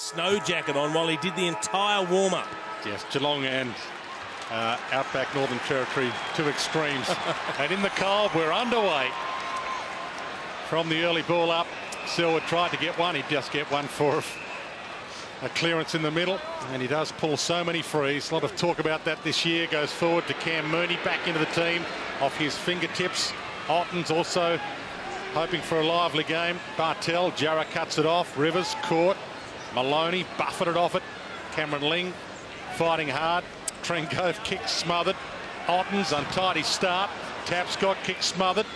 snow jacket on while he did the entire warm-up. Yes, Geelong and Outback Northern Territory, two extremes. And in the cold, we're underway. From the early ball up, Selwood tried to get one. He'd just get one for a clearance in the middle, and he does pull so many frees. A lot of talk about that this year. Goes forward to Cam Mooney, back into the team off his fingertips. Otten's also hoping for a lively game. Bartel, Jarrah cuts it off. Rivers caught. Maloney buffeted off it. Cameron Ling fighting hard. Trengove kick smothered. Otten's untidy start. Tapscott kick smothered.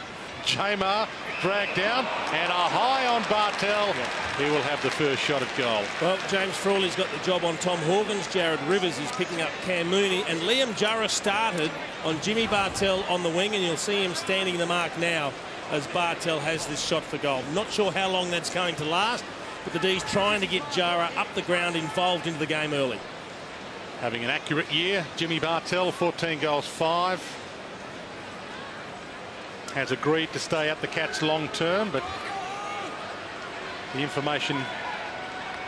Jamar dragged down, and a high on Bartel. He will have the first shot at goal. Well, James Frawley's got the job on Tom Hawkins. Jared Rivers is picking up Cam Mooney, and Liam Jarrah started on Jimmy Bartel on the wing, and you'll see him standing the mark now as Bartel has this shot for goal. Not sure how long that's going to last, but the D's trying to get Jarrah up the ground, involved into the game early. Having an accurate year, Jimmy Bartel, 14 goals, 5. Has agreed to stay at the Cats long term, but the information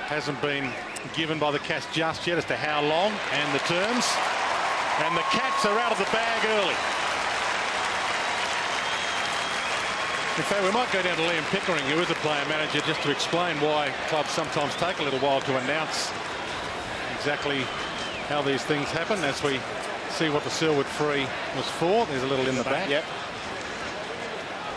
hasn't been given by the Cats just yet as to how long and the terms. And the Cats are out of the bag early. In fact, we might go down to Liam Pickering, who is a player manager, just to explain why clubs sometimes take a little while to announce exactly how these things happen, as we see what the Selwood free was for. There's a little in the back. Yep.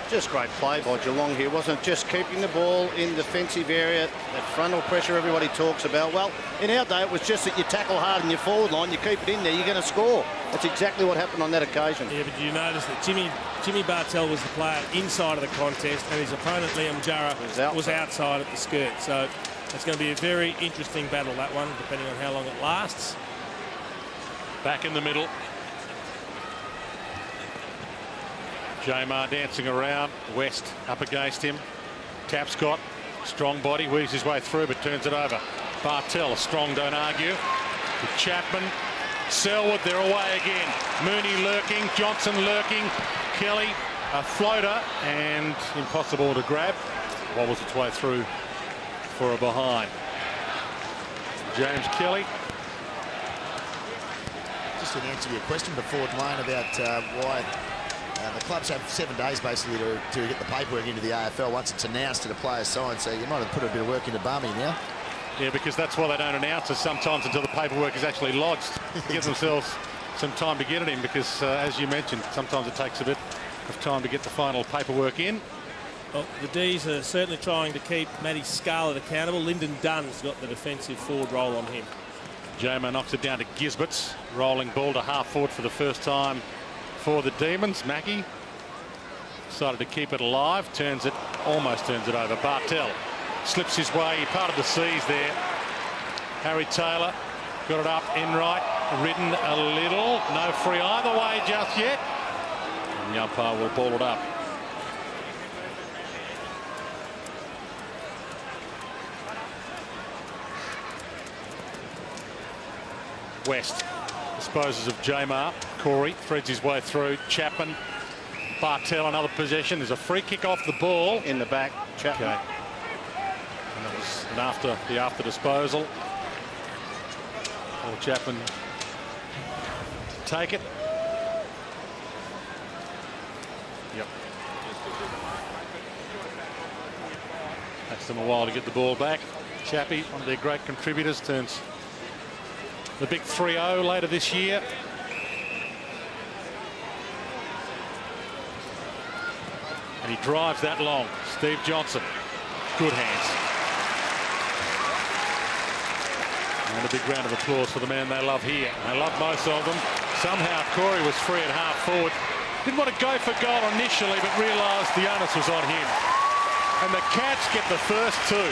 Just great play by Geelong here, wasn't it? Just keeping the ball in defensive area, that frontal pressure everybody talks about. Well, in our day, it was just that you tackle hard in your forward line, you keep it in there, you're going to score. That's exactly what happened on that occasion. Yeah, but you notice that Jimmy Bartel was the player inside of the contest, and his opponent, Liam Jarrah, was outside at the skirt. So it's going to be a very interesting battle, that one, depending on how long it lasts. Back in the middle. Jamar dancing around. West up against him. Tapscott, strong body, weaves his way through but turns it over. Bartel, strong, don't argue. With Chapman. Selwood, they're away again. Mooney lurking, Johnson lurking. Kelly, a floater, and impossible to grab. Wobbles its way through for a behind. James Kelly. Just an answer to your question before, Dwayne, about why the clubs have 7 days basically to get the paperwork into the AFL once it's announced to the players signed. So you might have put a bit of work into Barmy now. Yeah, because that's why they don't announce it sometimes until the paperwork is actually lodged. To give themselves some time to get it in, because as you mentioned, sometimes it takes a bit of time to get the final paperwork in. Well, the D's are certainly trying to keep Matty Scarlett accountable. Lyndon Dunn's got the defensive forward role on him. Jamar knocks it down to Gisberts. Rolling ball to half forward for the first time for the Demons. Mackie decided to keep it alive. Almost turns it over. Bartel slips his way. He parted the seas there. Harry Taylor got it up in right. Ridden a little. No free either way just yet. And the umpire will ball it up. West disposes of Jamar. Corey threads his way through. Chapman. Bartel, another possession. There's a free kick off the ball. In the back, Chapman. Okay. And that was the after disposal. Paul Chapman to take it. Yep. Takes them a while to get the ball back. Chappie, one of their great contributors, turns the big 3-0 later this year. And he drives that long. Steve Johnson. Good hands. And a big round of applause for the man they love here. They love most of them. Somehow Corey was free at half forward. Didn't want to go for goal initially, but realised the onus was on him. And the Cats get the first two.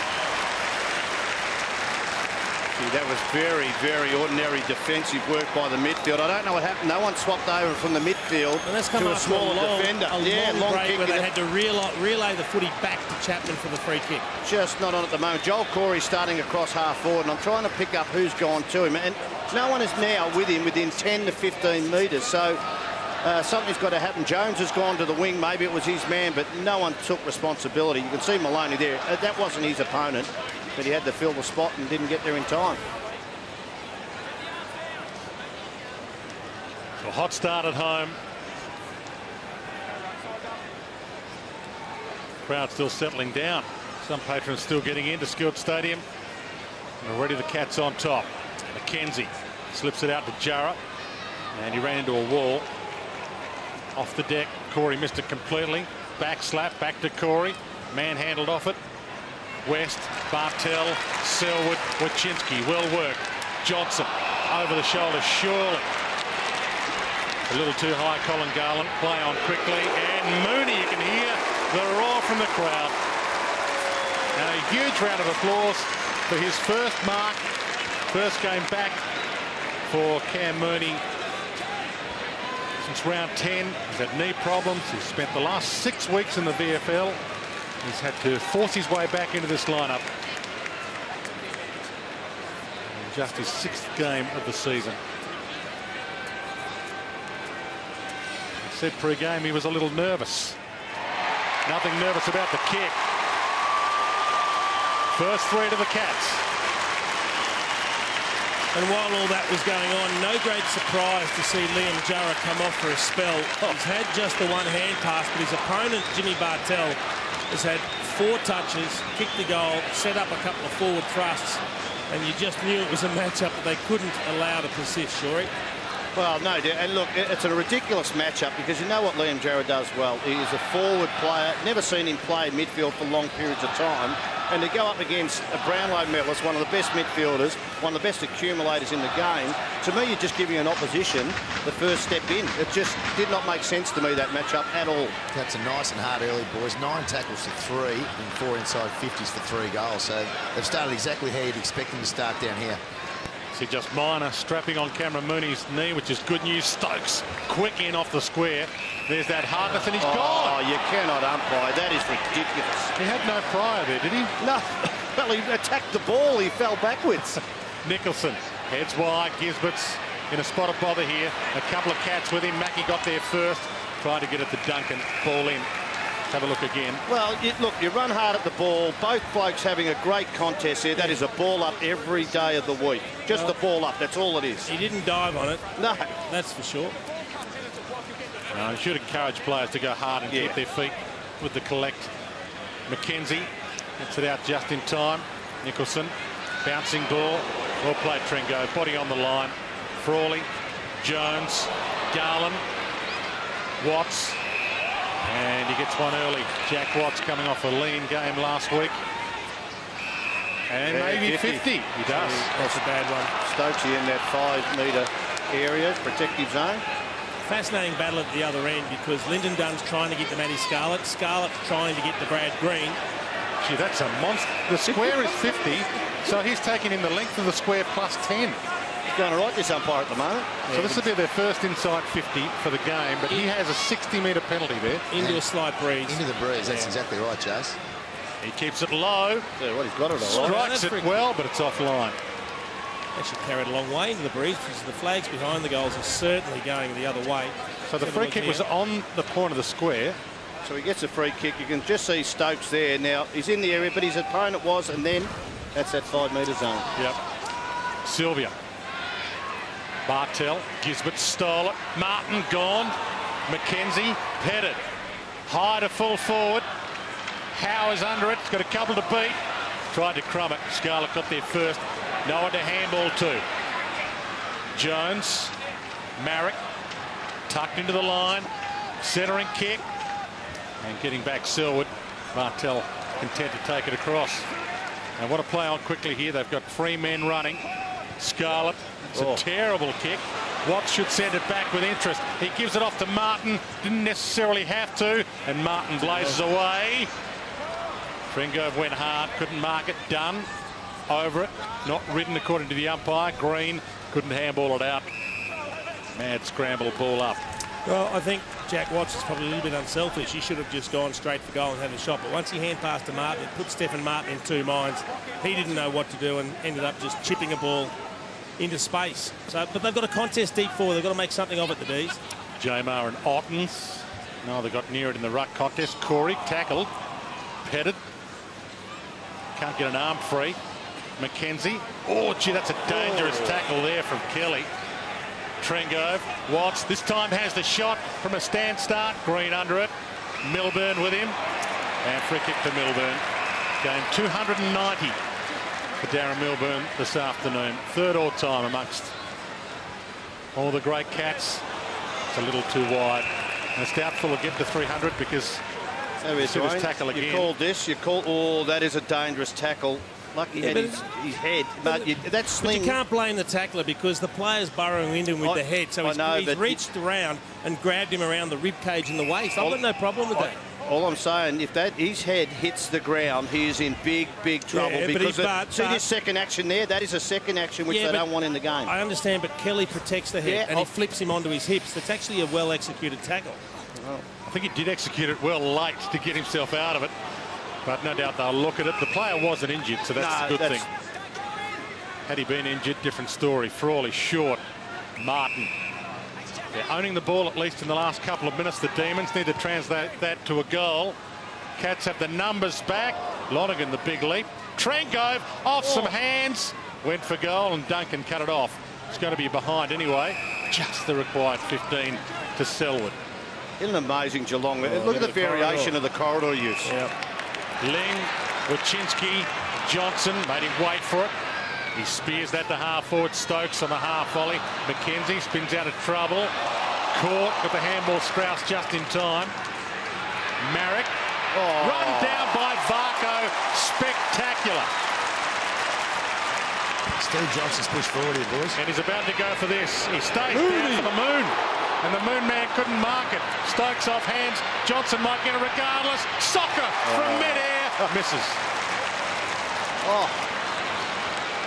That was very, very ordinary defensive work by the midfield. I don't know what happened. No one swapped over from the midfield to a smaller defender. Long break where they had to relay the footy back to Chapman for the free kick. Just not on at the moment. Joel Corey starting across half forward, and I'm trying to pick up who's gone to him. And no one is now with him within 10 to 15 metres. So something's got to happen. Jones has gone to the wing. Maybe it was his man, but no one took responsibility. You can see Maloney there. That wasn't his opponent. but he had to fill the spot and didn't get there in time. A hot start at home. Crowd still settling down. Some patrons still getting into Skilled Stadium. And already the Cats on top. McKenzie slips it out to Jarrah. And he ran into a wall. Off the deck. Corey missed it completely. Back slap, back to Corey. Manhandled off it. West, Bartel, Selwood, Wachinski. Well worked. Johnson over the shoulder, surely. A little too high, Colin Garland. Play on quickly. And Mooney, you can hear the roar from the crowd. And a huge round of applause for his first mark. First game back for Cam Mooney since round 10. He's had knee problems. He's spent the last 6 weeks in the VFL. He's had to force his way back into this lineup. And just his 6th game of the season. He said pre-game he was a little nervous. Nothing nervous about the kick. First 3 to the Cats. And while all that was going on, no great surprise to see Liam Jarrah come off for a spell. He's had just the one hand pass, but his opponent, Jimmy Bartel, has had 4 touches, kicked the goal, set up a couple of forward thrusts, and you just knew it was a matchup that they couldn't allow to persist, Shorey. Well, no, and look, it's a ridiculous matchup because you know what Liam Jarrah does well. He is a forward player. Never seen him play midfield for long periods of time. And to go up against a Brownlow medalist, one of the best midfielders, one of the best accumulators in the game, to me, you're just giving an opposition the first step in. It just did not make sense to me, that matchup, at all. That's a nice and hard early, boys. 9 tackles to 3 and 4 inside 50s for 3 goals. So they've started exactly how you'd expect them to start down here. See just Minor strapping on Cameron Mooney's knee, which is good news. Stokes quick in off the square. There's that hardness, and he's gone. Oh, you cannot umpire. That is ridiculous. He had no prior there, did he? No. Well, he attacked the ball. He fell backwards. Nicholson heads wide. Gisbert's in a spot of bother here. A couple of Cats with him. Mackie got there first. Trying to get it to Duncan. Ball in. Have a look again. Well, look, you run hard at the ball. Both blokes having a great contest here. That is a ball up every day of the week. Just the ball up. That's all it is. He didn't dive on it. No. That's for sure. No, you should encourage players to go hard and keep their feet with the collect. McKenzie gets it out just in time. Nicholson, bouncing ball. Well played, Tringo. Body on the line. Frawley, Jones, Garland, Watts. And he gets one early. Jack Watts coming off a lean game last week. And maybe 50. He does. That's a bad one. Stokesy in that 5-metre area, protective zone. Fascinating battle at the other end because Lyndon Dunn's trying to get to Matty Scarlett. Scarlett trying to get to Brad Green. Gee, that's a monster. The square is 50, so he's taking in the length of the square plus 10. He's going all right, this umpire, at the moment. So this will be their first inside 50 for the game, but he has a 60-metre penalty there. Into a slight breeze. Into the breeze. That's exactly right, Chase. He keeps it low. Yeah, what, he's got it all right. Strikes it well, but it's offline. Actually carried a long way into the breeze because the flags behind the goals are certainly going the other way. So the free kick was on the point of the square. So he gets a free kick. You can just see Stokes there. Now, he's in the area, but his opponent was, and then that's that 5-metre zone. Yep. Sylvia. Bartel. Gisbert stole it. Martin gone. McKenzie headed. High to full forward. Howe is under it. He's got a couple to beat. Tried to crumb it. Scarlett got there first. No one to handball to. Jones. Marrick. Tucked into the line. Centering kick. And getting back Selwood. Bartel content to take it across. And what a play on quickly here. They've got 3 men running. Scarlett. It's a terrible kick. Watts should send it back with interest. He gives it off to Martin. Didn't necessarily have to. And Martin blazes away. Tringove went hard. Couldn't mark it. Dunn over it. Not ridden according to the umpire. Green couldn't handball it out. Mad scramble ball up. Well, I think Jack Watts is probably a little bit unselfish. He should have just gone straight for goal and had a shot. But once he hand passed to Martin, it put Stephen Martin in 2 minds. He didn't know what to do and ended up just chipping a ball into space. So, but they've got a contest deep forward. They've got to make something of it, the D's. Jamar and Ottens. No, they got near it in the ruck contest. Corey tackled. Petted. Can't get an arm free. Mackenzie. Oh, gee, that's a dangerous tackle there from Kelly. Trengove. Watts this time has the shot from a stand start. Green under it. Melbourne with him. And free kick to Melbourne. Game 290 for Darren Melbourne this afternoon. Third all-time amongst all the great Cats. It's a little too wide. And it's doubtful to get to 300 because his tackle again. You called this. You called. Oh, that is a dangerous tackle. Lucky he had his head. But that's sling. But you can't blame the tackler because the player's burrowing into him with the head. So he's reached around and grabbed him around the rib cage and the waist. I've got no problem with that. All I'm saying, if his head hits the ground, he is in big trouble. Yeah, because see this second action there? That is a second action which they don't want in the game. I understand, but Kelly protects the head and he flips him onto his hips. That's actually a well-executed tackle. Well, I think he did execute it well late to get himself out of it. But no doubt they'll look at it. The player wasn't injured, so that's a good thing. Had he been injured, different story. Frawley short. Martin. They're owning the ball at least in the last couple of minutes. The Demons need to translate that to a goal. Cats have the numbers back. Lonergan, the big leap. Trengove off some hands. Went for goal and Duncan cut it off. It's going to be behind anyway. Just the required 15 to Selwood. Isn't it amazing, Geelong? Look at the variation of the corridor use. Yep. Ling, Wachinski, Johnson made him wait for it. He spears that to half forward. Stokes on the half volley. Mackenzie spins out of trouble. Caught with the handball. Strauss just in time. Marek run down by Varco. Spectacular. Steve Johnson's pushed forward here, boys. And he's about to go for this. He stays down for the Moon. And the Moon man couldn't mark it. Stokes off hands. Johnson might get it regardless. Soccer from mid-air. Misses.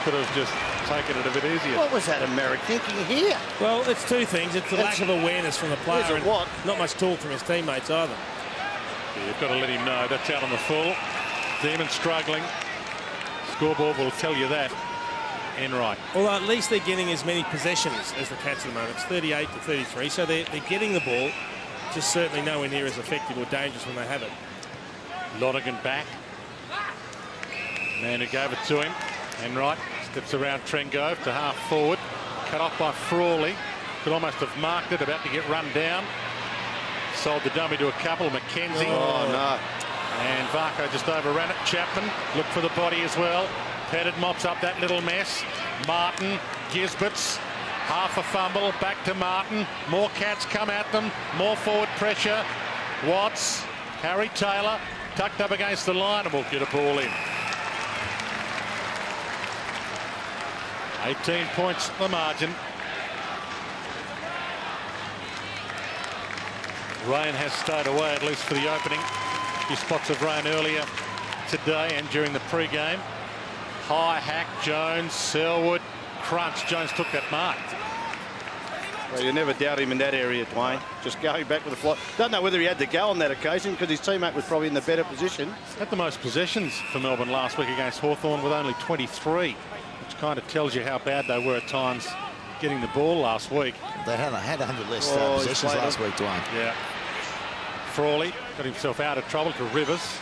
Could have just taken it a bit easier. What was that Merrick thinking here? Well, it's two things. It's the lack of awareness from the player and not much talk from his teammates either. Yeah, you've got to let him know. That's out on the full. Demon struggling. Scoreboard will tell you that. Enright. Well, at least they're getting as many possessions as the Cats at the moment. It's 38 to 33, so they're getting the ball. Just certainly nowhere near as effective or dangerous when they have it. Lonergan back. Man who gave it to him. Enright steps around Trengove to half forward. Cut off by Frawley. Could almost have marked it, about to get run down. Sold the dummy to a couple. Mackenzie. Oh, no. And Varco just overran it. Chapman looked for the body as well. Pettit mops up that little mess. Martin, Gisberts, half a fumble, back to Martin. More Cats come at them, more forward pressure. Watts, Harry Taylor, tucked up against the line and will get a ball in. 18 points the margin. Rain has stayed away, at least for the opening. A few spots of rain earlier today and during the pre-game. High, Hack, Jones, Selwood, Crunch. Jones took that mark. Well, you never doubt him in that area, Dwayne. Just going back with the fly. Don't know whether he had to go on that occasion because his teammate was probably in the better position. Had the most possessions for Melbourne last week against Hawthorn with only 23, which kind of tells you how bad they were at times getting the ball last week. They had 100 less possessions last week, Dwayne. Yeah. Frawley got himself out of trouble to Rivers.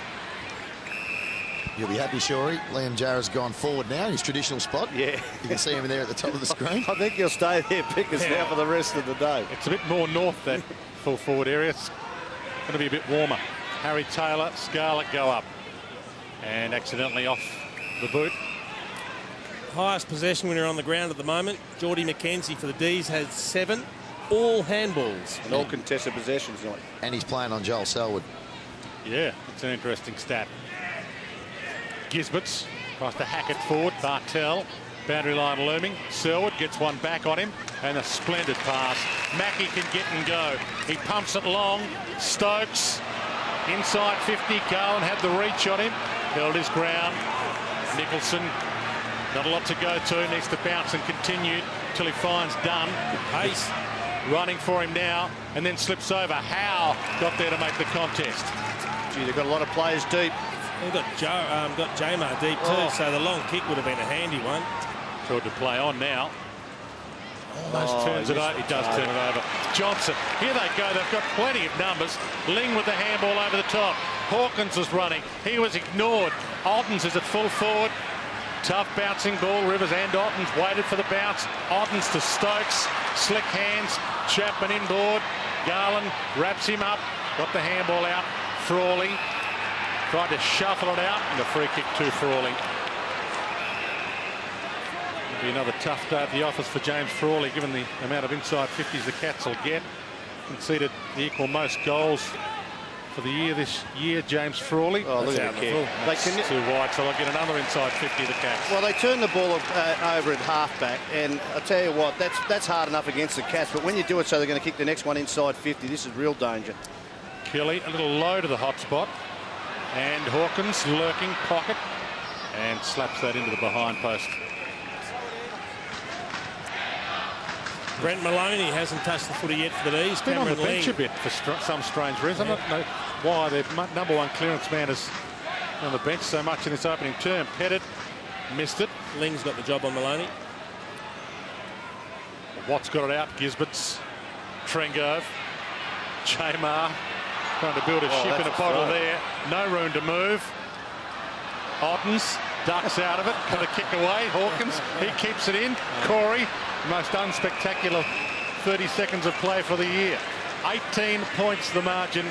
You'll be happy, Shorey. Liam Jarrett's gone forward now in his traditional spot. Yeah. You can see him there at the top of the screen. I think he'll stay there, Pickers, now for the rest of the day. It's a bit more north, that full forward area. It's going to be a bit warmer. Harry Taylor, Scarlett go up. And accidentally off the boot. Highest possession winner on the ground at the moment. Geordie Mackenzie for the D's has 7. All handballs. And all contested possessions. And he's playing on Joel Selwood. Yeah, it's an interesting stat. Gisberts tries to hack it forward. Bartel, boundary line looming. Selwood gets one back on him. And a splendid pass. Mackie can get and go. He pumps it long. Stokes, inside 50. Cohen had the reach on him. Held his ground. Nicholson, not a lot to go to. Needs to bounce and continue till he finds Dunn. Pace. Running for him now. And then slips over. Howe got there to make the contest. Gee, they've got a lot of players deep. They've got Jamar deep too, so the long kick would have been a handy one. Tried to play on now. Turns it over. He does turn it over. Johnson. Here they go. They've got plenty of numbers. Ling with the handball over the top. Hawkins is running. He was ignored. Ottens is at full forward. Tough bouncing ball. Rivers and Ottens waited for the bounce. Ottens to Stokes. Slick hands. Chapman inboard. Garland wraps him up. Got the handball out. Frawley tried to shuffle it out, and a free kick to Frawley. It'll be another tough day at the office for James Frawley, given the amount of inside 50s the Cats will get. Conceded the equal most goals for the year this year, James Frawley. Oh, look at that kick. Too wide, so they'll get another inside 50 of the Cats. Well, they turned the ball over at halfback, and I tell you what, that's hard enough against the Cats, but when you do it so they're going to kick the next one inside 50, this is real danger. Kelly a little low to the hot spot, and Hawkins lurking pocket and slaps that into the behind post. Brent Maloney hasn't touched the footy yet for the D's. Been on the bench a bit for some strange reason. I don't know why their number one clearance man is on the bench so much in this opening term. Pettit missed it. Ling's got the job on Maloney. Watts got it out. Gisbert's, Trengove, Chamar trying to build a ship in a bottle there. No room to move. Ottens ducks out of it. Got a kick away. Hawkins, he keeps it in. Corey, most unspectacular 30 seconds of play for the year. 18 points the margin.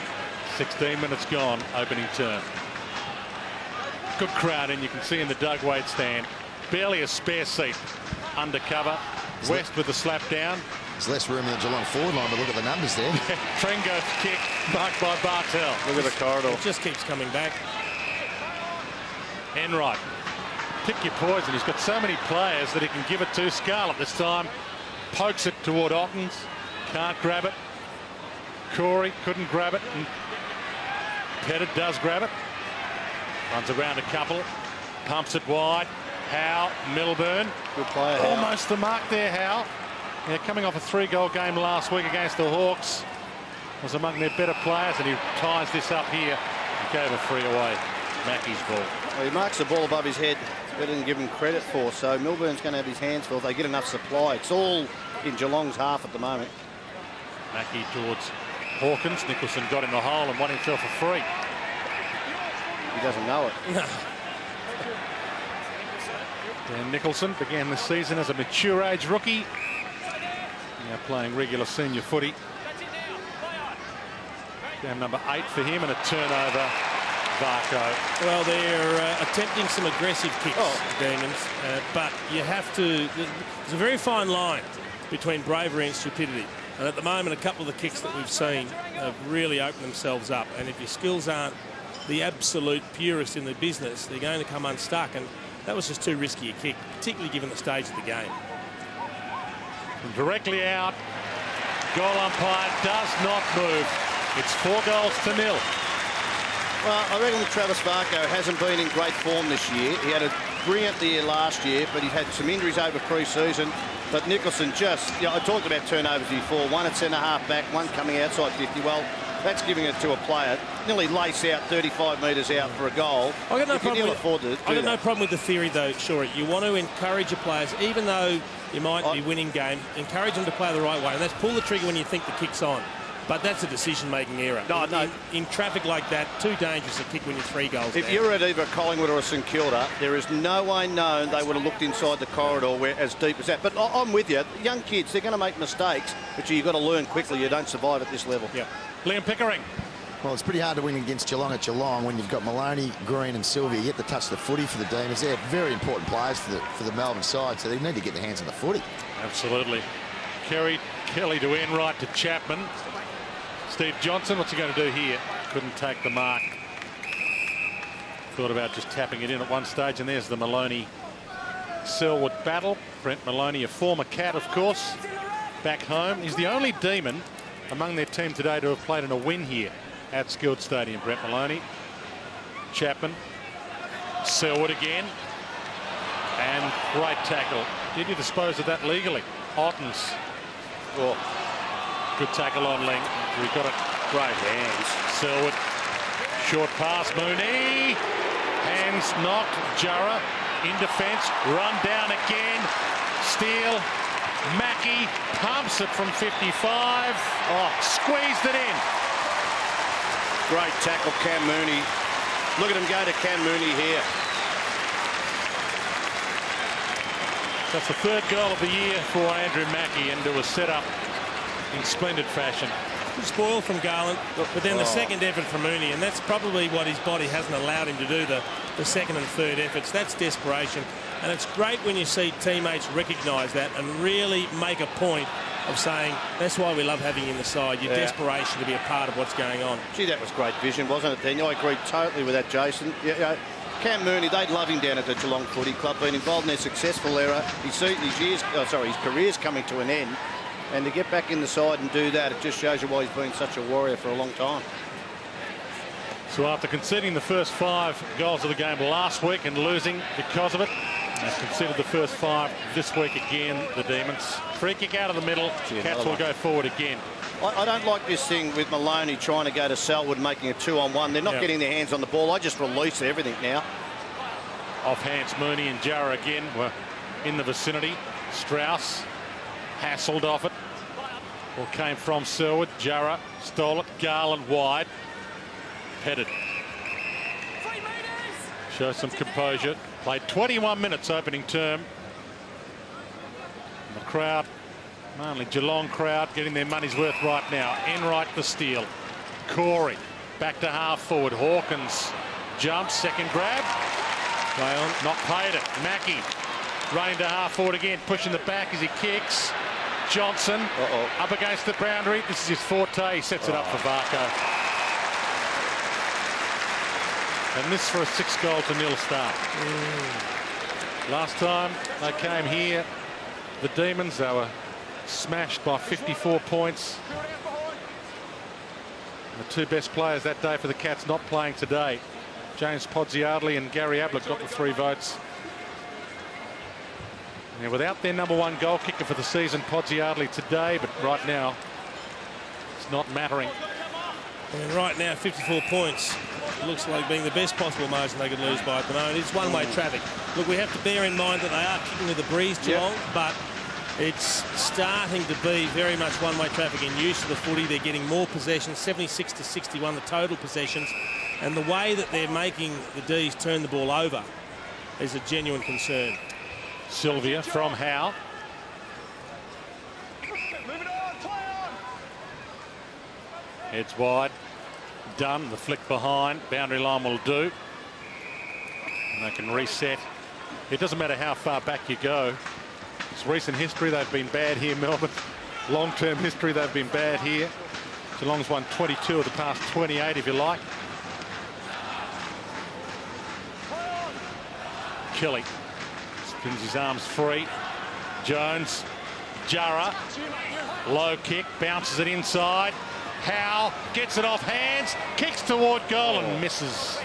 16 minutes gone, opening term. Good crowd, and you can see in the Doug Wade stand, barely a spare seat. Undercover. West with the slap down. There's less room in the Geelong forward line, but look at the numbers there. Trengo's kick marked by Bartel. Look at the corridor. It just keeps coming back. Enright, pick your poison. He's got so many players that he can give it to. Scarlett this time pokes it toward Ottens. Can't grab it. Corey couldn't grab it. And Pettit does grab it. Runs around a couple. Pumps it wide. Howe, Melbourne. Good player. Almost the mark there, Howe. Yeah, coming off a 3-goal game last week against the Hawks. Was among their better players, and he ties this up here. He gave a free away. Mackey's ball. Well, he marks the ball above his head. They didn't give him credit for, so Melbourne's going to have his hands full. They get enough supply. It's all in Geelong's half at the moment. Mackey towards Hawkins. Nicholson got in the hole and won himself a free. He doesn't know it. No. Dan Nicholson began the season as a mature age rookie. Now playing regular senior footy. Game number 8 for him, and a turnover. Varco. Well, they're attempting some aggressive kicks, Demons, but you have to. There's a very fine line between bravery and stupidity. And at the moment, a couple of the kicks that we've seen have really opened themselves up. And if your skills aren't the absolute purest in the business, they're going to come unstuck. And that was just too risky a kick, particularly given the stage of the game. And directly out. Goal umpire does not move. It's 4-0. Well, I reckon that Travis Varco hasn't been in great form this year. He had a brilliant year last year, but he had some injuries over pre-season. But Nicholson just, I talked about turnovers before. One at centre-half back, one coming outside 50. Well, that's giving it to a player. Nearly lace out 35 metres out for a goal. I got no problem. I got no problem with the theory, though, Shorey. You want to encourage your players, even though you might be winning game, encourage them to play the right way. And that's pull the trigger when you think the kick's on. But that's a decision-making error. No. In traffic like that, too dangerous to kick when you're 3 goals If down. you're at either Collingwood or St Kilda, there is no way known they would have looked inside the corridor where as deep as that. But I'm with you. Young kids, they're going to make mistakes, but you've got to learn quickly. You don't survive at this level. Yeah. Liam Pickering. Well, it's pretty hard to win against Geelong at Geelong when you've got Maloney, Green and Sylvia yet to touch the footy for the Demons. They're very important players for the Melbourne side, so they need to get their hands on the footy. Absolutely. Kelly to Enright to Chapman. Steve Johnson, what's he going to do here? Couldn't take the mark. Thought about just tapping it in at one stage, and there's the Maloney-Selwood battle. Brent Maloney, a former Cat, of course, back home. He's the only Demon among their team today to have played in a win here at Skilled Stadium. Brent Maloney, Chapman, Selwood again, and great tackle. Did you dispose of that legally? Ottens. Oh. Good tackle on Ling. We've got it. Great hands. Selwood. Short pass. Mooney. Hands knocked. Jurra in defence. Run down again. Steele. Mackey pumps it from 55. Oh, squeezed it in. Great tackle, Cam Mooney. Look at him go to Cam Mooney here. That's the third goal of the year for Andrew Mackey, and it was set up in splendid fashion. Spoiled from Garland, but then the second effort from Mooney, and that's probably what his body hasn't allowed him to do, the second and third efforts. That's desperation, and it's great when you see teammates recognise that and really make a point of saying that's why we love having you in the side, your desperation to be a part of what's going on. Gee, that was great vision, wasn't it, Daniel? I agree totally with that, Jason. Cam Mooney, they'd love him down at the Geelong Footy Club, been involved in their successful era. His career's coming to an end. And to get back in the side and do that, it just shows you why he's been such a warrior for a long time. So after conceding the first 5 goals of the game last week and losing because of it, they've conceded the first 5 this week again, the Demons. Free kick out of the middle. Cats will go forward again. I don't like this thing with Maloney trying to go to Selwood, making a 2-on-1. They're not getting their hands on the ball. I just release everything now. Off hands, Mooney and Jarrah again were in the vicinity. Strauss hassled off it. Or came from Selwood. Jarrah stole it. Garland wide. Headed. Shows some composure. Played 21 minutes opening term. And the crowd, mainly Geelong crowd, getting their money's worth right now. Enright the steal. Corey back to half forward. Hawkins jumps. Second grab. Play on. Not paid it. Mackey running to half forward again. Pushing the back as he kicks. Johnson up against the boundary. This is his forte. He sets it up for Varco. And this for a 6-goal-0 start. Last time they came here, the Demons, they were smashed by 54 points. And the 2 best players that day for the Cats not playing today. James Podsiadly and Gary Ablett got the 3 votes. And without their #1 goal kicker for the season, Podsiadly today, but right now it's not mattering. And right now, 54 points. Looks like being the best possible margin they could lose by at the moment. It's one-way traffic. Look, we have to bear in mind that they are kicking with a breeze, Geelong, but it's starting to be very much one-way traffic in use of the footy. They're getting more possessions, 76 to 61, the total possessions. And the way that they're making the D's turn the ball over is a genuine concern. Sylvia from Howe. Heads wide. Done. The flick behind. Boundary line will do. And they can reset. It doesn't matter how far back you go. It's recent history. They've been bad here, Melbourne. Long-term history. They've been bad here. Geelong's won 22 of the past 28, if you like. Kelly spins his arms free. Jones, Jarrah, low kick, bounces it inside. Howe gets it off hands, kicks toward goal and misses.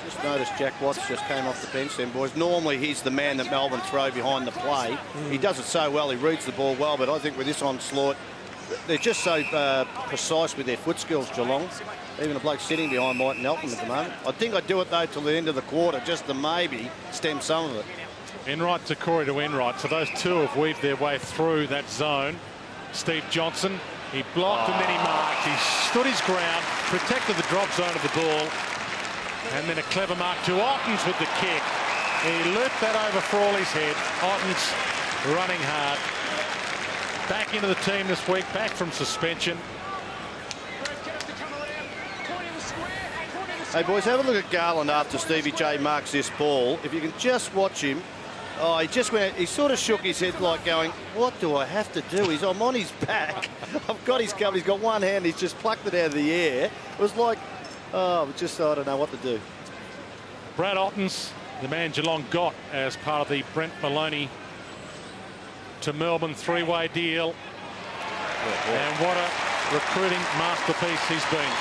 Just noticed Jack Watts just came off the bench then, boys. Normally he's the man that Melbourne throw behind the play. He does it so well, he reads the ball well, but I think with this onslaught, they're just so precise with their foot skills, Geelong. Even a bloke sitting behind mightn't help them at the moment. I think I'd do it, though, till the end of the quarter, just to maybe stem some of it. Enright to Corey to Enright. So those 2 have weaved their way through that zone. Steve Johnson, he blocked and then he marked. He stood his ground, protected the drop zone of the ball. And then a clever mark to Ottens with the kick. He looped that over Frawley's head. Ottens running hard. Back into the team this week, back from suspension. Hey, boys, have a look at Garland after Stevie J marks this ball. If you can just watch him. Oh, he just went, he sort of shook his head like going, what do I have to do? I'm on his back. I've got his cover. He's got one hand. He's just plucked it out of the air. It was like, I don't know what to do. Brad Ottens, the man Geelong got as part of the Brent Maloney to Melbourne 3-way deal. And what a recruiting masterpiece he's been.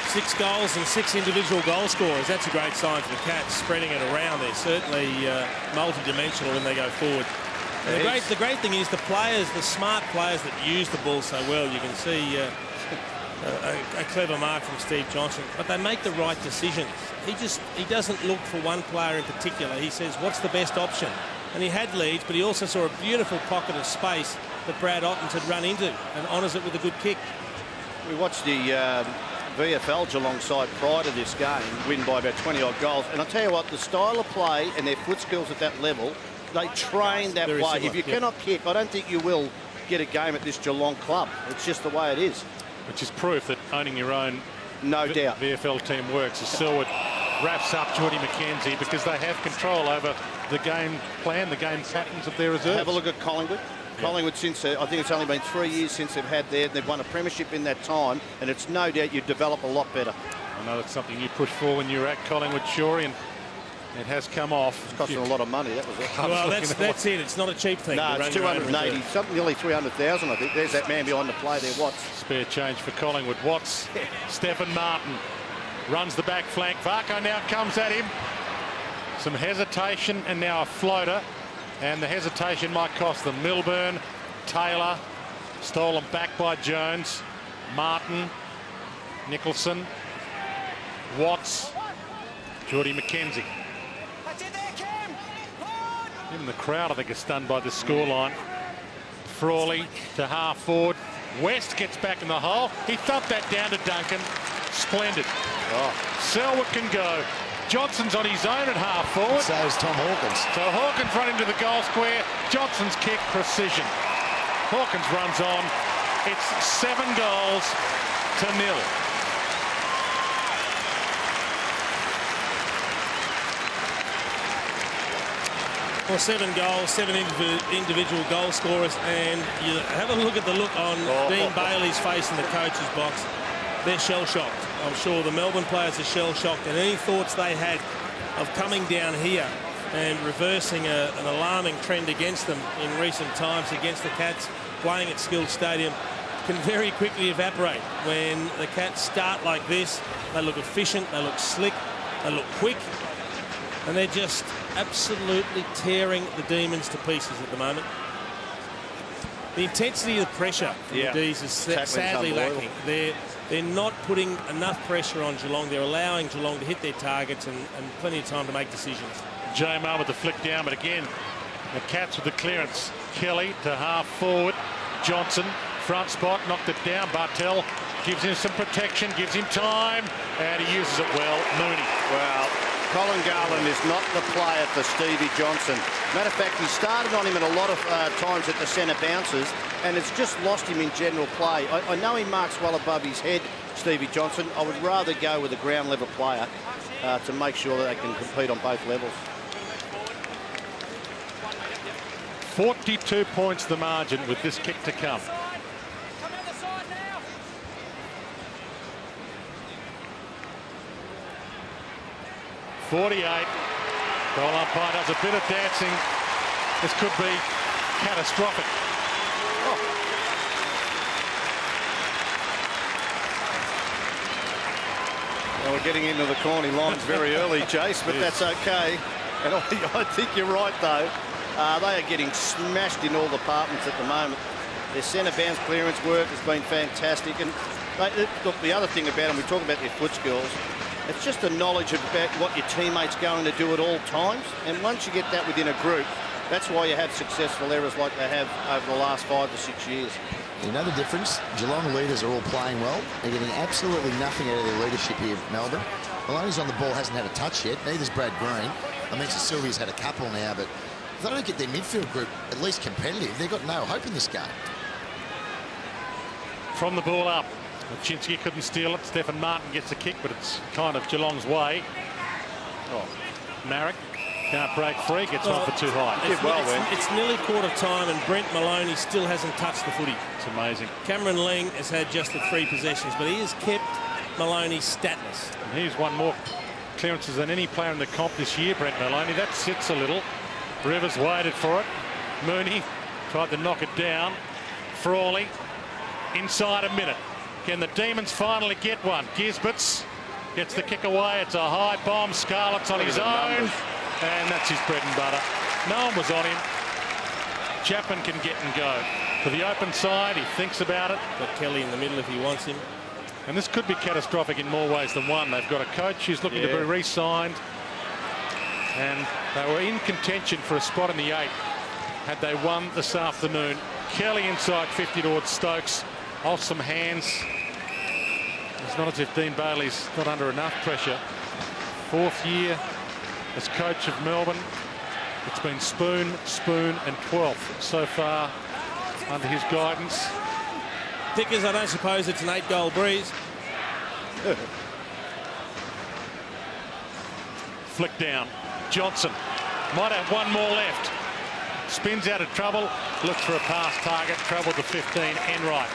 Six goals and 6 individual goal scorers. That's a great sign for the Cats, spreading it around. They're certainly multi-dimensional when they go forward. And the great thing is the players, the smart players that use the ball so well. You can see a clever mark from Steve Johnson, but they make the right decisions. He doesn't look for one player in particular. He says, what's the best option? And he had leads, but he also saw a beautiful pocket of space that Brad Ottens had run into and honours it with a good kick. We watched the VFL Geelong side prior to this game win by about 20-odd goals. And I'll tell you what, the style of play and their foot skills at that level, they train that Very way. similar, If you cannot kick, I don't think you will get a game at this Geelong club. It's just the way it is. Which is proof that owning your own No doubt. VFL team works. As Selwood wraps up Geordie McKenzie because they have control over the game plan, the game patterns of their reserves. Have a look at Collingwood. Collingwood, since I think it's only been 3 years since they've had they've won a premiership in that time, and it's no doubt you develop a lot better. I know it's something you pushed for when you were at Collingwood, Shorey, and it has come off. It's costing a lot of money, that was it. Well, that's it. It's not a cheap thing. No, it's 280, something nearly 300,000, I think. There's that man behind the play there, Watts. Spare change for Collingwood. Watts, Stephen Martin runs the back flank. Varco now comes at him. Some hesitation and now a floater. And the hesitation might cost them. Milburn, Taylor, stolen back by Jones. Martin, Nicholson, Watts, Geordie McKenzie. Even the crowd, I think, is stunned by this scoreline. Frawley to half forward. West gets back in the hole. He thumped that down to Duncan. Splendid. Selwood can go. Johnson's on his own at half forward. So is Tom Hawkins. So Hawkins run into the goal square. Johnson's kick, precision. Hawkins runs on. It's 7 goals to 0. Well, 7 goals, 7 individual goal scorers, and you have a look at the look on Dean Bailey's face in the coach's box. They're shell-shocked. I'm sure the Melbourne players are shell-shocked, and any thoughts they had of coming down here and reversing an alarming trend against them in recent times against the Cats, playing at Skilled Stadium, can very quickly evaporate. When the Cats start like this, they look efficient, they look slick, they look quick, and they're just absolutely tearing the Demons to pieces at the moment. The intensity of the pressure from the D's is sadly lacking. They're not putting enough pressure on Geelong. They're allowing Geelong to hit their targets and plenty of time to make decisions. Jamar with the flick down, but again, the Cats with the clearance. Kelly to half forward. Johnson, front spot, knocked it down. Bartel gives him some protection, gives him time, and he uses it well. Mooney. Well, Colin Garland is not the player for Stevie Johnson. Matter of fact, he started on him at a lot of times at the centre bounces, and it's just lost him in general play. I know he marks well above his head, Stevie Johnson. I would rather go with a ground level player to make sure that they can compete on both levels. 42 points the margin with this kick to come. .48. Goal umpire does a bit of dancing. This could be catastrophic. Well, we're getting into the corny lines very early, Jace, but that's okay. And I think you're right, though. They are getting smashed in all departments at the moment. Their centre bounce clearance work has been fantastic. And look, the other thing about them, we talk about their foot skills, it's just a knowledge about what your teammate's going to do at all times. And once you get that within a group, that's why you have successful errors like they have over the last 5 to 6 years. You know the difference? Geelong leaders are all playing well. They're getting absolutely nothing out of their leadership here at Melbourne. Maloney's on the ball, hasn't had a touch yet. Neither's Brad Green. I mentioned Sylvia's had a couple now, but if they don't get their midfield group at least competitive, they've got no hope in this game. From the ball up. Chinsky couldn't steal it. Stephen Martin gets a kick, but it's kind of Geelong's way. Marek can't break free, gets one for too high. It's nearly quarter time and Brent Maloney still hasn't touched the footy. It's amazing. Cameron Ling has had just the 3 possessions, but he has kept Maloney statless. And he's won more clearances than any player in the comp this year, Brent Maloney. That sits a little. Rivers waited for it. Mooney tried to knock it down. Frawley inside a minute. Can the Demons finally get one? Gisberts gets the kick away. It's a high bomb. Scarlett's on his own. And that's his bread and butter. No one was on him. Chapman can get and go. To the open side, he thinks about it. Got Kelly in the middle if he wants him. And this could be catastrophic in more ways than one. They've got a coach who's looking to be re-signed. And they were in contention for a spot in the 8 had they won this afternoon. Kelly inside 50 towards Stokes. Off some hands. It's not as if Dean Bailey's not under enough pressure. 4th year as coach of Melbourne. It's been Spoon, and 12th so far under his guidance. Dickers, I don't suppose it's an 8-goal breeze. Flick down. Johnson might have one more left. Spins out of trouble. Looks for a pass target. Travel to 15. Enright.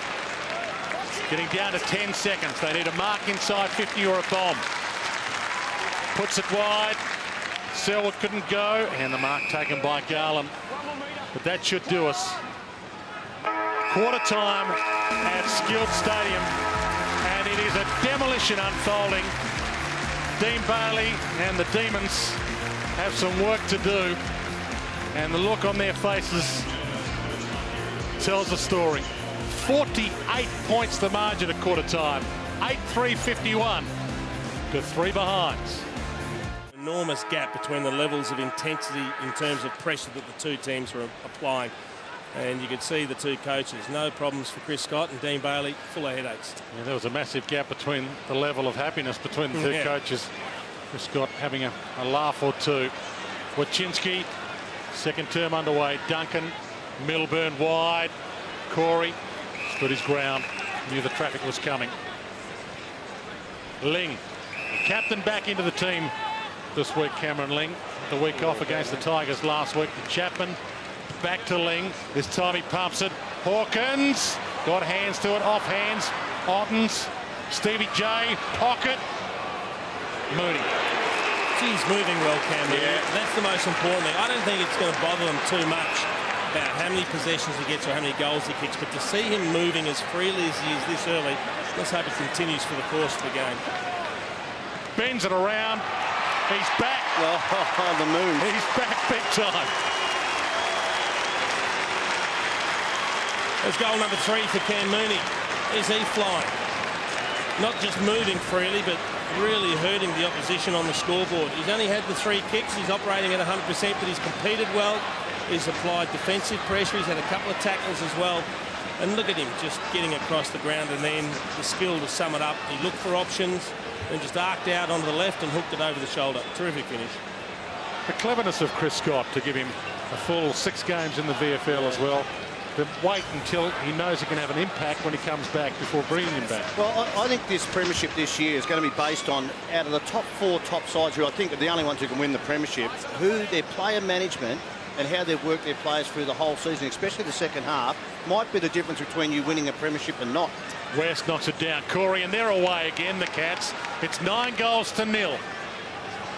Getting down to 10 seconds. They need a mark inside 50 or a bomb. Puts it wide. Selwood couldn't go. And the mark taken by Garland. But that should do us. Quarter time at Skilled Stadium. And it is a demolition unfolding. Dean Bailey and the Demons have some work to do. And the look on their faces tells a story. 48 points the margin at quarter time. 8-3-51 to 3 behinds. Enormous gap between the levels of intensity in terms of pressure that the two teams were applying. And you could see the two coaches. No problems for Chris Scott and Dean Bailey. Full of headaches. Yeah, there was a massive gap between the level of happiness between the two coaches. Chris Scott having a laugh or two. Wachinski, second term underway. Duncan, Milburn wide. Corey stood his ground. Knew the traffic was coming. Ling, captain back into the team this week, Cameron Ling. The week off against the Tigers last week. To Chapman. Back to Ling. This time he pumps it. Hawkins got hands to it. Off hands. Ottens. Stevie J. Pocket. Mooney. He's moving well, Cameron. Yeah. That's the most important thing. I don't think it's going to bother them too much about how many possessions he gets or how many goals he kicks. But to see him moving as freely as he is this early, let's hope it continues for the course of the game. Bends it around. He's back. Oh, the move. He's back big time. There's goal number 3 for Cam Mooney. Is he flying? Not just moving freely, but really hurting the opposition on the scoreboard. He's only had the 3 kicks. He's operating at 100%, but he's competed well. He's applied defensive pressure. He's had a couple of tackles as well. And look at him just getting across the ground, and then the skill to sum it up. He looked for options and just arced out onto the left and hooked it over the shoulder. Terrific finish. The cleverness of Chris Scott to give him a full 6 games in the VFL as well. To wait until he knows he can have an impact when he comes back before bringing him back. Well, I think this premiership this year is going to be based on, out of the top 4 top sides, who I think are the only ones who can win the premiership, who their player management and how they've worked their players through the whole season, especially the second half, might be the difference between you winning a premiership and not. West knocks it down. Corey, and they're away again, the Cats. It's 9-0.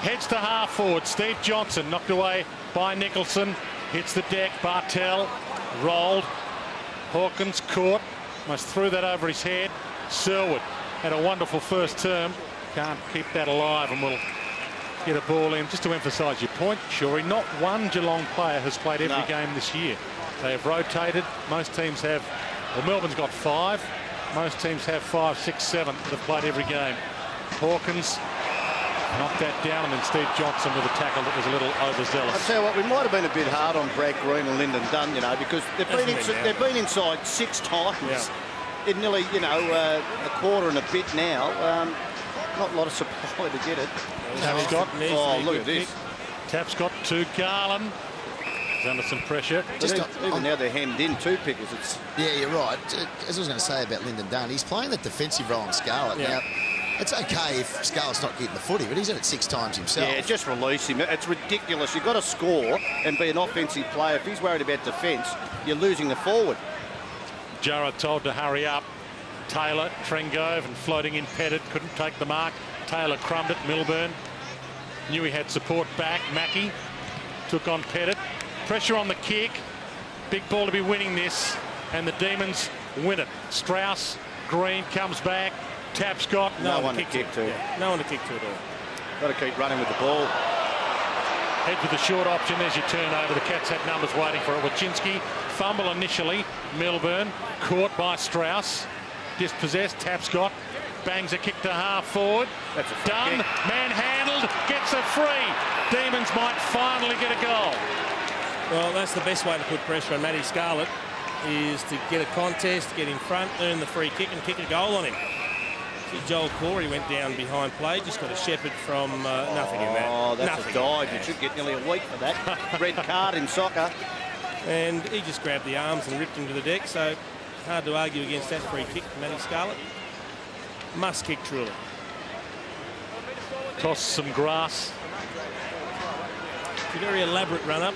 Heads to half forward. Steve Johnson knocked away by Nicholson. Hits the deck. Bartel rolled. Hawkins caught. Almost threw that over his head. Selwood had a wonderful first term. Can't keep that alive, and we'll get a ball in. Just to emphasise your point, Shorey, not one Geelong player has played every game this year. They have rotated. Most teams have, well, Melbourne's got 5. Most teams have 5, 6, 7 that have played every game. Hawkins knocked that down, and then Steve Johnson with a tackle that was a little overzealous. I'll tell you what, we might have been a bit hard on Brad Green and Lyndon Dunn, you know, because they've been inside 6 times in nearly, you know, a quarter and a bit now. Not a lot of supply to get it. Tapscott. Oh, look at this. Tapscott to Garland. He's under some pressure. Even now they're hemmed in, 2 pickers. Yeah, you're right. As I was going to say about Lyndon Dunn, he's playing the defensive role in Scarlett. Now, it's okay if Scarlett's not getting the footy, but he's had it 6 times himself. Yeah, just release him. It's ridiculous. You've got to score and be an offensive player. If he's worried about defence, you're losing the forward. Jarrah told to hurry up. Taylor, Trengove, and floating in Pettit. Couldn't take the mark. Taylor crumbed it. Milburn knew he had support back. Mackie took on Pettit. Pressure on the kick. Big ball to be winning this. And the Demons win it. Strauss, Green comes back. Tapscott. No one to kick to. Yeah, no one to kick to at all. Got to keep running with the ball. Head with the short option. There's your turnover. The Cats had numbers waiting for it. Wachinski, fumble initially. Milburn, caught by Strauss. Dispossessed. Tapscott bangs a kick to half forward. That's a done. kick. Manhandled. Gets a free. Demons might finally get a goal. Well, that's the best way to put pressure on Matty Scarlett, is to get a contest, get in front, earn the free kick and kick a goal on him. See, Joel Corey went down behind play, just got a shepherd from nothing in that. Oh, that's nothing a dive. You should get nearly a week for that. Red card in soccer. And he just grabbed the arms and ripped him to the deck, so hard to argue against that free kick from Matty Scarlett. Must kick, truly. Toss some grass. It's a very elaborate run-up.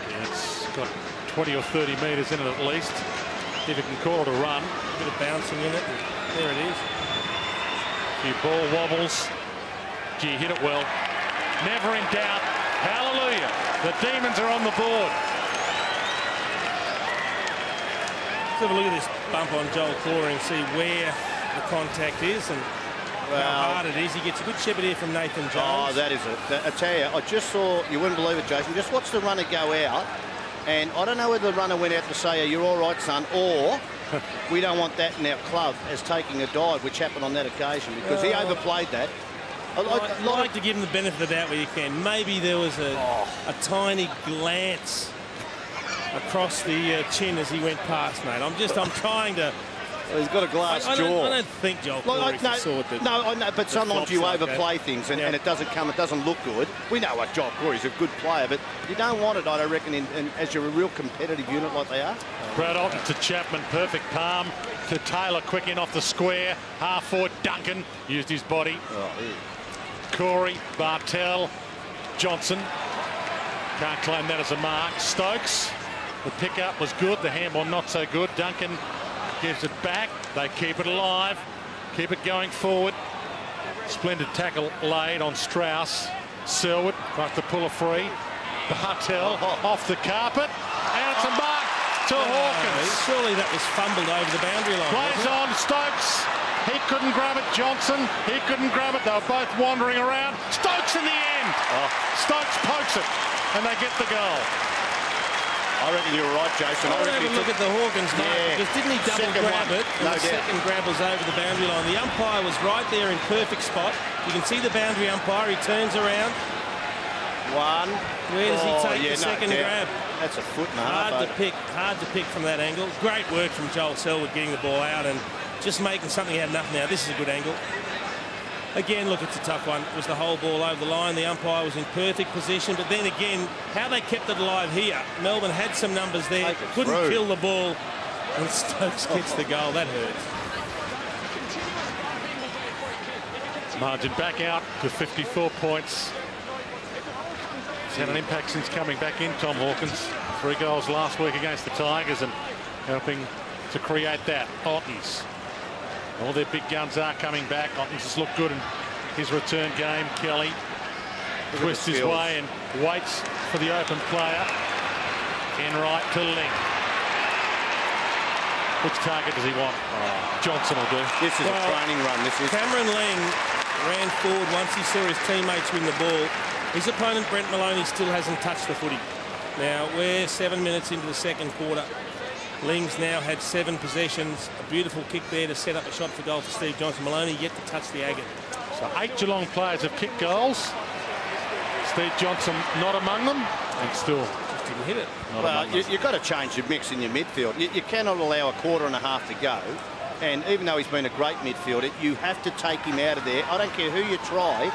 Yeah, it's got 20 or 30 metres in it at least. If you can call it a run. A bit of bouncing in it. There it is. A few ball wobbles. Gee, hit it well. Never in doubt. Hallelujah. The Demons are on the board. Let's have a look at this bump on Joel Corey and see where the contact is and how hard it is. He gets a good shepherd here from Nathan Jones. Oh, that is it. I tell you, I just saw, you wouldn't believe it, Jason, just watch the runner go out, and I don't know whether the runner went out to say, "Are you all right, son?" or we don't want that in our club as taking a dive, which happened on that occasion, because he overplayed that. I'd like to give him the benefit of the doubt where you can. Maybe there was a tiny glance across the chin as he went past, mate. I'm trying to... Well, he's got a glass jaw. I don't think Joel Corey's the sort that... No, I know, but sometimes you overplay things and it doesn't look good. We know what Joel Corey's a good player, but you don't want it, I don't reckon, as you're a real competitive unit like they are. Brad Alton to Chapman, perfect palm to Taylor, quick in off the square. Half forward, Duncan used his body. Corey, Bartel, Johnson. Can't claim that as a mark. Stokes, the pick-up was good, the handball not so good. Duncan gives it back. They keep it alive, keep it going forward. Splendid tackle laid on Strauss. Selwood tries to pull a free. Bartel off the carpet, and it's a mark to Hawkins. Surely that was fumbled over the boundary line. Plays on Stokes. He couldn't grab it. Johnson, he couldn't grab it. They were both wandering around. Stokes in the end. Stokes pokes it, and they get the goal. I reckon you're right, Jason. I reckon have a look at the Hawkins mark, because didn't he double grab it? And No the doubt. second grab was over the boundary line. The umpire was right there in perfect spot. You can see the boundary umpire. He turns around. One. Where does he take the second grab? That's a foot and a half. Hard to pick from that angle. Great work from Joel Selwood getting the ball out and just making something out of nothing. Now this is a good angle. Again, look, it's a tough one. It was the whole ball over the line. The umpire was in perfect position, but then again, how they kept it alive here. Melbourne had some numbers there, couldn't kill the ball, and Stokes gets the goal. That hurts. Margin back out to 54 points. He's had an impact since coming back in, Tom Hawkins. 3 goals last week against the Tigers and helping to create that. Ottens. All their big guns are coming back. Ottens has looked good in his return game. Kelly twists his way and waits for the open player. Enright to Ling. Which target does he want? Johnson will do. This is a training run. This is. Cameron Ling ran forward once he saw his teammates win the ball. His opponent, Brent Maloney, still hasn't touched the footy. Now, we're 7 minutes into the second quarter. Ling's now had 7 possessions. A beautiful kick there to set up a shot for goal for Steve Johnson. Maloney yet to touch the agate. So 8 Geelong players have kicked goals. Steve Johnson not among them, and still just didn't hit it. Well, you've got to change your mix in your midfield. You cannot allow a quarter and a half to go. And even though he's been a great midfielder, you have to take him out of there. I don't care who you try.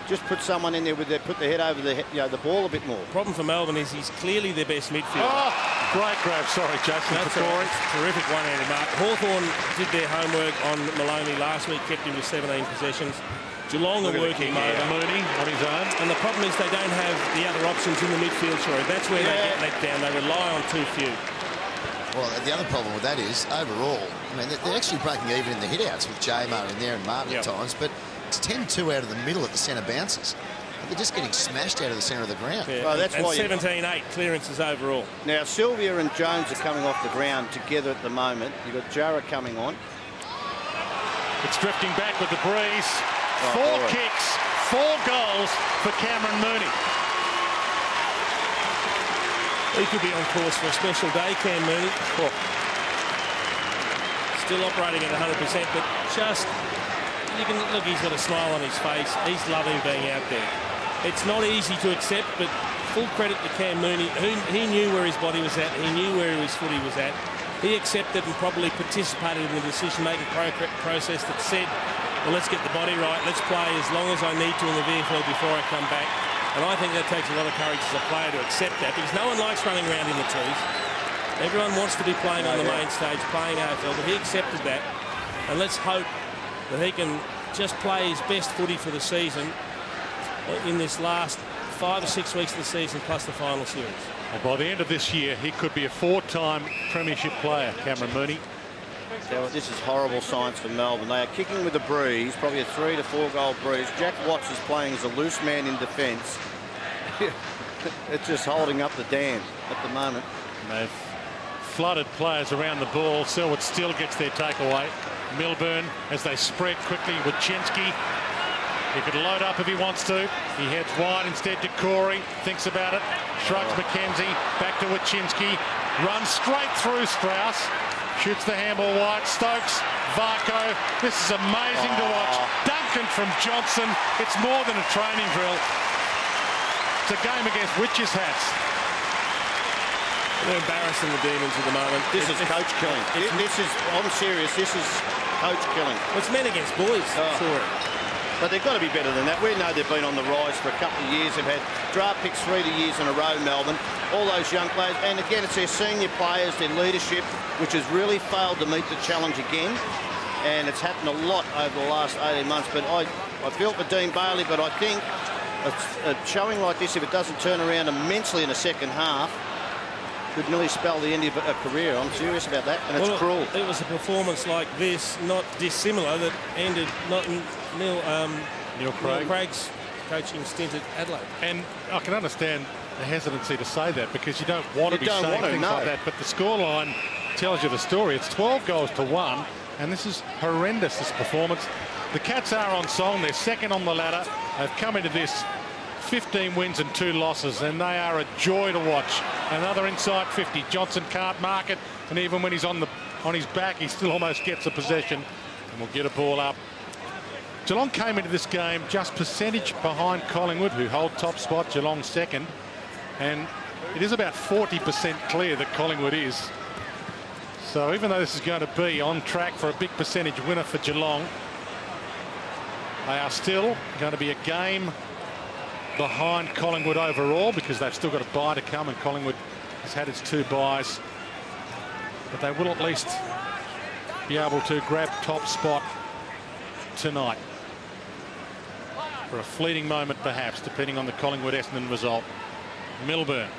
Just put someone in there with put the head over the ball a bit more. Problem for Melbourne is he's clearly their best midfielder. Oh, great grab. Sorry, Jason. That's right. Terrific one-handed mark. Hawthorn did their homework on Maloney last week, kept him with 17 possessions. Geelong are working Mooney on his own. And the problem is they don't have the other options in the midfield, sorry. That's where they get let down. They rely on too few. Well, the other problem with that is, overall, I mean, they're actually breaking even in the hit-outs with J-Mar in there and Martin at times, but it's 10-2 out of the middle at the centre bounces. They're just getting smashed out of the centre of the ground. Yeah. Well, that's and why 17-8 clearances overall. Now, Sylvia and Jones are coming off the ground together at the moment. You've got Jarrah coming on. It's drifting back with the breeze. 4 kicks, 4 goals for Cameron Mooney. He could be on course for a special day, Cam Mooney. still operating at 100%, but just, you can look, he's got a smile on his face. He's loving being out there. It's not easy to accept, but full credit to Cam Mooney. He knew where his body was at. He knew where his footy was at. He accepted and probably participated in the decision-making process that said, well, let's get the body right. Let's play as long as I need to in the VFL before I come back. And I think that takes a lot of courage as a player to accept that, because no one likes running around in the twos. Everyone wants to be playing on the main stage, playing AFL, but he accepted that. And let's hope that he can just play his best footy for the season in this last 5 or 6 weeks of the season, plus the final series. And by the end of this year, he could be a 4-time premiership player, Cameron Mooney. So this is horrible signs for Melbourne. They are kicking with a breeze, probably a 3 to 4 goal breeze. Jack Watts is playing as a loose man in defence. It's just holding up the dam at the moment. And they've flooded players around the ball. Selwood still gets their takeaway. Melbourne, as they spread quickly with Chinsky. He could load up if he wants to. He heads wide instead to Corey. Thinks about it. Shrugs McKenzie. Back to Wachinski. Runs straight through Strauss. Shoots the handball wide. Stokes. Varco. This is amazing to watch. Duncan from Johnson. It's more than a training drill. It's a game against witches' hats. They're embarrassing the Demons at the moment. This is coach killing. I'm serious. This is coach killing. It's men against boys. Sure. But they've got to be better than that. We know they've been on the rise for a couple of years. They've had draft picks 3 years in a row, Melbourne. All those young players. And again, it's their senior players, their leadership, which has really failed to meet the challenge again. And it's happened a lot over the last 18 months. But I feel for Dean Bailey, but I think a showing like this, if it doesn't turn around immensely in the second half, could nearly spell the end of a career. I'm serious about that, and it's cruel. It was a performance like this, not dissimilar, that ended not Neil Craig's coaching stint at Adelaide. And I can understand the hesitancy to say that, because you don't want to be saying things like that. But the scoreline tells you the story. It's 12 goals to 1, and this is horrendous, this performance. The Cats are on song. They're second on the ladder. They've come into this 15 wins and 2 losses, and they are a joy to watch. Another inside 50. Johnson can't mark it, and even when he's on his back, he still almost gets a possession, and will get a ball up. Geelong came into this game just percentage behind Collingwood, who hold top spot. Geelong second, and it is about 40% clear that Collingwood is. So even though this is going to be on track for a big percentage winner for Geelong, they are still going to be a game behind Collingwood overall, because they've still got a bye to come, and Collingwood has had its 2 byes. But they will at least be able to grab top spot tonight. For a fleeting moment, perhaps, depending on the Collingwood-Essendon result. Melbourne.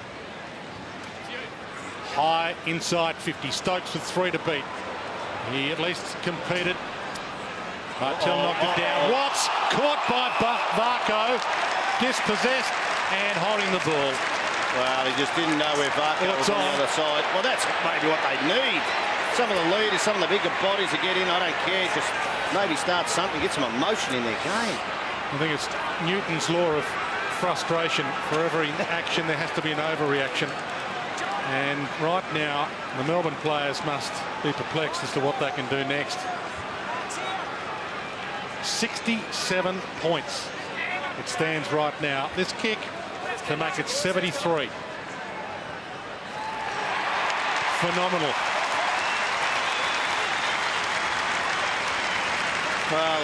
High inside 50. Stokes with 3 to beat. He at least competed. Bartel knocked it down. Watts caught by Varco. Dispossessed and holding the ball. Well, he just didn't know where Varco was on the other side. Well, that's maybe what they need. Some of the leaders, some of the bigger bodies to get in, I don't care. Just maybe start something, get some emotion in their game. I think it's Newton's law of frustration. For every action, there has to be an overreaction. And right now, the Melbourne players must be perplexed as to what they can do next. 67 points. It stands right now. This kick to make it 73. Phenomenal. Well,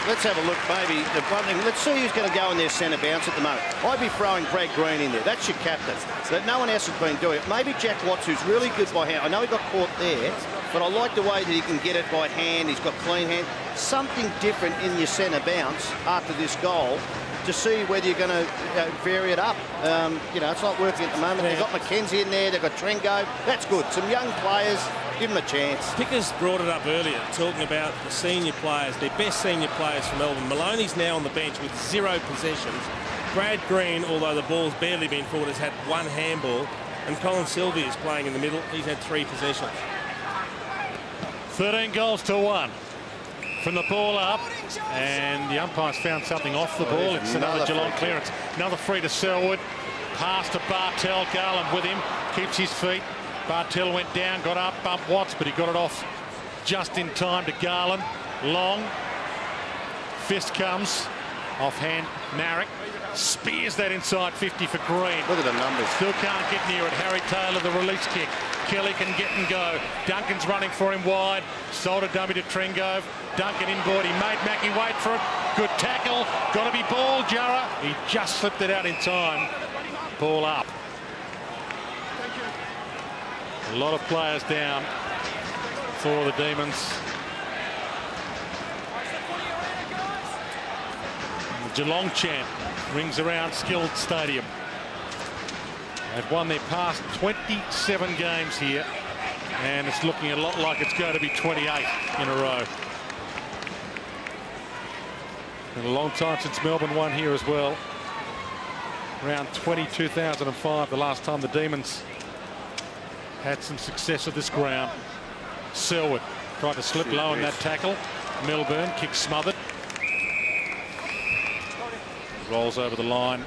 let's have a look, maybe. The one thing, let's see who's going to go in their centre bounce at the moment. I'd be throwing Brad Green in there. That's your captain. That no one else has been doing it. Maybe Jack Watts, who's really good by hand. I know he got caught there, but I like the way that he can get it by hand. He's got clean hand. Something different in your centre bounce after this goal to see whether you're going to vary it up. You know, it's not working at the moment. They've got McKenzie in there. They've got Trengo. That's good. Some young players. Give them a chance. Pickers brought it up earlier, talking about the senior players, their best senior players from Melbourne. Maloney's now on the bench with 0 possessions. Brad Green, although the ball's barely been forward, has had 1 handball. And Colin Sylvia is playing in the middle. He's had 3 possessions. 13 goals to 1 from the ball up, and the umpires found something off the ball. It's another Geelong clearance. Another free to Selwood. Pass to Bartel. Garland with him. Keeps his feet. Bartel went down, got up, bumped Watts, but he got it off just in time to Garland. Long. Fist comes. Offhand, Marek. Spears that inside 50 for Green. Look at the numbers. Still can't get near it. Harry Taylor, the release kick. Kelly can get and go. Duncan's running for him wide. Sold a dummy to Trengove. Duncan inboard. He made Mackie wait for it. Good tackle. Got to be ball, Jarrah. He just slipped it out in time. Ball up. A lot of players down for the Demons. The Geelong chant rings around Skilled Stadium. They've won their past 27 games here, and it's looking a lot like it's going to be 28 in a row. Been a long time since Melbourne won here as well. Around 2005, the last time the Demons had some success at this ground. Selwood tried to slip low in that tackle. Melbourne kick smothered. Rolls over the line.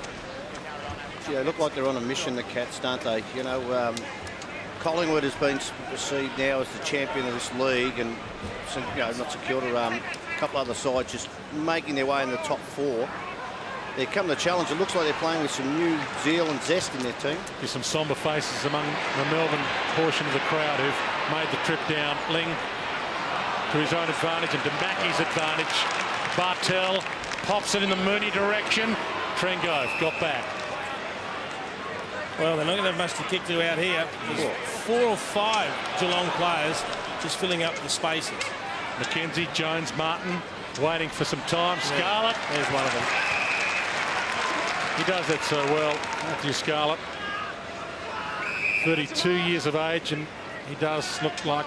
Yeah, look like they're on a mission, the Cats, don't they? You know, Collingwood has been received now as the champion of this league, and not secured a couple other sides just making their way in the top 4. There come the challenge. It looks like they're playing with some new zeal and zest in their team. There's some sombre faces among the Melbourne portion of the crowd who've made the trip down. Ling to his own advantage and to Mackey's advantage. Bartel pops it in the Mooney direction. Trengove got back. Well, they're not going to have much to kick to out here. There's 4 or 5 Geelong players just filling up the spaces. McKenzie, Jones, Martin waiting for some time. Scarlett. There's one of them. He does that so well, Matthew Scarlett. 32 years of age, and he does look like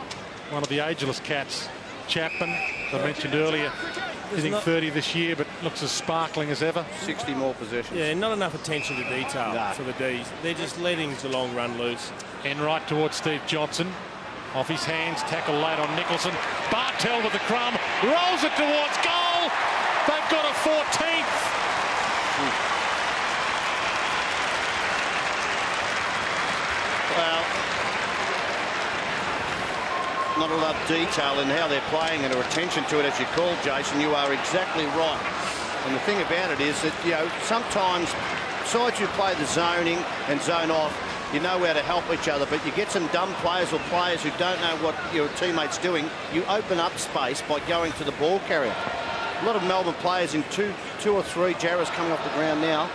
one of the ageless Cats. Chapman, as I mentioned earlier, hitting 30 this year, but looks as sparkling as ever. 60 more possessions. Yeah, not enough attention to detail for the D's. They're just letting Geelong run loose. Enright towards Steve Johnson. Off his hands, tackle late on Nicholson. Bartel with the crumb, rolls it towards goal. They've got a 14th. Well, not a lot of detail in how they're playing and or attention to it, as you called, Jason. You are exactly right. And the thing about it is that, sometimes besides you play the zoning and zone off, you know how to help each other, but you get some dumb players or players who don't know what your teammate's doing. You open up space by going to the ball carrier. A lot of Melbourne players in two or three, Jarrah's coming off the ground now,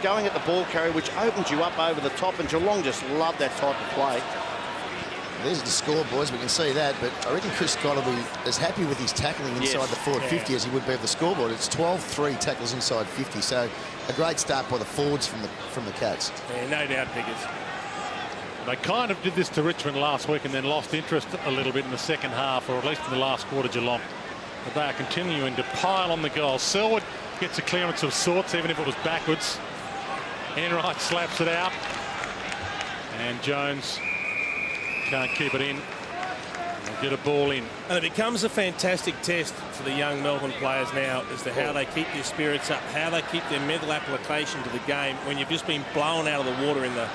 going at the ball carrier, which opens you up over the top, and Geelong just love that type of play. There's the score, boys. We can see that, but I reckon Chris Scott will be as happy with his tackling inside the forward 50 as he would be of the scoreboard. It's 12-3 tackles inside 50, so a great start by the forwards from the Cats. Yeah, no doubt, Pickers. They kind of did this to Richmond last week and then lost interest a little bit in the second half, or at least in the last quarter, Geelong. But they are continuing to pile on the goals. Selwood gets a clearance of sorts, even if it was backwards. Enright slaps it out. And Jones can't keep it in. They'll get a ball in. And it becomes a fantastic test for the young Melbourne players now as to how they keep their spirits up, how they keep their mental application to the game when you've just been blown out of the water in the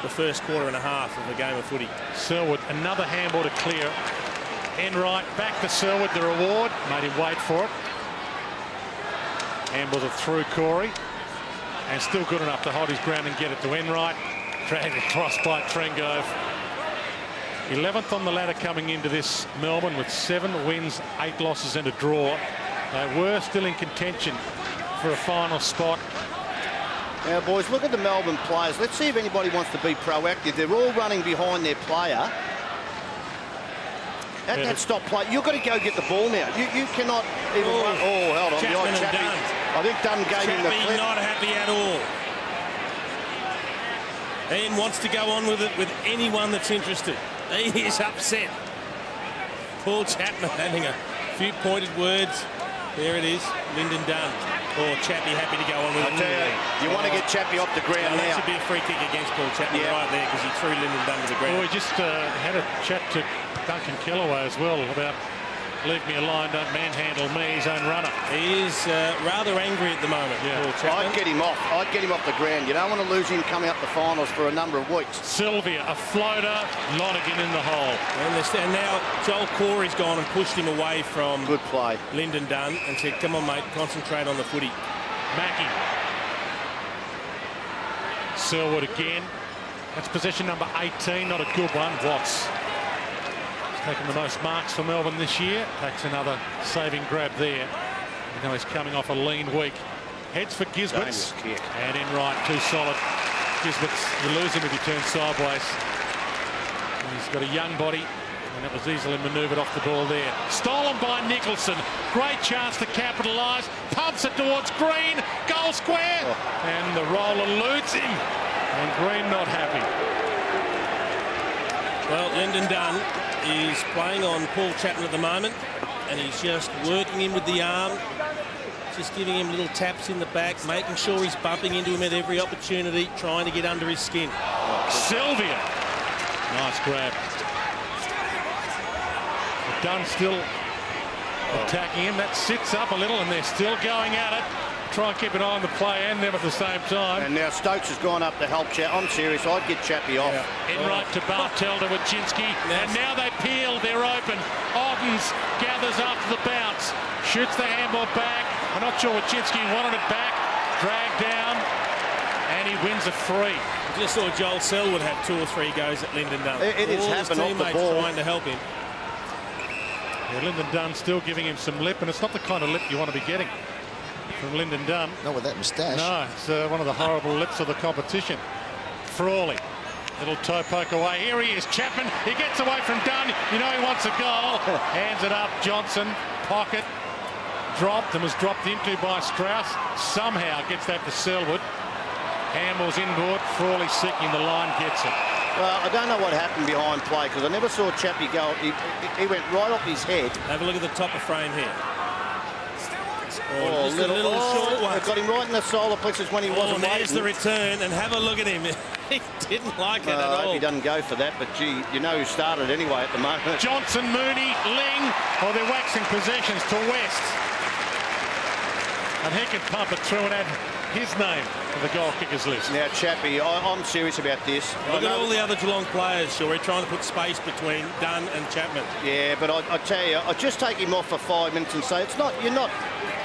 first quarter and a half of the game of footy. Selwood, another handball to clear. Enright back to Selwood, the reward. Made him wait for it. Handballs it through Corey. And still good enough to hold his ground and get it to Enright. Dragged across by Trengove. 11th on the ladder coming into this Melbourne with 7 wins, 8 losses and a draw. They were still in contention for a final spot. Now, boys, look at the Melbourne players. Let's see if anybody wants to be proactive. They're all running behind their player. At that stop play, you've got to go get the ball now. You cannot even run. Oh, hold on. Chapman and Dunn. I think Dunn gave him the clip. Not happy at all. Ian wants to go on with it with anyone that's interested. He is upset. Paul Chapman having a few pointed words. There it is, Lyndon Dunn. Or Chappie happy to go on with it. I tell you, you want to get Chappie off the ground now. That should be a free kick against Paul Chapman right there, because he threw Lyndon Dunn to the ground. Well, we just had a chat to Duncan Kellaway as well about leave me alone, don't manhandle me, his own runner. He is rather angry at the moment. Yeah. I'd get him off. I'd get him off the ground. You don't want to lose him coming up the finals for a number of weeks. Sylvia, a floater, Lonergan in the hole. And now Joel Corey's gone and pushed him away from Good play. Lyndon Dunn and said, come on, mate, concentrate on the footy. Mackie. Selwood again. That's possession number 18, not a good one. Watts. Taking the most marks for Melbourne this year. Takes another saving grab there. You know he's coming off a lean week. Heads for Gisberts. And in right, too solid. Gisberts, you lose him if he turns sideways. And he's got a young body, and it was easily manoeuvred off the ball there. Stolen by Nicholson. Great chance to capitalise. Pumps it towards Green. Goal square. Oh. And the roll eludes him. And Green not happy. Well, Lyndon Dunn is playing on Paul Chapman at the moment, and he's just working him with the arm, just giving him little taps in the back, making sure he's bumping into him at every opportunity, trying to get under his skin. Sylvia. Nice grab. Dunn still attacking him. That sits up a little, and they're still going at it. Try and keep an eye on the play and them at the same time. And now Stokes has gone up to help Chappie. I'm serious, I'd get Chappie off. In right to Bartel to Wachinski. And now they peel, they're open. Oddens gathers after the bounce. Shoots the handball back. I'm not sure Wachinski wanted it back. Dragged down. And he wins a free. I just saw Joel Selwood have 2 or 3 goes at Lyndon Dunn. It is happening off the ball. Trying to help him. Yeah, Lyndon Dunn still giving him some lip, and it's not the kind of lip you want to be getting from Lyndon Dunn. Not with that moustache. No, it's one of the horrible lips of the competition. Frawley, little toe poke away. Here he is, Chapman. He gets away from Dunn. You know he wants a goal. Hands it up. Johnson, pocket, dropped and was dropped into by Strauss. Somehow gets that to Selwood. Handball's inboard. Frawley seeking the line, gets it. Well, I don't know what happened behind play because I never saw Chappie go. He went right off his head. Have a look at the top of frame here. Oh, just a little short one. Got him right in the solar plexus when he wasn't waiting. There's the return, and have a look at him. He didn't like it at all. I hope he doesn't go for that, but gee, you know who started anyway at the moment. Johnson, Mooney, Ling. Oh, they're waxing possessions to West. And he can pump it through and add his name to the goal kickers list. Now, Chappie, I'm serious about this. Look at all the other Geelong players, Shorey, trying to put space between Dunn and Chapman. Yeah, but I tell you, I just take him off for 5 minutes and say, it's not, you're not.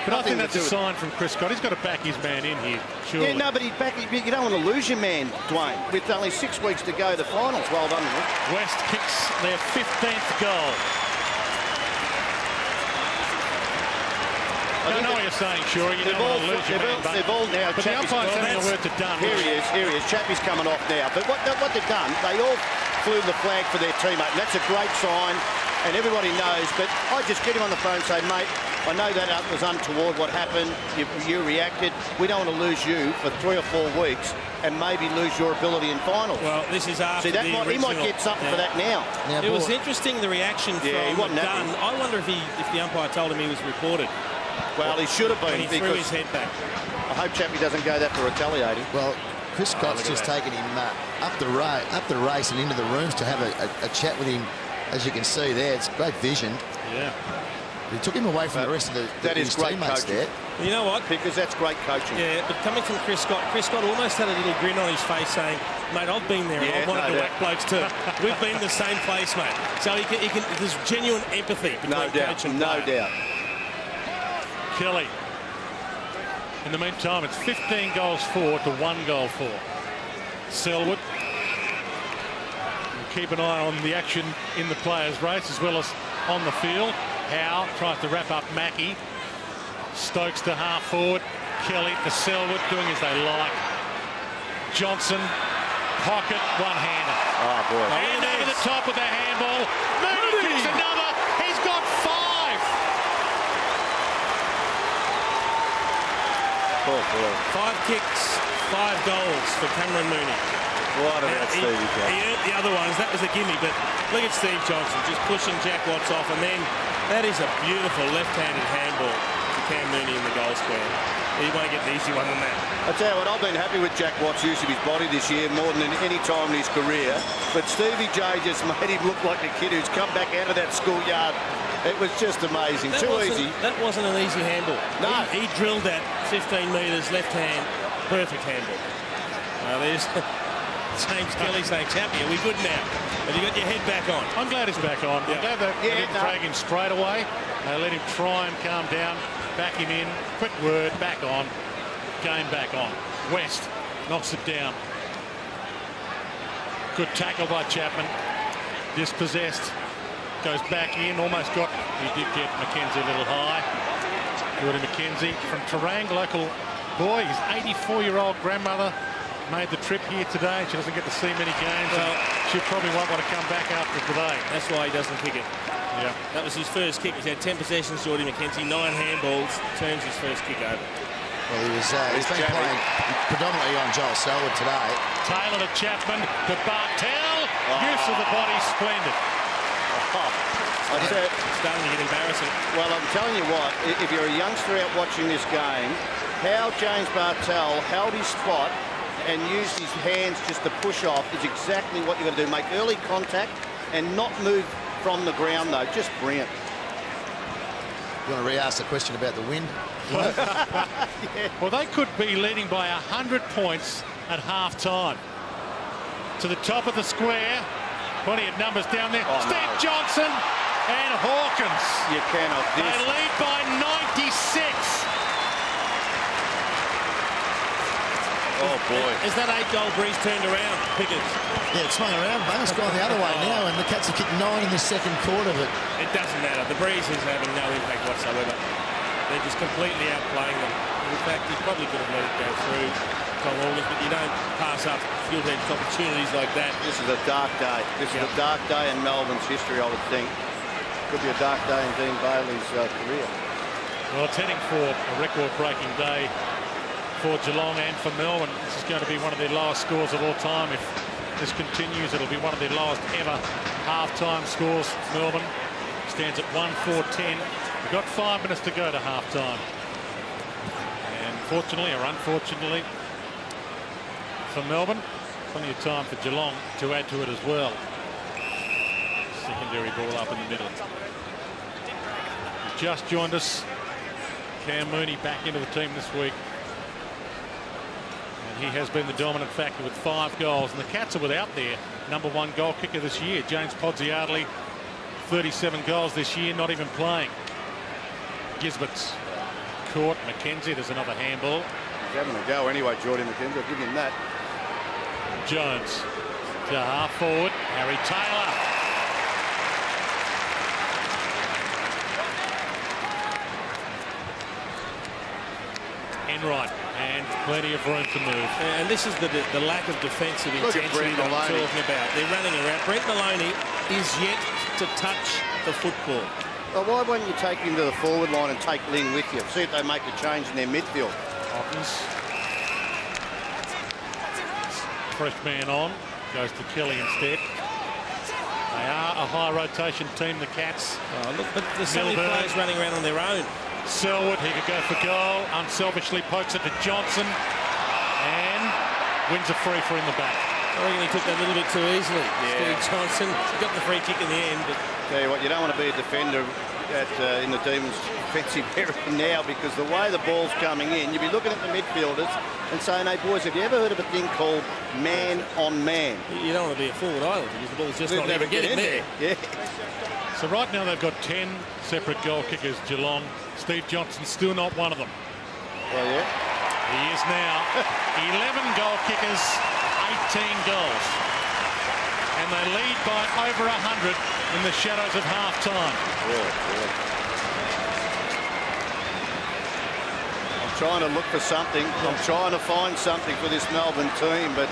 But I think that's a sign from Chris Scott. He's got to back his man in here, surely. Yeah, no, but you don't want to lose your man, Dwayne, with only 6 weeks to go to the finals. Well done, Nick. West kicks their 15th goal. I don't know what you're saying, Shorey. You don't want to lose your man, but the umpire's sending a word to Dunn. Here he is. Chappie's coming off now. But what they've done, they all flew the flag for their teammate, and that's a great sign, and everybody knows. But I just get him on the phone and say, mate, I know that was untoward what happened. You reacted. We don't want to lose you for 3 or 4 weeks and maybe lose your ability in finals. Well, this is after the original. He might get something for that now. It was interesting, the reaction from Dunn. I wonder if the umpire told him he was reported. Well, he should have been. And he threw his head back. I hope Chappie doesn't go that for retaliating. Well, Chris Scott's just taken him up the race and into the rooms to have a chat with him. As you can see there, it's great vision. Yeah. He took him away from the rest of his great teammates coaching. there. You know what? Because that's great coaching. Yeah, but coming from Chris Scott almost had a little grin on his face saying, mate, I've been there and I've wanted to whack blokes too. We've been in the same place, mate. So there's genuine empathy between coach and player. No doubt. Kelly. In the meantime, it's 15 goals for to 1 goal for. Selwood. We'll keep an eye on the action in the players' race as well as on the field. Howe tries to wrap up Mackie. Stokes to half forward. Kelly to Selwood, doing as they like. Johnson, pocket, one-hander. Oh, boy. And over the top with the handball. Mooney kicks another. He's got 5. Oh, boy. 5 kicks, 5 goals for Cameron Mooney. What about Stevie Johnson? He earned the other ones. That was a gimme, but look at Steve Johnson just pushing Jack Watts off, and then that is a beautiful left-handed handball to Cam Mooney in the goal square. He won't get an easy one than that. I tell you what, I've been happy with Jack Watts' use of his body this year more than any time in his career. But Stevie J just made him look like a kid who's come back out of that schoolyard It was just amazing. Too easy. That wasn't an easy handle. No. He drilled that 15 metres left hand. Perfect handle. There's James Kelly saying, Chappie, are we good now? Have you got your head back on? I'm glad he's back on. I'm glad they didn't drag him straight away. They let him try and calm down, back him in, quick word, back on, game back on. West knocks it down. Good tackle by Chapman. Dispossessed. Goes back in, almost got, he did get Mackenzie a little high. Jordan Mackenzie from Terang, local boy. His 84-year-old grandmother made the trip here today. She doesn't get to see many games. Well, she probably won't want to come back after today. That's why he doesn't kick it. Yeah. That was his first kick. He's had 10 possessions, Jordan Mackenzie, 9 handballs, turns his first kick over. Well, he's been playing predominantly on Joel Selwood today. Taylor to Chapman, to Bartel. Use of the body, splendid. I said, starting to get embarrassing. Well, I'm telling you what, if you're a youngster out watching this game, how James Bartel held his spot and used his hands just to push off is exactly what you've got to do. Make early contact and not move from the ground, though. Just brilliant. You want to re-ask the question about the wind? Well, they could be leading by 100 points at half-time. To the top of the square. Plenty of numbers down there. Steve Johnson and Hawkins. You cannot. They lead by 96. Oh, boy. Is that 8-goal breeze turned around, Pickers? Yeah, it's swung around, mate. It's gone the other way now, and the Cats have kicked 9 in the second quarter. But it doesn't matter. The breeze is having no impact whatsoever. They're just completely outplaying them. In fact, he probably could have let it go through Tom Hawkins, but you don't pass up field-edged opportunities like that. This is a dark day. This is a dark day in Melbourne's history, I would think. Could be a dark day in Dean Bailey's career. Well, it's heading for a record-breaking day for Geelong and for Melbourne. This is going to be one of their lowest scores of all time. If this continues, it'll be one of their lowest ever half-time scores. Melbourne stands at 1-4-10. We've got 5 minutes to go to half-time. And fortunately, or unfortunately, for Melbourne, plenty of time for Geelong to add to it as well. Secondary ball up in the middle. He's just joined us. Cam Mooney back into the team this week. And he has been the dominant factor with 5 goals. And the Cats are without their #1 goal kicker this year. James Podsiadly, 37 goals this year, not even playing. Gisbert's caught. Mackenzie, there's another handball. He's having a go anyway, Jordan Mackenzie. I'll give him that. Jones to half forward. Harry Taylor. Enright, and plenty of room to move. And this is the lack of defensive intensity that I'm talking about. They're running around. Brent Maloney is yet to touch the football. Well, why wouldn't you take him to the forward line and take Lynn with you? See if they make a change in their midfield. Hawkins. Fresh man on. Goes to Kelly instead. They are a high rotation team, the Cats. Oh, look, but there's so many players running around on their own. Selwood, he could go for goal. Unselfishly pokes it to Johnson. And wins a free for in the back. I reckon he took that a little bit too easily. Steve Johnson got the free kick in the end. But tell you what, you don't want to be a defender in the Demons' defensive area now, because the way the ball's coming in, you'll be looking at the midfielders and saying, hey, boys, have you ever heard of a thing called man-on-man? You don't want to be a forward either, because the ball's just not even getting there. Yeah. So right now they've got 10 separate goal kickers, Geelong. Steve Johnson's still not one of them. Well, yeah. He is now. 11 goal kickers, 18 goals. And they lead by over 100 in the shadows of half-time. I'm trying to look for something. I'm trying to find something for this Melbourne team, but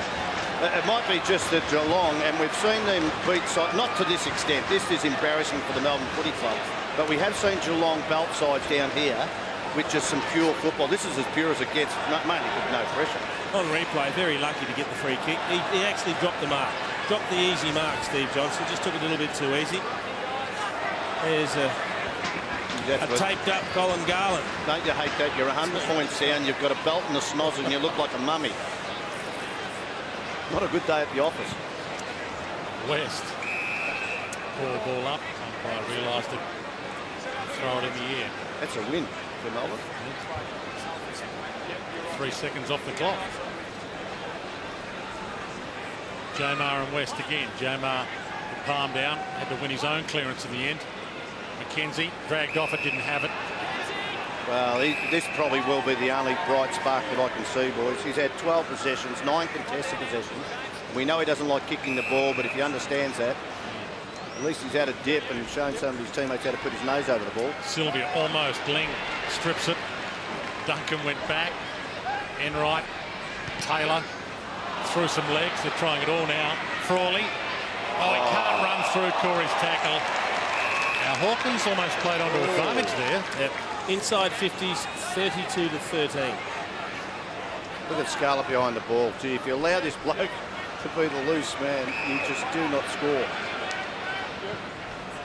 it might be just that Geelong, and we've seen them beat sides, not to this extent. This is embarrassing for the Melbourne Footy Club, but we have seen Geelong belt sides down here with just some pure football. This is as pure as it gets, mainly with no pressure. On replay, very lucky to get the free kick. He actually dropped the mark. Dropped the easy mark, Steve Johnson. Just took it a little bit too easy. There's a taped-up Colin Garland. Don't you hate that? You're 100 points down. You've got a belt and a snozzle, and you look like a mummy. Not a good day at the office. West. Ball up. Umpire realised it throw it in the air. That's a win for Melbourne. 3 seconds off the clock. Jomar and West again. Jomar palm down, had to win his own clearance in the end. McKenzie dragged off it, didn't have it. Well, this probably will be the only bright spark that I can see, boys. He's had 12 possessions, 9 contested possessions. We know he doesn't like kicking the ball, but if he understands that, at least he's had a dip and shown some of his teammates how to put his nose over the ball. Sylvia almost. Ling strips it. Duncan went back. Enright, Taylor through some legs. They're trying it all now. Frawley. Oh, he can't run through Corey's tackle. Now Hawkins almost played onto advantage there. Yep. Inside 50s, 32 to 13. Look at Scarlett behind the ball. Gee, if you allow this bloke to be the loose man, you just do not score.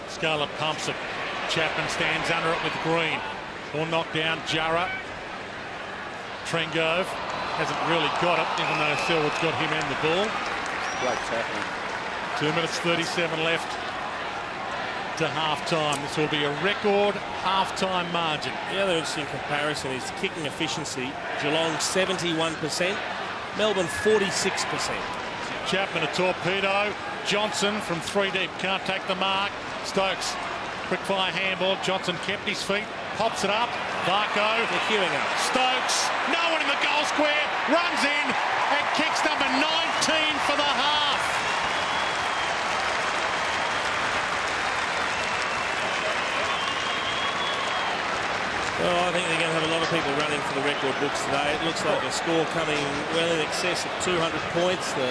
Scarlett pumps it. Chapman stands under it with Green. All knocked down. Jarrah. Trengove hasn't really got it, even though Selwood's got him and the ball. Great tackling. 2 minutes 37 left to half-time. This will be a record half-time margin. The other interesting comparison is kicking efficiency. Geelong 71%, Melbourne 46%. Chapman a torpedo. Johnson from 3 deep can't take the mark. Stokes, quick-fire handball. Johnson kept his feet, pops it up. Varco. They're queuing up. Stokes, no one in the goal square, runs in and kicks number 19 for the half. Well, I think they're going to have a lot of people running for the record books today. It looks like a score coming well in excess of 200 points. The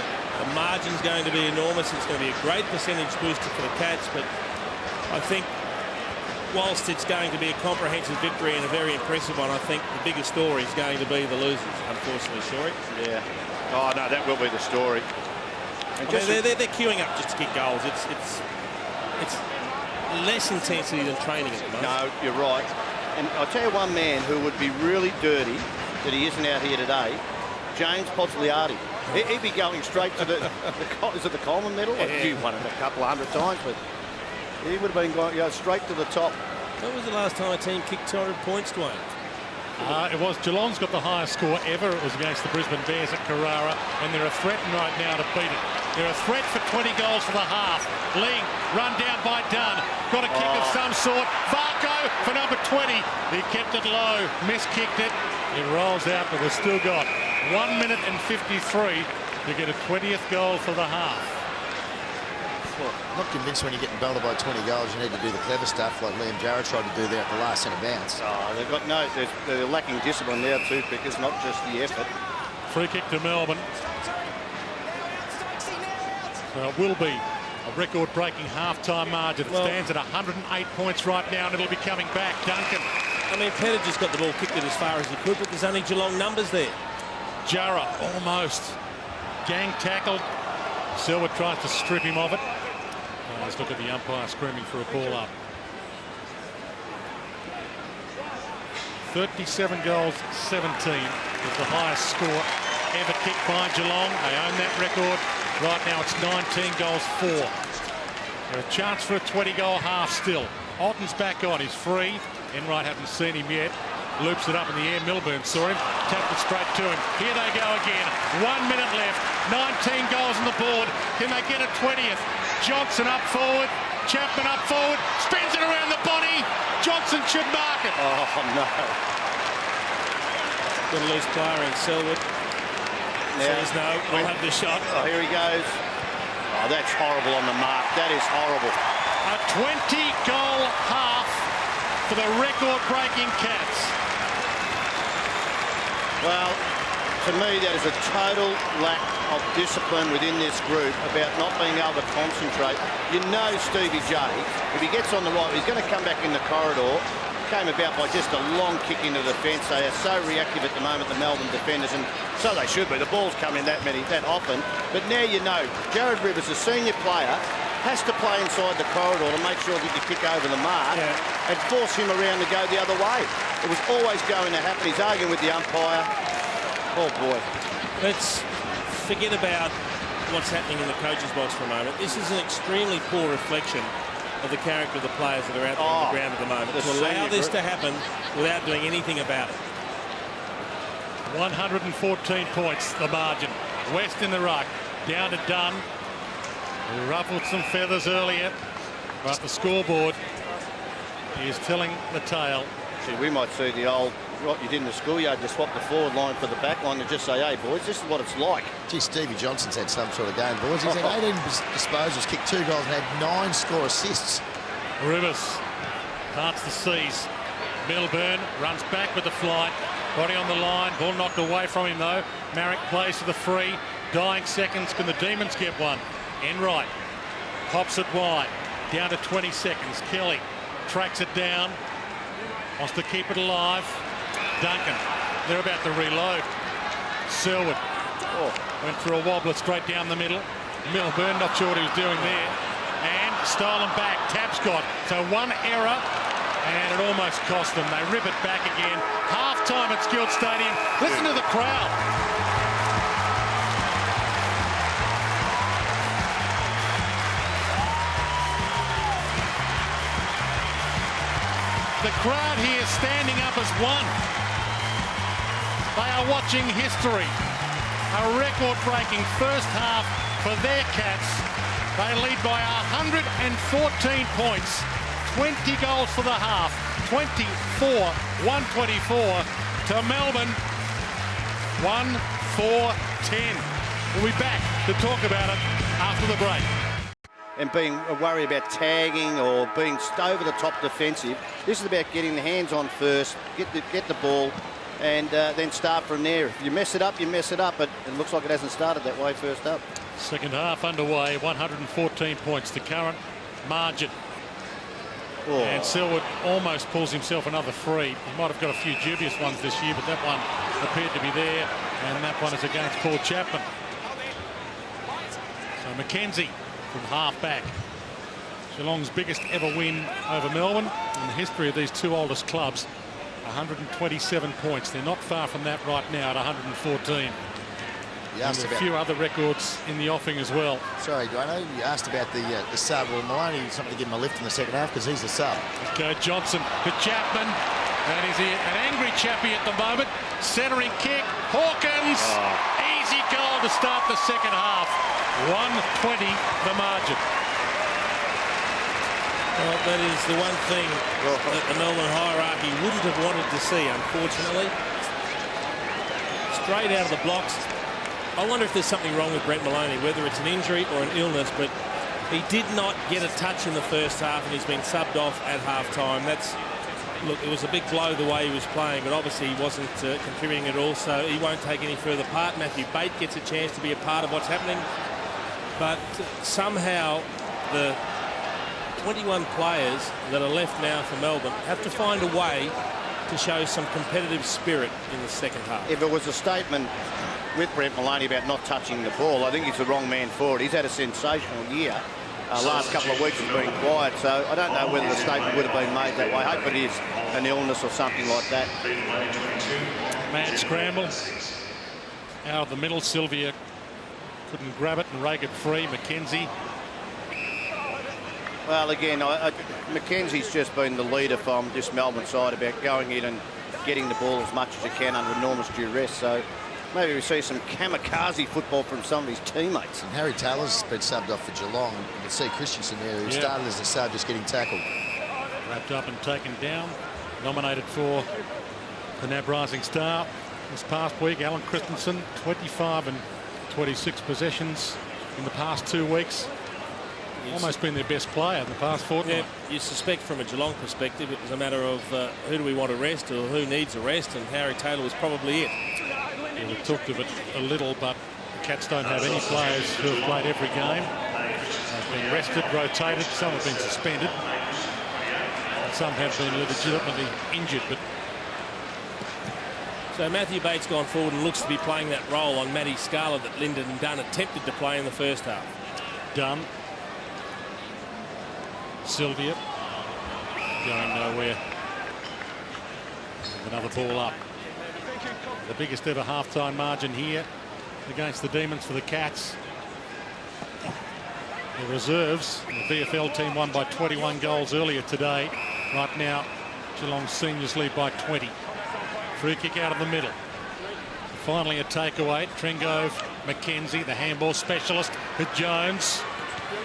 margin's going to be enormous. It's going to be a great percentage booster for the Cats, but I think whilst it's going to be a comprehensive victory and a very impressive one, I think the bigger story is going to be the losers, unfortunately, Shorey. Yeah. Oh, no, that will be the story. And they're queuing up just to kick goals. It's less intensity than training at the moment. No, you're right. And I'll tell you one man who would be really dirty that he isn't out here today, James Pozzoliati. He'd be going straight to is it the Coleman medal? Yeah. You won it a couple of 100 times, but he would have been going straight to the top. When was the last time a team kicked 200 points, Dwayne? It was. Geelong's got the highest score ever. It was against the Brisbane Bears at Carrara, and they're a threat right now to beat it. They're a threat for 20 goals for the half. Ling, run down by Dunn. Got a kick of some sort. Varco for number 20. He kept it low, miskicked it. It rolls out, but we've still got 1 minute and 53 to get a 20th goal for the half. Well, I'm not convinced when you're getting belted by 20 goals, you need to do the clever stuff like Liam Jarrah tried to do there at the last centre bounce. Oh, they've got they're lacking discipline there too, because not just the effort. Free kick to Melbourne. So it will be a record-breaking half-time margin. It stands at 108 points right now, and it'll be coming back. Duncan. I mean, Pettit just got the ball kicked it as far as he could, but there's only Geelong numbers there. Jarrah almost gang tackled. Selwood tries to strip him of it. Let's look at the umpire screaming for a ball up. 37 goals, 17 is the highest score ever kicked by Geelong. They own that record. Right now it's 19 goals, 4. There's a chance for a 20-goal half still. Alton's back on. He's free. Enright haven't seen him yet. Loops it up in the air. Milburn saw him. Tapped it straight to him. Here they go again. 1 minute left. 19 goals on the board. Can they get a 20th? Johnson up forward. Chapman up forward. Spins it around the body. Johnson should mark it. Oh, no. Got a loose player in Selwood. Says no. We'll have the shot. Oh, here he goes. Oh, that's horrible on the mark. That is horrible. A 20-goal half for the record-breaking Cats. Well, to me, that is a total lack of discipline within this group about not being able to concentrate. You know Stevie J, if he gets on the right, he's going to come back in the corridor. Came about by just a long kick into the fence. They are so reactive at the moment, the Melbourne defenders, and so they should be. The ball's come in that often. But now you know, Jared Rivers, a senior player, has to play inside the corridor to make sure that you kick over the mark and force him around to go the other way. It was always going to happen. He's arguing with the umpire. Oh, boy. Let's forget about what's happening in the coach's box for a moment. This is an extremely poor reflection of the character of the players that are out there on the ground at the moment to allow this to happen without doing anything about it. 114 points, the margin. West in the ruck, down to Dunn, who ruffled some feathers earlier, but the scoreboard is telling the tale. See, we might see the old, what you did in the schoolyard, you swap the forward line for the back line and just say, hey, boys, this is what it's like. Gee, Stevie Johnson's had some sort of game, boys. He's had 18 disposals, kicked 2 goals and had 9 score assists. Rivers parts the seas. Melbourne runs back with the flight. Body on the line. Ball knocked away from him, though. Marek plays for the free. Dying seconds. Can the Demons get one? Enright pops it wide. Down to 20 seconds. Kelly tracks it down. Wants to keep it alive. Duncan. They're about to reload. Selwood went for a wobbler straight down the middle. Melbourne, not sure what he was doing there. And stolen back. Tapscott. So one error. And it almost cost them. They rip it back again. Half-time at Skilled Stadium. Listen to the crowd. The crowd here standing up as one. They are watching history. A record-breaking first half for their Cats. They lead by 114 points. 20 goals for the half, 24-124 to Melbourne, 1-4-10. We'll be back to talk about it after the break. And being worried about tagging or being over the top defensive, this is about getting the hands on first, get the ball, and then start from there. If you mess it up, you mess it up, but it looks like it hasn't started that way first up. Second half underway, 114 points, the current margin. And Selwood almost pulls himself another free. He might have got a few dubious ones this year, but that one appeared to be there, and that one is against Paul Chapman. So McKenzie from half-back. Geelong's biggest ever win over Melbourne in the history of these two oldest clubs. 127 points. They're not far from that right now at 114. And a few other records in the offing as well. Sorry, Dwayne, you asked about the sub. Well, Maloney, something to give him a lift in the second half because he's the sub. Okay, Johnson to Chapman. And he's an angry chappie at the moment. Centering kick. Hawkins. Easy goal to start the second half. 120 the margin. Well, that is the one thing that the Melbourne hierarchy wouldn't have wanted to see, unfortunately. Straight out of the blocks. I wonder if there's something wrong with Brett Maloney, whether it's an injury or an illness, but he did not get a touch in the first half and he's been subbed off at half-time. Look, it was a big blow the way he was playing, but obviously he wasn't contributing at all, so he won't take any further part. Matthew Bate gets a chance to be a part of what's happening, but somehow the 21 players that are left now for Melbourne have to find a way to show some competitive spirit in the second half. If it was a statement with Brett Maloney about not touching the ball, I think he's the wrong man for it. He's had a sensational year. Last couple of weeks has been quiet, so I don't know whether the statement would have been made that way. I hope it is an illness or something like that. Mad scramble. Out of the middle, Sylvia couldn't grab it and rake it free. McKenzie. Well, again, McKenzie's just been the leader from this Melbourne side about going in and getting the ball as much as you can under enormous duress. So maybe we see some kamikaze football from some of his teammates. And Harry Taylor's been subbed off for Geelong. You can see Christensen there, who started as a sub, just getting tackled. Wrapped up and taken down. Nominated for the NAB Rising Star this past week. Alan Christensen, 25 and 26 possessions in the past 2 weeks. Almost been their best player in the past fortnight. Yeah, you suspect from a Geelong perspective it was a matter of who do we want to rest or who needs a rest, and Harry Taylor was probably it. Yeah, we talked of it a little, but the Cats don't have any players who have played every game. They've been rested, rotated, some have been suspended. Some have been legitimately injured. But so Matthew Bates gone forward and looks to be playing that role on Matty Scarlett that Lyndon Dunn attempted to play in the first half. Dunn. Sylvia going nowhere. Another ball up. The biggest ever half-time margin here against the Demons for the Cats. The reserves, the VFL team won by 21 goals earlier today. Right now, Geelong seniors lead by 20. Free kick out of the middle. Finally a takeaway. Trengove, McKenzie, the handball specialist, with Jones.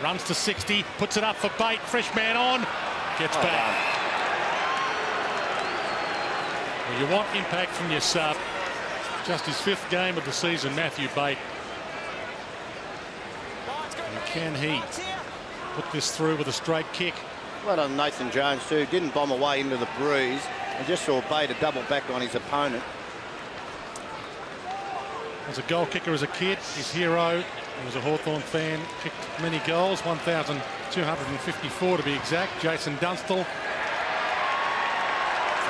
Runs to 60, puts it up for Bate. Fresh man on, gets back. Well, you want impact from your sub. Just his 5th game of the season, Matthew Bate. And can he put this through with a straight kick? Well done, Nathan Jones too. Didn't bomb away into the breeze and just saw Bate double back on his opponent. As a goal kicker as a kid, his hero, he was a Hawthorn fan, kicked many goals, 1,254 to be exact. Jason Dunstall.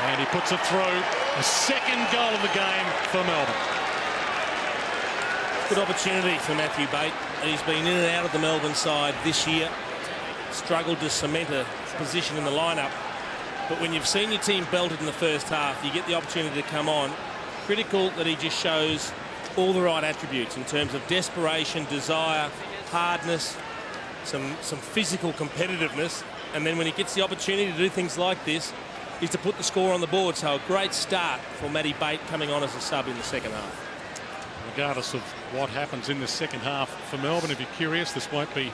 And he puts it through. A 2nd goal of the game for Melbourne. Good opportunity for Matthew Bate. He's been in and out of the Melbourne side this year. Struggled to cement a position in the lineup. But when you've seen your team belted in the first half, you get the opportunity to come on. Critical that he just shows all the right attributes in terms of desperation, desire, hardness, some physical competitiveness. And then when he gets the opportunity to do things like this, is to put the score on the board. So a great start for Matty Bate coming on as a sub in the second half. Regardless of what happens in the second half for Melbourne, if you're curious, this won't be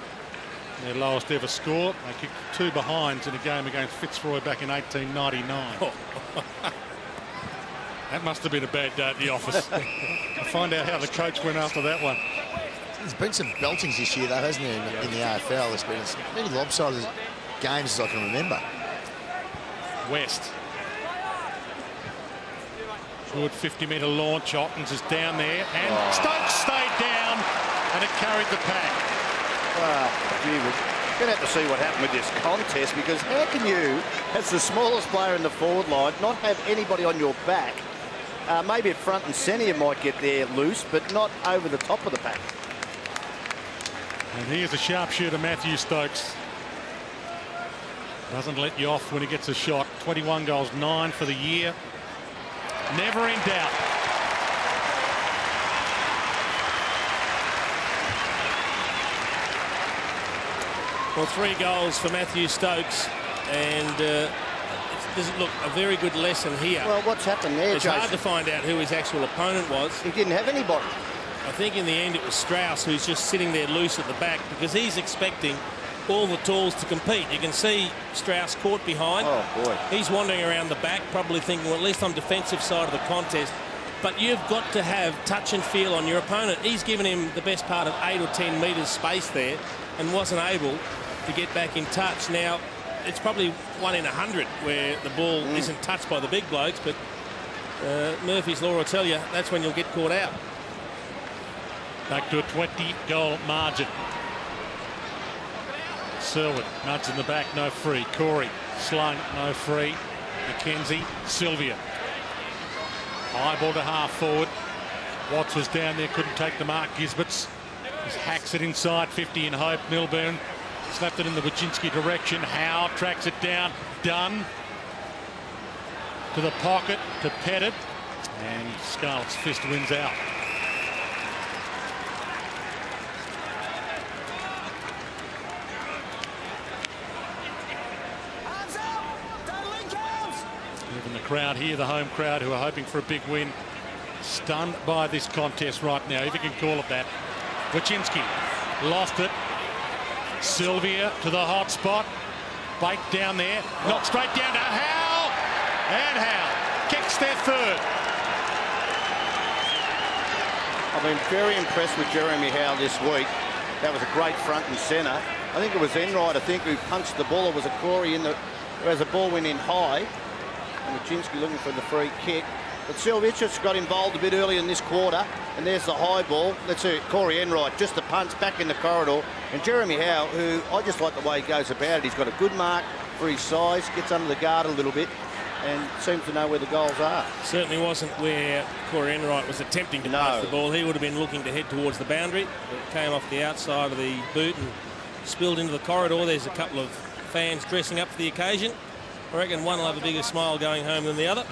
their lowest ever score. They kicked 2 behinds in a game against Fitzroy back in 1899. Oh. That must have been a bad day at the office. I'll find out how the coach went after that one. There's been some beltings this year, though, hasn't there, in the AFL? There's been as many lopsided games as I can remember. West. Good 50-metre launch. Ottens is down there. And Stokes stayed down. And it carried the pack. Well, gee, we're going to have to see what happened with this contest, because how can you, as the smallest player in the forward line, not have anybody on your back? Maybe at front and centre you might get there loose, but not over the top of the pack. And here's a sharpshooter, Matthew Stokes. Doesn't let you off when he gets a shot. 21 goals, 9 for the year. Never in doubt. Well, 3 goals for Matthew Stokes, and look, a very good lesson here. Well, what's happened there, It's Jason? hard to find out who his actual opponent was. He didn't have anybody. I think in the end it was Strauss who's just sitting there loose at the back, because he's expecting all the tools to compete. You can see Strauss caught behind. Oh, boy. He's wandering around the back, probably thinking, well, at least I'm defensive side of the contest. But you've got to have touch and feel on your opponent. He's given him the best part of 8 or 10 metres space there and wasn't able to get back in touch. Now, it's probably 1 in 100 where the ball isn't touched by the big blokes, but Murphy's Law will tell you that's when you'll get caught out. Back to a 20-goal margin. Selwood, nuts in the back, no free. Corey, slung, no free. McKenzie, Sylvia. High ball to half forward. Watts was down there, couldn't take the mark. Gisberts just hacks it inside 50 in hope. Milburn slapped it in the Wojcinski direction. Howe tracks it down. Dunn to the pocket to Pettit. And Scarlett's fist wins out. Even the crowd here, the home crowd, who are hoping for a big win, stunned by this contest right now, if you can call it that. Wojcinski lost it. Sylvia to the hot spot. Bate down there. Knocked straight down to Howe. And Howe kicks their 3rd. I've been very impressed with Jeremy Howe this week. That was a great front and centre. I think it was Enright, who punched the ball. It was a Corey as the ball went in high. And Wojcinski looking for the free kick. But Sylvia just got involved a bit early in this quarter. And there's the high ball. Let's see, Corey Enright, just the punch back in the corridor. And Jeremy Howe, who I just like the way he goes about it. He's got a good mark for his size, gets under the guard a little bit, and seems to know where the goals are. Certainly wasn't where Corey Enright was attempting to punch the ball. He would have been looking to head towards the boundary. It came off the outside of the boot and spilled into the corridor. There's a couple of fans dressing up for the occasion. I reckon one will have a bigger smile going home than the other.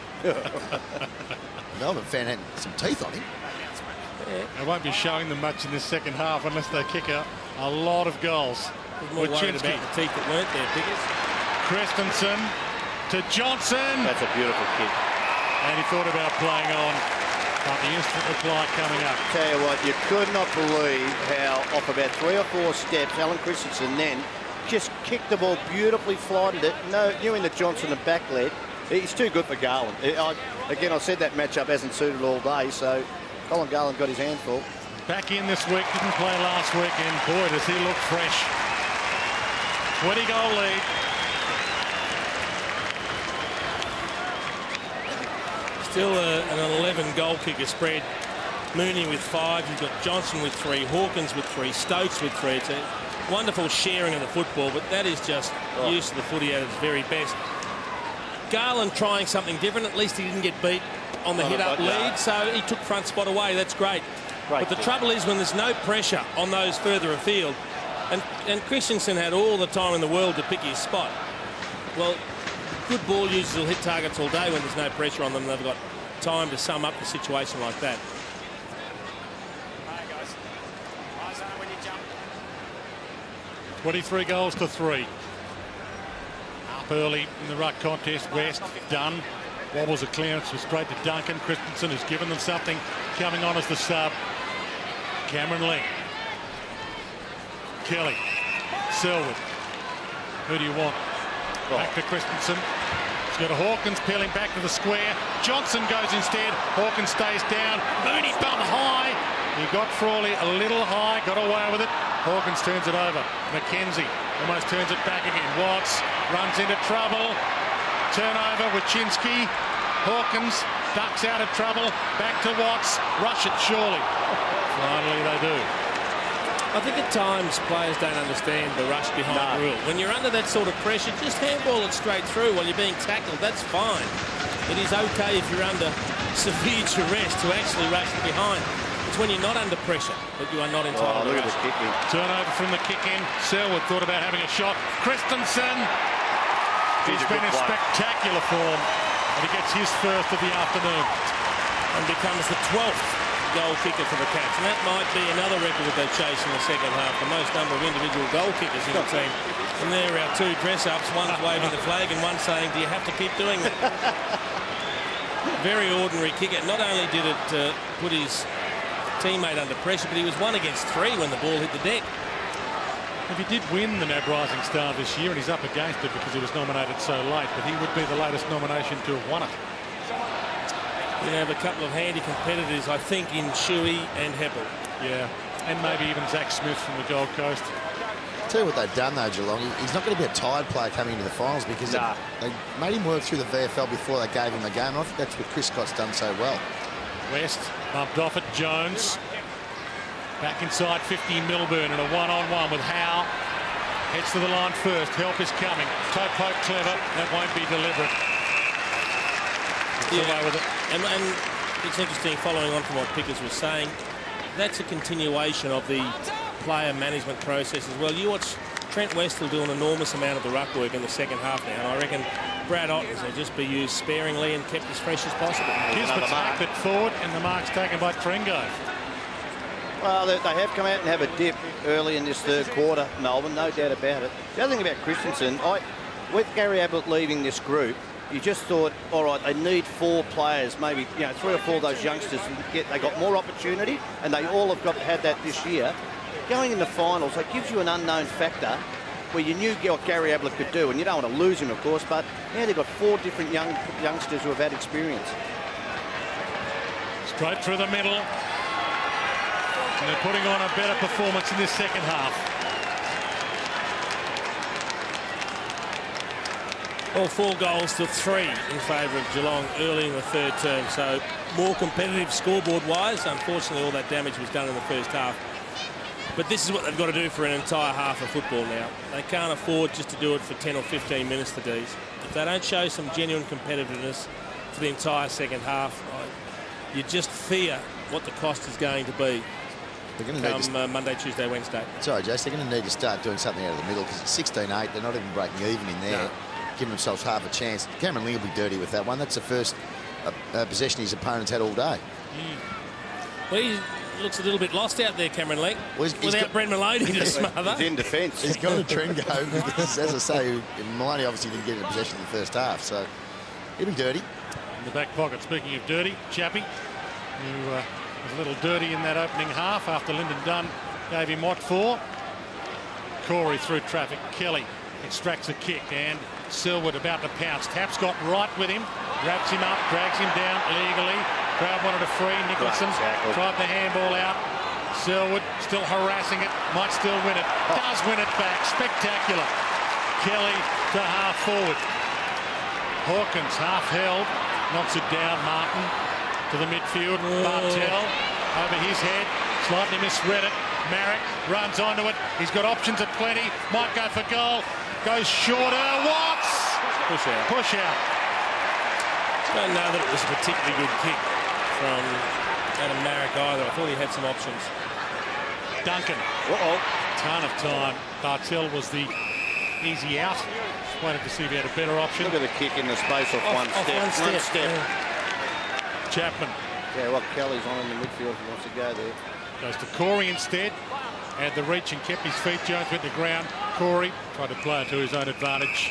Melbourne fan had some teeth on him. They won't be showing them much in this second half unless they kick out a lot of goals. More worried about the teeth that weren't there, Pickers. Christensen to Johnson. That's a beautiful kick. And he thought about playing on. But the instant reply coming up. Tell you what, you could not believe how off about 3 or 4 steps, Alan Christensen then just kicked the ball beautifully, flighted it. No, knew in the Johnson and back leg. He's too good for Garland. Again, I said that matchup hasn't suited all day, so Colin Garland got his hand full. Back in this week, didn't play last week, and boy, does he look fresh. 20-goal lead. Still an 11-goal kicker spread. Mooney with 5. You've got Johnson with 3, Hawkins with 3, Stokes with 3. It's a wonderful sharing of the football, but that is just use of the footy at its very best. Garland trying something different. At least he didn't get beat on the hit-up lead, so he took front spot away. That's great. But the trouble is when there's no pressure on those further afield, and Christensen had all the time in the world to pick his spot. Well, good ball users will hit targets all day when there's no pressure on them. They've got time to sum up the situation like that. 23 goals to 3. Up early in the ruck contest. West done. Wobbles a clearance, was straight to Duncan. Christensen has given them something. Coming on as the sub. Cameron Lee. Kelly. Selwood. Who do you want? Back to Christensen. He's got a Hawkins peeling back to the square. Johnson goes instead. Hawkins stays down. Mooney bum high. He got Frawley a little high, got away with it. Hawkins turns it over. McKenzie almost turns it back again. Watts runs into trouble. Turnover with Chinsky. Hawkins ducks out of trouble. Back to Watts. Rush it surely. Finally they do. I think at times players don't understand the rush behind rule. When you're under that sort of pressure, just handball it straight through while you're being tackled. That's fine. It is okay if you're under severe duress to actually rush it behind. It's when you're not under pressure that you are not entitled to rush. Turnover from the kick-in. Selwood thought about having a shot. Christensen. He's been in spectacular form. And he gets his first of the afternoon. And becomes the 12th goal kicker for the Cats. And that might be another record that they chase in the second half. The most number of individual goal kickers in the team. And there are 2 dress-ups. One's waving the flag and one saying, do you have to keep doing that? Very ordinary kicker. Not only did it put his teammate under pressure, but he was 1 against 3 when the ball hit the deck. If he did win the NAB Rising Star this year, and he's up against it because he was nominated so late, but he would be the latest nomination to have won it. You have a couple of handy competitors, I think, in Shuey and Heppel. Yeah, and maybe even Zach Smith from the Gold Coast. I'll tell you what they've done, though, Geelong. He's not going to be a tired player coming into the finals because they made him work through the VFL before they gave him the game. And I think that's what Chris Scott's done so well. West bumped off at Jones. Back inside 50, Melbourne, and a one-on-one with Howe. Heads to the line first. Help is coming. Toe poke clever. That won't be deliberate. Away with it. And it's interesting, following on from what Pickers was saying, that's a continuation of the player management process as well. You watch Trent West will do an enormous amount of the ruck work in the second half now, and I reckon Brad Ottens will just be used sparingly and kept as fresh as possible. Kismet's hacked it forward, and the mark's taken by Tringo. Well, they have come out and have a dip early in this third quarter, Melbourne, no doubt about it. The other thing about Christensen, with Gary Ablett leaving this group, you just thought, all right, they need 4 players, maybe 3 or 4 of those youngsters. They got more opportunity, and they all have had that this year. Going in the finals, it gives you an unknown factor where you knew what Gary Ablett could do, and you don't want to lose him, of course, but now they've got 4 different youngsters who have had experience. Straight through the middle. And they're putting on a better performance in this second half. Well, 4 goals to 3 in favour of Geelong early in the third term, so more competitive scoreboard-wise. Unfortunately, all that damage was done in the first half. But this is what they've got to do for an entire half of football now. They can't afford just to do it for 10 or 15 minutes, the D's. If they don't show some genuine competitiveness for the entire second half, you just fear what the cost is going to be come Monday, Tuesday, Wednesday. Sorry, Jace, they're going to need to start doing something out of the middle because it's 16-8. They're not even breaking even in there. No. Giving themselves half a chance. Cameron Ling will be dirty with that one. That's the first possession his opponent's had all day. Well, looks a little bit lost out there, Cameron Legg. Well, without Brent Maloney to smother. He's in defence. He's got a trend go because, as I say, Maloney obviously didn't get in possession in the first half, so he'll be dirty. In the back pocket, speaking of dirty, Chappie, who was a little dirty in that opening half after Lyndon Dunn gave him what for. Corey through traffic. Kelly extracts a kick, and Selwood about to pounce. Taps got right with him, wraps him up, drags him down legally. Crowd wanted a free. Nicholson tried the handball out. Selwood still harassing it, might still win it. Does win it back. Spectacular. Kelly to half forward. Hawkins half held, knocks it down. Martin to the midfield. Bartel over his head, slightly misread it. Marek runs onto it. He's got options at plenty. Might go for goal. Goes shorter. Watts! Push out. Push out. Don't know that it was a particularly good kick from Adam Marek either. I thought he had some options. Duncan. Ton of time. Bartel was the easy out. Just waited to see if he had a better option. Look at the kick in the space of one step. One step. Yeah. Chapman. Yeah, well, Kelly's on in the midfield if he wants to go there. Goes to Corey instead. Had the reach and kept his feet. Jones went to the ground. Corey tried to play it to his own advantage.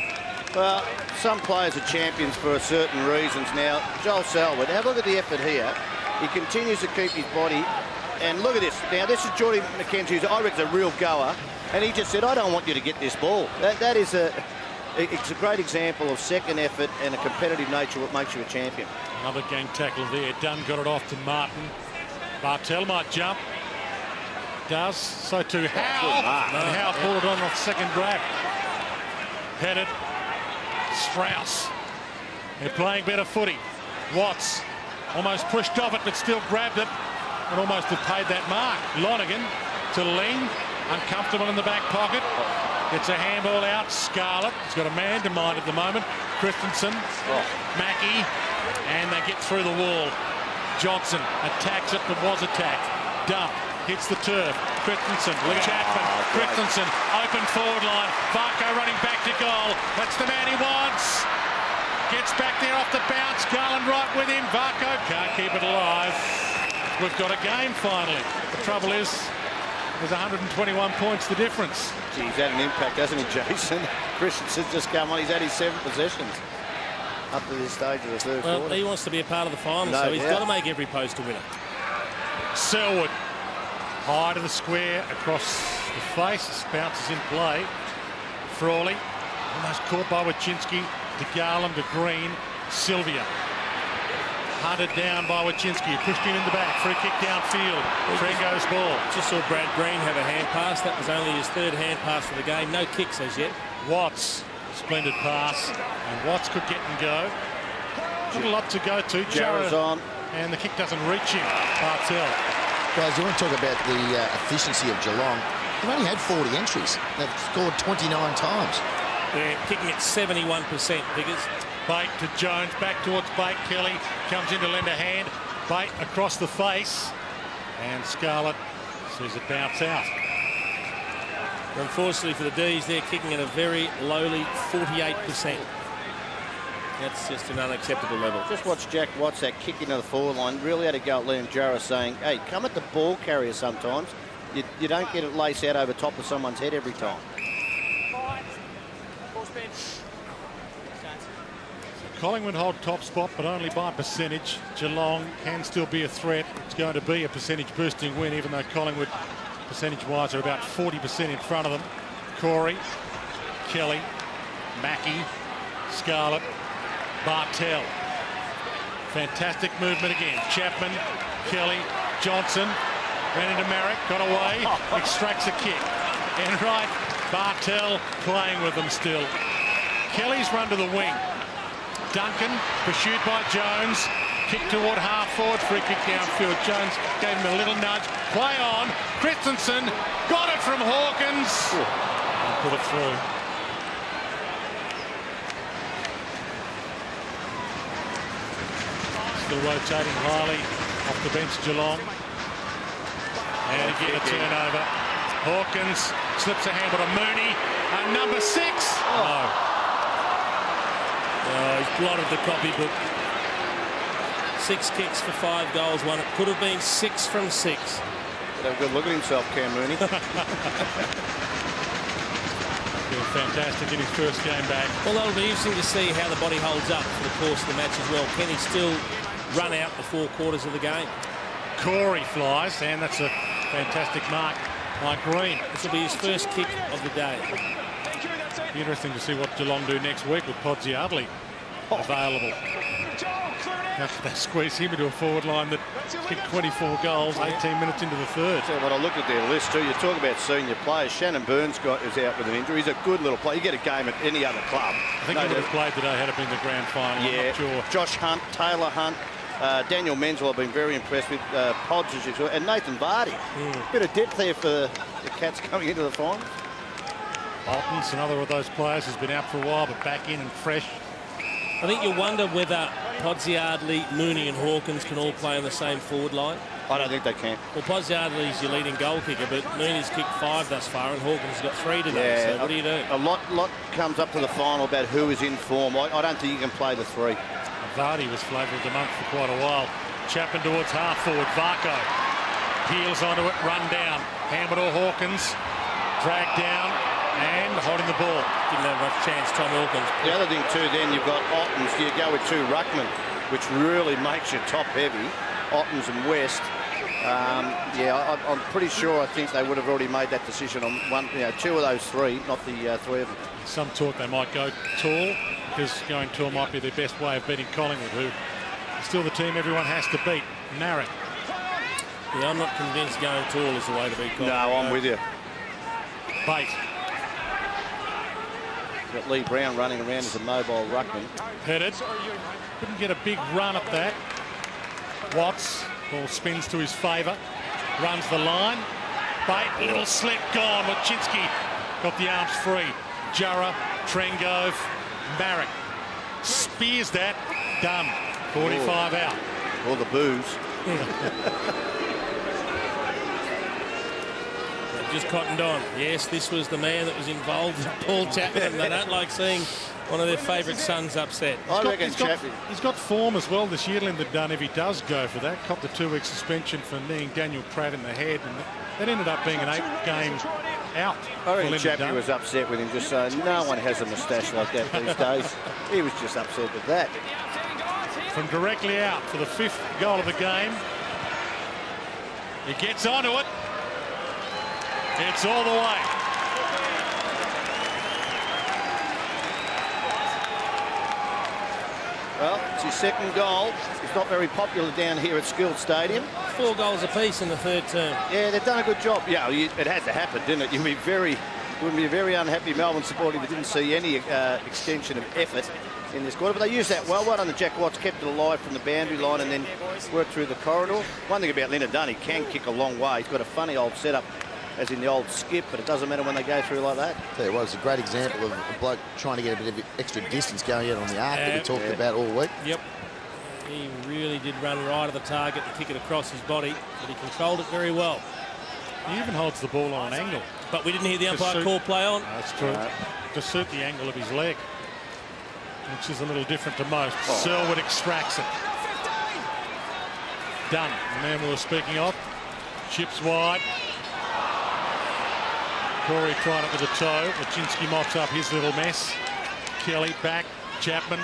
Well, some players are champions for certain reasons. Now, Joel Selwood, have a look at the effort here. He continues to keep his body. And look at this. Now, this is Geordie McKenzie, who's, I reckon, a real goer. And he just said, I don't want you to get this ball. That is it's a great example of second effort and a competitive nature what makes you a champion. Another gang tackle there. Dunn got it off to Martin. Bartel might jump. Does. So too Howe. And Howe pulled it on the second grab. Headed. Strauss. They're playing better footy. Watts almost pushed off it, but still grabbed it and almost had paid that mark. Lonergan to Ling. Uncomfortable in the back pocket. Gets a handball out. Scarlett. He's got a man to mind at the moment. Christensen. Mackey. And they get through the wall. Johnson attacks it, but was attacked. Dump. Hits the turf. Christensen. Chapman. Christensen. Open forward line. Varco running back to goal. That's the man he wants. Gets back there off the bounce. Garland right with him. Varco can't keep it alive. We've got a game finally. The trouble is, there's 121 points the difference. Gee, he's had an impact, hasn't he, Jason? Christensen's just come on. He's had his 7 possessions up to this stage of the third quarter. Well, he wants to be a part of the final, so he's got to make every post a winner. Selwood. High to the square, across the face. Bounces in play. Frawley. Almost caught by Wachinski. To Garland, to Green. Sylvia. Hunted down by Wachinski. Pushed him in the back. Free kick downfield. Trengo's ball. Just saw Brad Green have a hand pass. That was only his 3rd hand pass for the game. No kicks as yet. Watts. Splendid pass. And Watts could get and go. Not a lot to go to. Jarrah's on. And the kick doesn't reach him. Bartel. Guys, you want to talk about the efficiency of Geelong. They've only had 40 entries. They've scored 29 times. They're kicking at 71%, Biggers. Bate to Jones, back towards Bate. Kelly comes in to lend a hand. Bate across the face. And Scarlett sees it bounce out. Unfortunately for the D's, they're kicking at a very lowly 48%. That's just an unacceptable level. Just watch Jack Watts, that kick into the forward line. Really had to go at Liam Jarrah saying, hey, come at the ball carrier sometimes. You don't get it lace out over top of someone's head every time. Collingwood hold top spot, but only by percentage. Geelong can still be a threat. It's going to be a percentage boosting win, even though Collingwood percentage-wise are about 40% in front of them. Corey, Kelly, Mackey, Scarlett, Bartel. Fantastic movement again. Chapman, Kelly, Johnson, ran into Marek, got away, extracts a kick. And right, Bartel playing with them still. Kelly's run to the wing. Duncan pursued by Jones. Kick toward half forward, free kick downfield. Jones gave him a little nudge. Play on. Christensen got it from Hawkins. And put it through. Still rotating highly off the bench, Geelong. And again a turnover. Hawkins slips a handball to Mooney. And number 6. Oh, he's blotted the copybook. 6 kicks for 5 goals, one. It could have been 6 from 6. Have a good look at himself, Cam Mooney. Doing fantastic in his first game back. Well, that'll be interesting to see how the body holds up for the course of the match as well. Can he still run out the 4 quarters of the game? Corey flies, and that's a fantastic mark by Green. This will be his first kick of the day. Interesting to see what Geelong do next week with Podsiadly available. After they squeeze him into a forward line that kicked 24 goals 18 minutes into the third. So when I looked at their list too, you talk about senior players. Shannon Burns is out with an injury. He's a good little player. You get a game at any other club. I think he would have played today had it been the grand final. Yeah. I'm not sure. Josh Hunt, Taylor Hunt, Daniel Menzel I've been very impressed with. Pods, as you saw, and Nathan Vardy. Bit of depth there for the Cats coming into the finals. Alton's another of those players who's been out for a while but back in and fresh. I think you wonder whether Podsiadly, Mooney and Hawkins can all play on the same forward line. I don't think they can. Well, Podsiadly's your leading goal kicker, but Mooney's kicked 5 thus far and Hawkins has got 3 today. Yeah, so what do you do? A lot comes up to the final about who is in form. I don't think you can play the 3. Vardy was flavour of the month for quite a while. Chapman towards half forward. Varco peels onto it, run down. Hammett Hawkins dragged down and holding the ball. Didn't have much chance, Tom Hawkins. The other thing too, then you've got Ottens. You go with 2 ruckmen, which really makes you top heavy. Ottens and West. I'm pretty sure I think they would have already made that decision on 2 of those 3, not the 3 of them. Some talk they might go tall because going tall might be their best way of beating Collingwood, who is still the team everyone has to beat. Narrett. Yeah, I'm not convinced going tall is the way to beat Collingwood. No, I'm with you. Bait. Got Lee Brown running around as a mobile ruckman. Headed. Couldn't get a big run at that. Watts. Ball spins to his favour. Runs the line. Bait. Little slip gone. Wachinski got the arms free. Jura, Trengove, Marek. Spears that. Done. 45 out. All the booze. Just cottoned on. Yes, this was the man that was involved in Paul Chapman. They don't like seeing one of their favourite sons upset. He's got form as well this year, Lyndon Dunn, if he does go for that. Copped a 2-week suspension for kneeing Daniel Pratt in the head, and that ended up being an 8-game out. I reckon Chappie was upset with him, just saying no one has a moustache like that these days. He was just upset with that. From directly out for the 5th goal of the game. He gets onto it. It's all the way. Well, it's his 2nd goal. It's not very popular down here at Skilled Stadium. 4 goals apiece in the 3rd term. Yeah, they've done a good job. Yeah, it had to happen, didn't it? You'd be a very unhappy Melbourne supporter if they didn't see any extension of effort in this quarter. But they used that well. Well done to Jack Watts, kept it alive from the boundary line and then worked through the corridor. One thing about Lyndon Dunn, he can kick a long way. He's got a funny old setup, as in the old skip, but it doesn't matter when they go through like that. Tell you what, it's a great example of a bloke trying to get a bit of extra distance going out on the arc that we talked about all week. Yep. He really did run right at the target and kick it across his body, but he controlled it very well. He even holds the ball on an angle. But we didn't hear the umpire call play on. That's true. To suit the angle of his leg, which is a little different to most. Selwood extracts it. Done. The man we were speaking of. Chips wide. Corey tried it with a toe. Wachinski mops up his little mess. Kelly back. Chapman.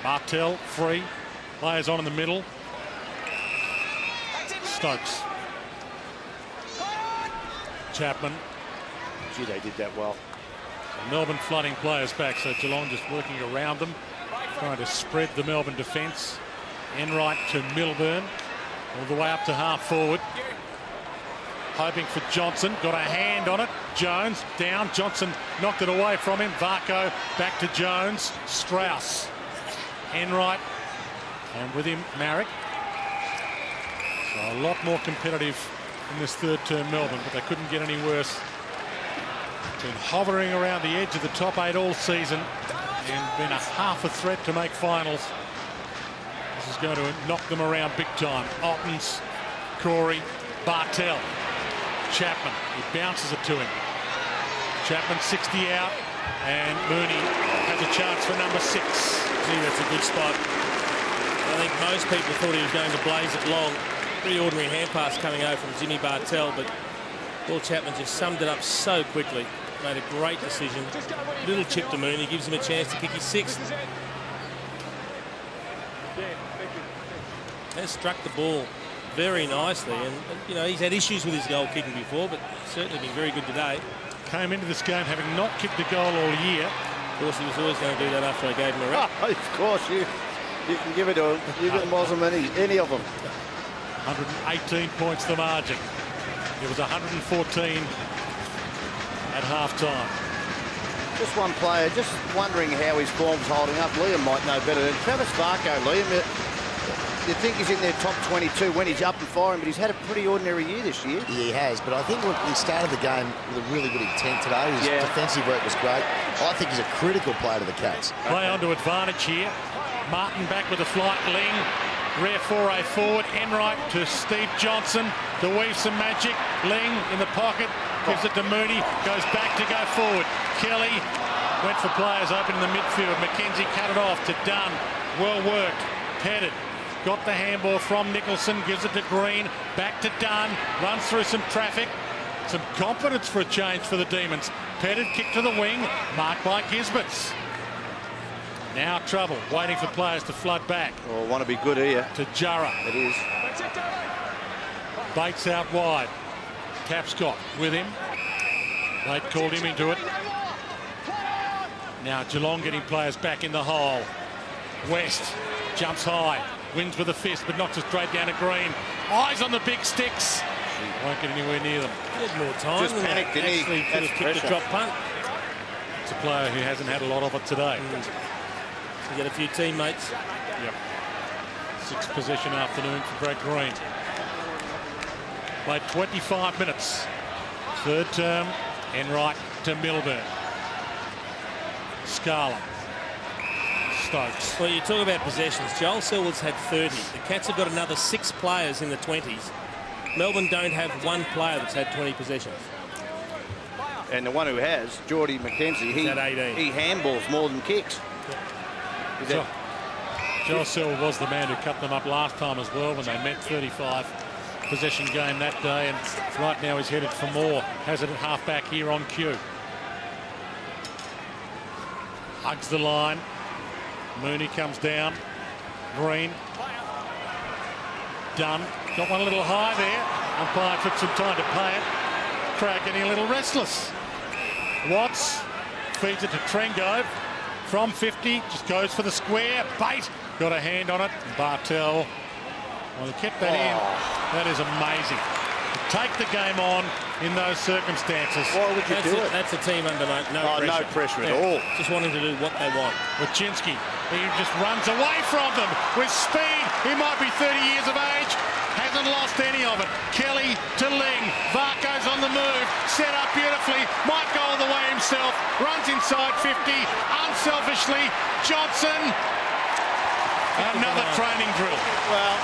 Bartel free. Players on in the middle. Stokes. Chapman. Gee, they did that well. Melbourne flooding players back, so Geelong just working around them, trying to spread the Melbourne defence. Enright to Milburn, all the way up to half forward. Hoping for Johnson, got a hand on it. Jones down, Johnson knocked it away from him. Varco back to Jones. Strauss. Enright, and with him Marek. So a lot more competitive in this 3rd term Melbourne, but they couldn't get any worse. Been hovering around the edge of the top 8 all season and been a half a threat to make finals. This is going to knock them around big time. Ottens, Corey, Bartel, Chapman. He bounces it to him. Chapman 60 out, and Mooney has a chance for number 6. Gee, that's a good spot. think most people thought he was going to blaze it long. Pretty ordinary hand pass coming over from Jimmy Bartell, but Paul Chapman just summed it up so quickly. Made a great decision. Little chip to Mooney, gives him a chance to kick his sixth. Has struck the ball very nicely, and you know, he's had issues with his goal kicking before, but certainly been very good today. Came into this game having not kicked a goal all year. Of course, he was always going to do that after I gave him a rep. Oh, of course, you can give it to him. You can wasn't any of them. 118 points the margin. It was 114 at half-time. Just one player, just wondering how his form's holding up. Liam might know better than Travis Varco. Liam, you think he's in their top 22 when he's up and firing, but he's had a pretty ordinary year this year. Yeah, he has, but I think when he started the game with a really good intent today. His defensive work was great. I think he's a critical player to the Cats. Play onto advantage here. Martin back with a flight. Ling, rare foray forward. Enright to Steve Johnson to weave some magic. Ling in the pocket, gives it to Mooney, goes back to go forward. Kelly went for players open in the midfield. McKenzie cut it off to Dunn. Well worked. Headed. Got the handball from Nicholson, gives it to Green, back to Dunn, runs through some traffic. Some confidence for a change for the Demons. Pettit kick to the wing, marked by Gisberts. Now trouble, waiting for players to flood back. Oh, want to be good here. To Jurra. It is. Bates out wide. Tapscott with him. They called him into it. Now Geelong getting players back in the hole. West jumps high. Wins with a fist, but knocks it straight down to Green. Eyes on the big sticks. Won't get anywhere near them. He had more time. Just panicked, didn't he? Actually could have kicked a drop punt. It's a player who hasn't had a lot of it today. He got a few teammates. Yep. 6 possession afternoon for Brad Green. Played 25 minutes. Third term, Enright to Milburn. Scarlett. Stokes. Well, you talk about possessions. Joel Selwood's had 30. The Cats have got another 6 players in the 20s. Melbourne don't have one player that's had 20 possessions. And the one who has, Geordie McKenzie, he handballs more than kicks. Yeah. Joel Selwood was the man who cut them up last time as well when they met. 35 possession game that day, and right now he's headed for more. Has it at half back here on cue. Hugs the line. Mooney comes down. Green. Dunn. Got one a little high there. Umpire took some time to play it. Crowd getting a little restless. Watts feeds it to Trengove. From 50, just goes for the square. Bait. Got a hand on it. Bartell. Well, he kept that in. That is amazing. To take the game on in those circumstances. Why would you do it? That's a team under no pressure. No pressure at all. Just wanting to do what they want. Wachinski, he just runs away from them with speed. He might be 30 years of age. Hasn't lost any of it. Kelly to Ling. Varco's on the move. Set up beautifully. Might go all the way himself. Runs inside 50. Unselfishly. Johnson. Another training drill. Well,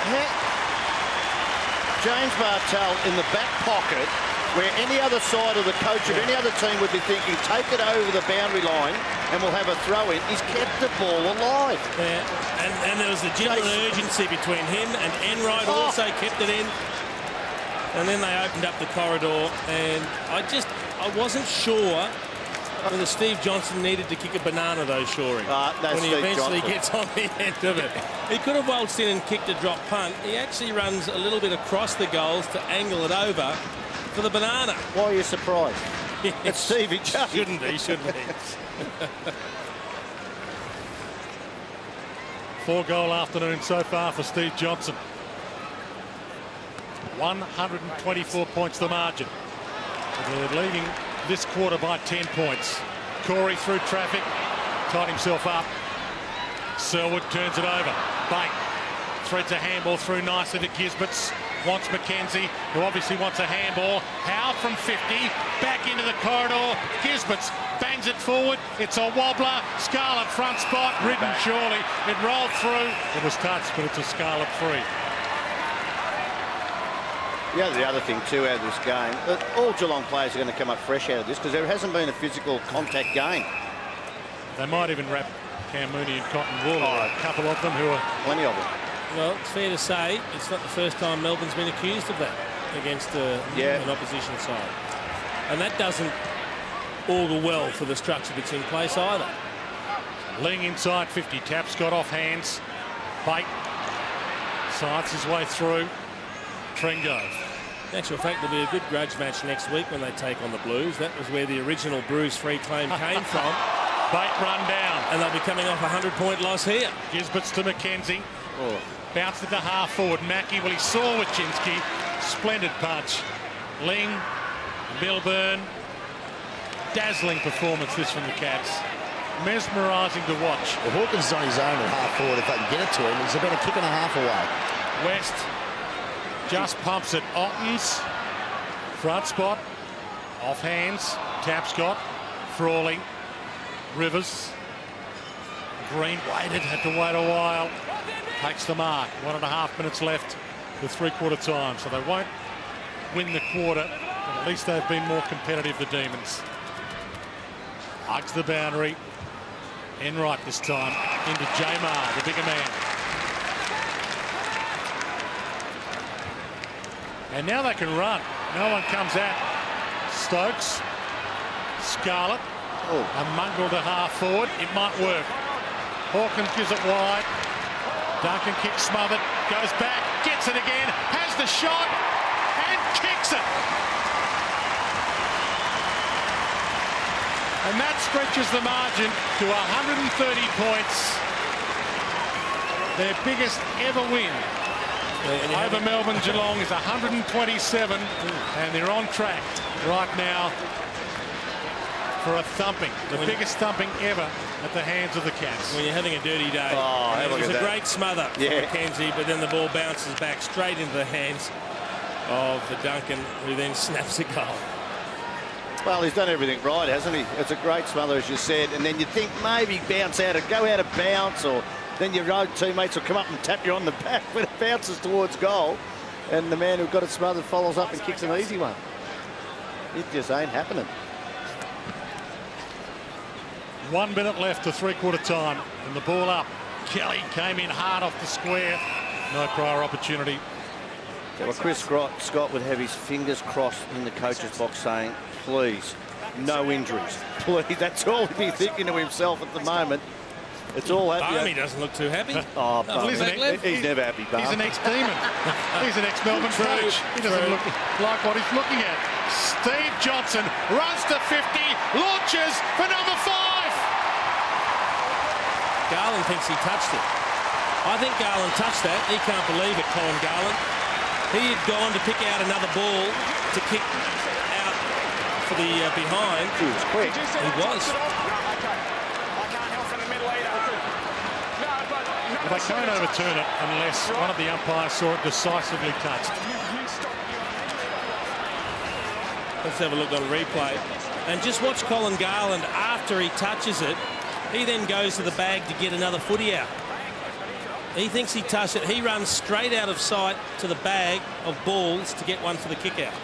James Bartell in the back pocket, where any other side of the coach of any other team would be thinking, take it over the boundary line and we'll have a throw in. He's kept the ball alive. Yeah, and there was a genuine urgency between him and Enright also kept it in. And then they opened up the corridor, and I wasn't sure whether Steve Johnson needed to kick a banana, though, Shorey. That's when he Steve eventually Johnson. gets on the end of it. He could have waltzed in and kicked a drop punt. He actually runs a little bit across the goals to angle it over for the banana. Why are you surprised? It's Stevie J. Shouldn't he? 4-goal afternoon so far for Steve Johnson. 124 points the margin. They're leading this quarter by 10 points. Corey through traffic, tied himself up. Selwood turns it over. Bate threads a handball through nicely to Gisberts. Wants McKenzie, who obviously wants a handball. Howe from 50, back into the corridor. Gisberts bangs it forward. It's a wobbler. Scarlett front spot, ridden surely. It rolled through. It was touched, but it's a Scarlett free. Yeah, the other thing too out of this game, all Geelong players are going to come up fresh out of this because there hasn't been a physical contact game. They might even wrap Cam Mooney in cotton wool. A couple of them who are... Plenty of them. Well, it's fair to say it's not the first time Melbourne's been accused of that against an opposition side. And that doesn't augur well for the structure that's in place either. Ling inside 50. Taps got off hands. Bate sides his way through. Tringo. In actual fact, there'll be a good grudge match next week when they take on the Blues. That was where the original bruise-free claim came from. Bate run down. And they'll be coming off a 100-point loss here. Gisbert's to McKenzie. Bounced it to half forward. Mackie, well, he saw Wachinski. Splendid punch. Ling, Milburn. Dazzling performance this from the Cats. Mesmerising to watch. Well, Hawkins is on his own at half forward. If they can get it to him, he's about a kick and a half away. West just pumps it. Ottens. Front spot. Off hands. Tapscott. Frawley. Rivers. Green waited. Had to wait a while. Takes the mark. 1.5 minutes left with three-quarter time. So they won't win the quarter. But at least they've been more competitive, the Demons. Hugs the boundary. Enright this time into Jamar, the bigger man. And now they can run. No one comes at Stokes. Scarlett. A mongrel to half forward. It might work. Hawkins gives it wide. Duncan kicks smothered. Goes back. Gets it again. Has the shot. And kicks it. And that stretches the margin to 130 points. Their biggest ever win over Melbourne Geelong is 127. And they're on track right now for a thumping. The biggest thumping ever at the hands of the Cats. When you're having a dirty day. It was a great smother for McKenzie, but then the ball bounces back straight into the hands of Duncan, who then snaps a goal. Well, he's done everything right, hasn't he? It's a great smother, as you said, and then you think maybe bounce out or go out of bounds, or then your road teammates will come up and tap you on the back when it bounces towards goal, and the man who got it smothered follows up and kicks an easy one. It just ain't happening. 1 minute left to three-quarter time, and the ball up. Kelly came in hard off the square. No prior opportunity. Well, Chris Scott would have his fingers crossed in the coach's box saying, please, no injuries. Please, that's all he'd be thinking to himself at the moment. It's all happy. Barmy doesn't look too happy. Oh, Barmy. He's never happy, Barmy. He's an ex-Demon. He's an ex-Melbourne coach. He doesn't look like what he's looking at. Steve Johnson runs to 50, launches for number 5. Garland thinks he touched it. I think Garland touched that. He can't believe it, Colin Garland. He had gone to pick out another ball to kick out for the behind. He was quick. He was. Well, they can't overturn it unless one of the umpires saw it decisively touched. Let's have a look on replay. And just watch Colin Garland after he touches it. He then goes to the bag to get another footy out. He thinks he touched it. He runs straight out of sight to the bag of balls to get one for the kick out.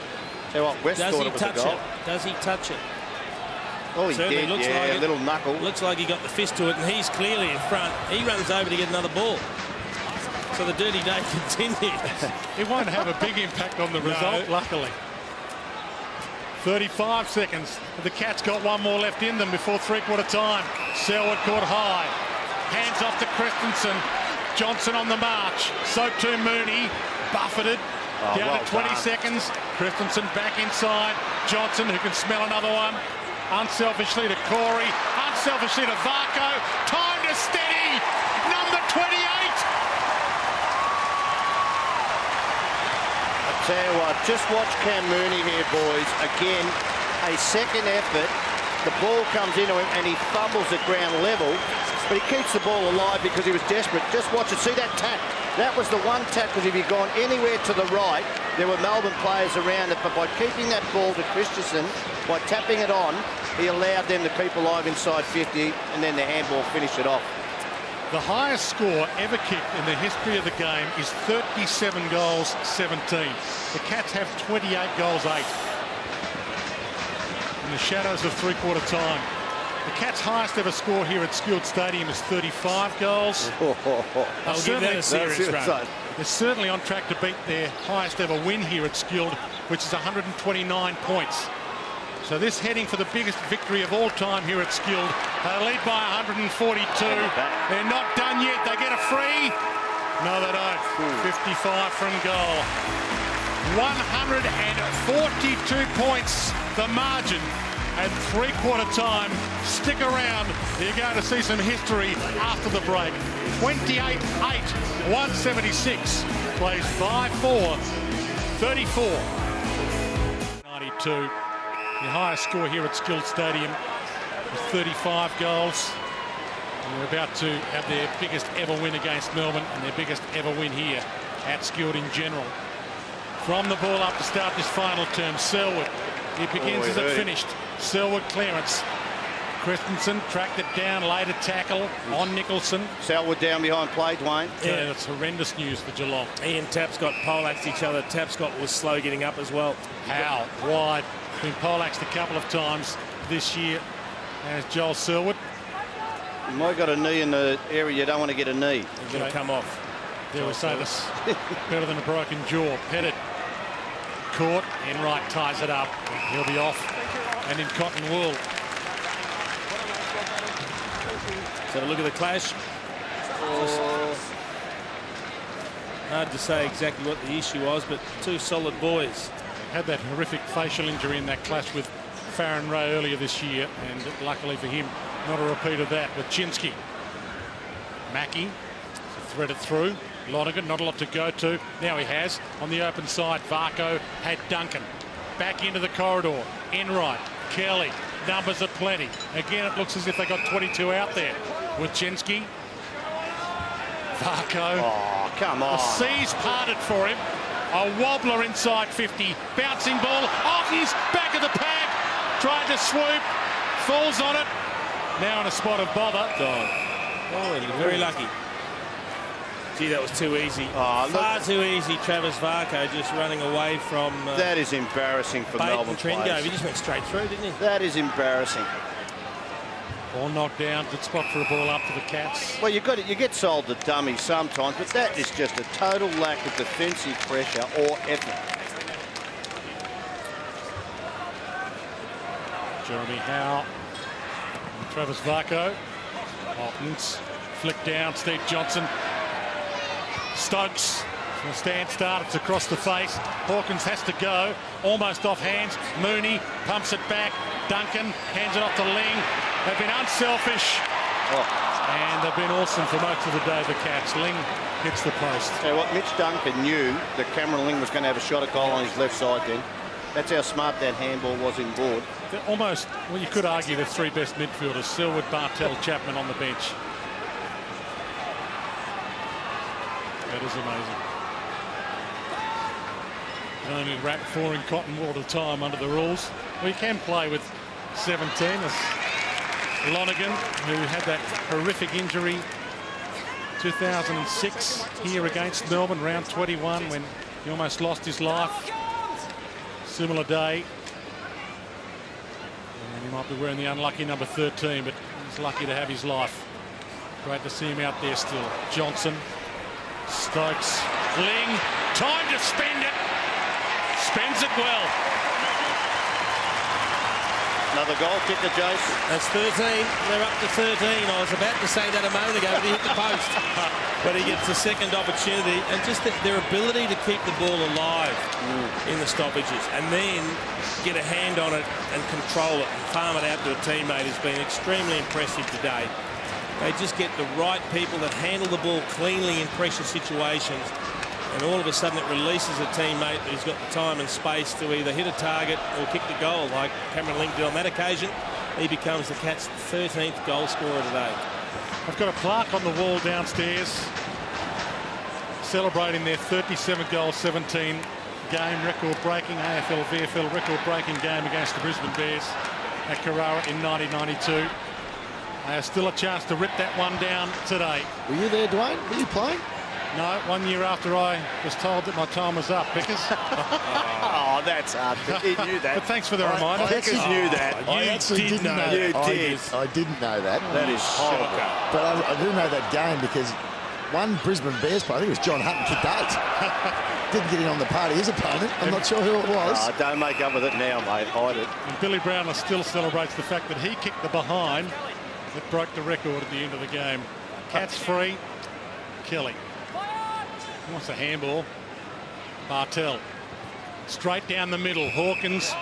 Tell you what, West Does thought he it was a touch goal. it? Does he touch it? Oh, he Certainly did, looks yeah, like a little knuckle. Looks like he got the fist to it, and he's clearly in front. He runs over to get another ball. So the dirty day continues. It won't have a big impact on the result, luckily. 35 seconds. The Cats got one more left in them before three-quarter time. Selwood caught high. Hands off to Christensen. Johnson on the march. So to Mooney. Buffeted. Down to 20 seconds. Christensen back inside. Johnson, who can smell another one. Unselfishly to Corey. Unselfishly to Varco. Time to steady. Number 28. Tell you what, just watch Cam Mooney here, boys. Again, a second effort. The ball comes into him and he fumbles at ground level, but he keeps the ball alive because he was desperate. Just watch it. See that tap? That was the one tap, because if he'd gone anywhere to the right, there were Melbourne players around it, but by keeping that ball to Christensen, by tapping it on, he allowed them to keep alive inside 50, and then the handball finished it off. The highest score ever kicked in the history of the game is 37 goals, 17. The Cats have 28 goals, 8. In the shadows of three-quarter time. The Cats' highest ever score here at Skilled Stadium is 35 goals. I'll give that a serious run. They're certainly on track to beat their highest ever win here at Skilled, which is 129 points. So this heading for the biggest victory of all time here at Skilled. They lead by 142. They're not done yet. They get a free. No, they don't. 55 from goal. 142 points, the margin at three-quarter time. Stick around. You're going to see some history after the break. 28-8, 176. Plays 5-4, 34. 92. The highest score here at Skilled Stadium was 35 goals. And they're about to have their biggest ever win against Melbourne and their biggest ever win here at Skilled in general. From the ball up to start this final term, Selwood. It begins as it finished. Selwood clearance. Christensen tracked it down, later tackle on Nicholson. Selwood down behind play, Dwayne. Yeah, that's horrendous news for Geelong. He and Tapscott poleaxed each other. Tapscott was slow getting up as well. How wide. Been poleaxed a couple of times this year as Joel Selwood. You might got a knee in the area you don't want to get a knee. He's going to come off. There we say this. Better than a broken jaw. Pettit caught. Enright ties it up. He'll be off and in cotton wool. Let's have a look at the clash. Hard to say exactly what the issue was, but two solid boys. Had that horrific facial injury in that clash with Farron Ray earlier this year, and luckily for him, not a repeat of that with Chinsky. Mackie threaded through. Lonergan, not a lot to go to. Now he has on the open side. Varco had Duncan. Back into the corridor. Enright, Kelly. Numbers are plenty. Again, it looks as if they got 22 out there. With Chinsky. Varco. Oh, come on. The seas parted for him. A wobbler inside 50. Bouncing ball. Ockens back of the pack. Tried to swoop. Falls on it. Now in a spot of bother. Oh, very lucky. Gee, that was too easy. Far too easy. Travis Varco just running away from... that is embarrassing for Melbourne players. He just went straight through, didn't he? That is embarrassing. Ball knocked down. Good spot for a ball up for the Cats. Well, you get sold to dummies sometimes, but that is just a total lack of defensive pressure or effort. Jeremy Howe. And Travis Varco. Hopkins. Flick down. Steve Johnson. Stokes. From a stand start. It's across the face. Hawkins has to go. Almost off hands. Mooney pumps it back. Duncan hands it off to Ling. They've been unselfish. And they've been awesome for most of the day, the Cats. Ling hits the post. So what Mitch Duncan knew that Cameron Ling was going to have a shot at goal on his left side then. That's how smart that handball was in board. They're almost, well, you could argue the three best midfielders, Selwood, Bartel, Chapman on the bench. That is amazing. You only wrap 4 in cotton wool at a time under the rules. Well, you can play with 17. As Lonergan, who had that horrific injury 2006 here against Melbourne, round 21, when he almost lost his life. Similar day. And he might be wearing the unlucky number 13, but he's lucky to have his life. Great to see him out there still. Johnson. Stokes. Ling. Time to spend it. Spends it well. Another goal kicker, Jace. That's 13. They're up to 13. I was about to say that a moment ago, but he hit the post. But he gets a second opportunity, and just their ability to keep the ball alive in the stoppages and then get a hand on it and control it and farm it out to a teammate has been extremely impressive today. They just get the right people that handle the ball cleanly in pressure situations, and all of a sudden it releases a teammate who's got the time and space to either hit a target or kick the goal, like Cameron Ling did on that occasion. He becomes the Cats' 13th goal scorer today. I've got a plaque on the wall downstairs celebrating their 37-goal, 17-game record-breaking AFL, VFL record-breaking game against the Brisbane Bears at Carrara in 1992. They have still a chance to rip that one down today. Were you there, Dwayne? Were you playing? No, 1 year after I was told that my time was up, Pickers. Oh, that's hard. He knew that. But thanks for the reminder. Pickers knew that. I actually didn't know that. You did. I didn't know that. That is horrible. But I do know that game because one Brisbane Bears player, I think it was John Hutton, kicked 8. Didn't get in on the party, his opponent. I'm not sure who it was. Oh, don't make up with it now, mate. Hide it. And Billy Brownler still celebrates the fact that he kicked the behind that broke the record at the end of the game. Cats free. Kelly. He wants a handball. Bartel. Straight down the middle. Hawkins.